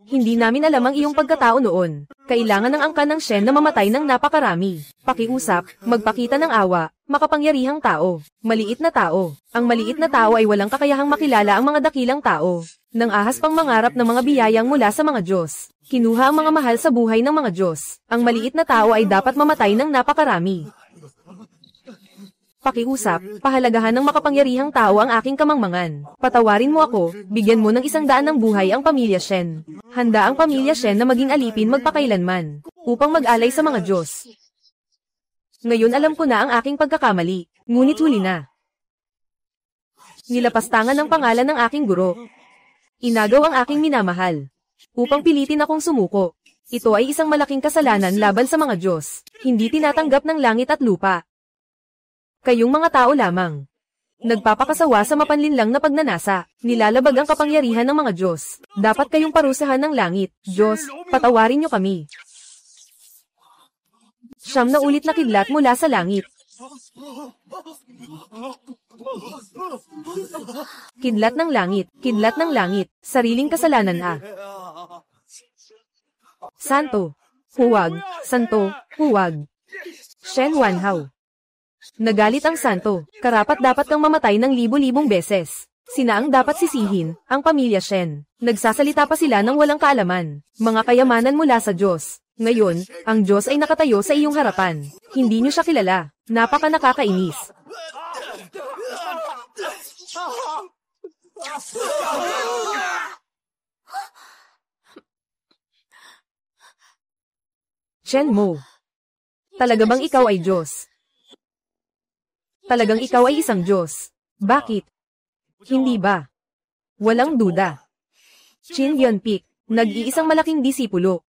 Hindi namin alam ang iyong pagkatao noon. Kailangan ng angkan ng Shen na mamatay ng napakarami. Pakiusap, magpakita ng awa, makapangyarihang tao, maliit na tao. Ang maliit na tao ay walang kakayahang makilala ang mga dakilang tao. Nang ahas pang mangarap ng mga biyayang mula sa mga Diyos. Kinuha ang mga mahal sa buhay ng mga Diyos. Ang maliit na tao ay dapat mamatay ng napakarami. Pakiusap, pahalagahan ng makapangyarihang tao ang aking kamangmangan. Patawarin mo ako, bigyan mo ng 100 ng buhay ang pamilya Shen. Handa ang pamilya Shen na maging alipin magpakailanman, upang mag-alay sa mga Diyos. Ngayon alam ko na ang aking pagkakamali, ngunit huli na. Nilapastangan ng pangalan ng aking guro. Inagaw ang aking minamahal. Upang pilitin akong sumuko. Ito ay isang malaking kasalanan laban sa mga Diyos. Hindi tinatanggap ng langit at lupa. Kayong mga tao lamang. Nagpapakasawa sa mapanlinlang na pagnanasa. Nilalabag ang kapangyarihan ng mga Diyos. Dapat kayong parusahan ng langit. Diyos, patawarin niyo kami. 9 na ulit na kidlat mula sa langit. Kidlat ng langit, sariling kasalanan ah. Santo, huwag. Shen Wanhao. Nagalit ang santo, karapat dapat kang mamatay ng libo-libong beses. Sina ang dapat sisihin, ang pamilya Shen. Nagsasalita pa sila ng walang kaalaman, mga kayamanan mula sa Diyos. Ngayon, ang Diyos ay nakatayo sa iyong harapan. Hindi niyo siya kilala, napaka nakakainis. Shenmue, talaga bang ikaw ay Diyos? Talagang ikaw ay isang Diyos. Bakit? Hindi ba? Walang duda. Qin Yuanpik, nag-iisang malaking disipulo.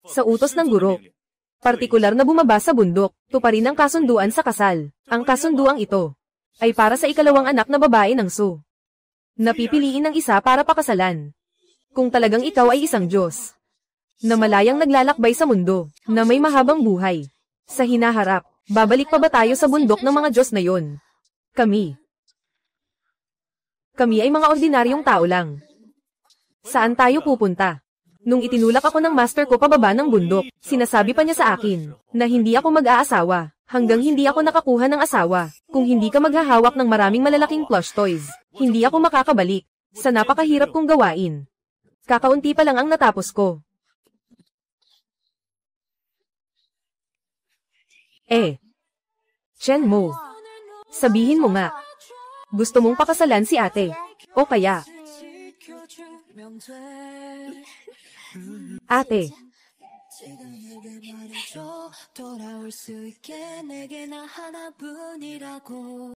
Sa utos ng guro. Partikular na bumaba sa bundok, tuparin ang kasunduan sa kasal. Ang kasunduang ito ay para sa ikalawang anak na babae ng Su. Napipiliin ng isa para pakasalan. Kung talagang ikaw ay isang Diyos na malayang naglalakbay sa mundo, na may mahabang buhay, sa hinaharap, babalik pa ba tayo sa bundok ng mga Diyos na yon? Kami ay mga ordinaryong tao lang. Saan tayo pupunta? Nung itinulak ako ng master ko pababa ng bundok, sinasabi pa niya sa akin, na hindi ako mag-aasawa, hanggang hindi ako nakakuha ng asawa. Kung hindi ka maghahawak ng maraming malalaking plush toys, hindi ako makakabalik. Sa napakahirap kong gawain. Kakaunti pa lang ang natapos ko. Chen Mo. Sabihin mo nga. Gusto mong pakasalan si ate. O kaya. Ate.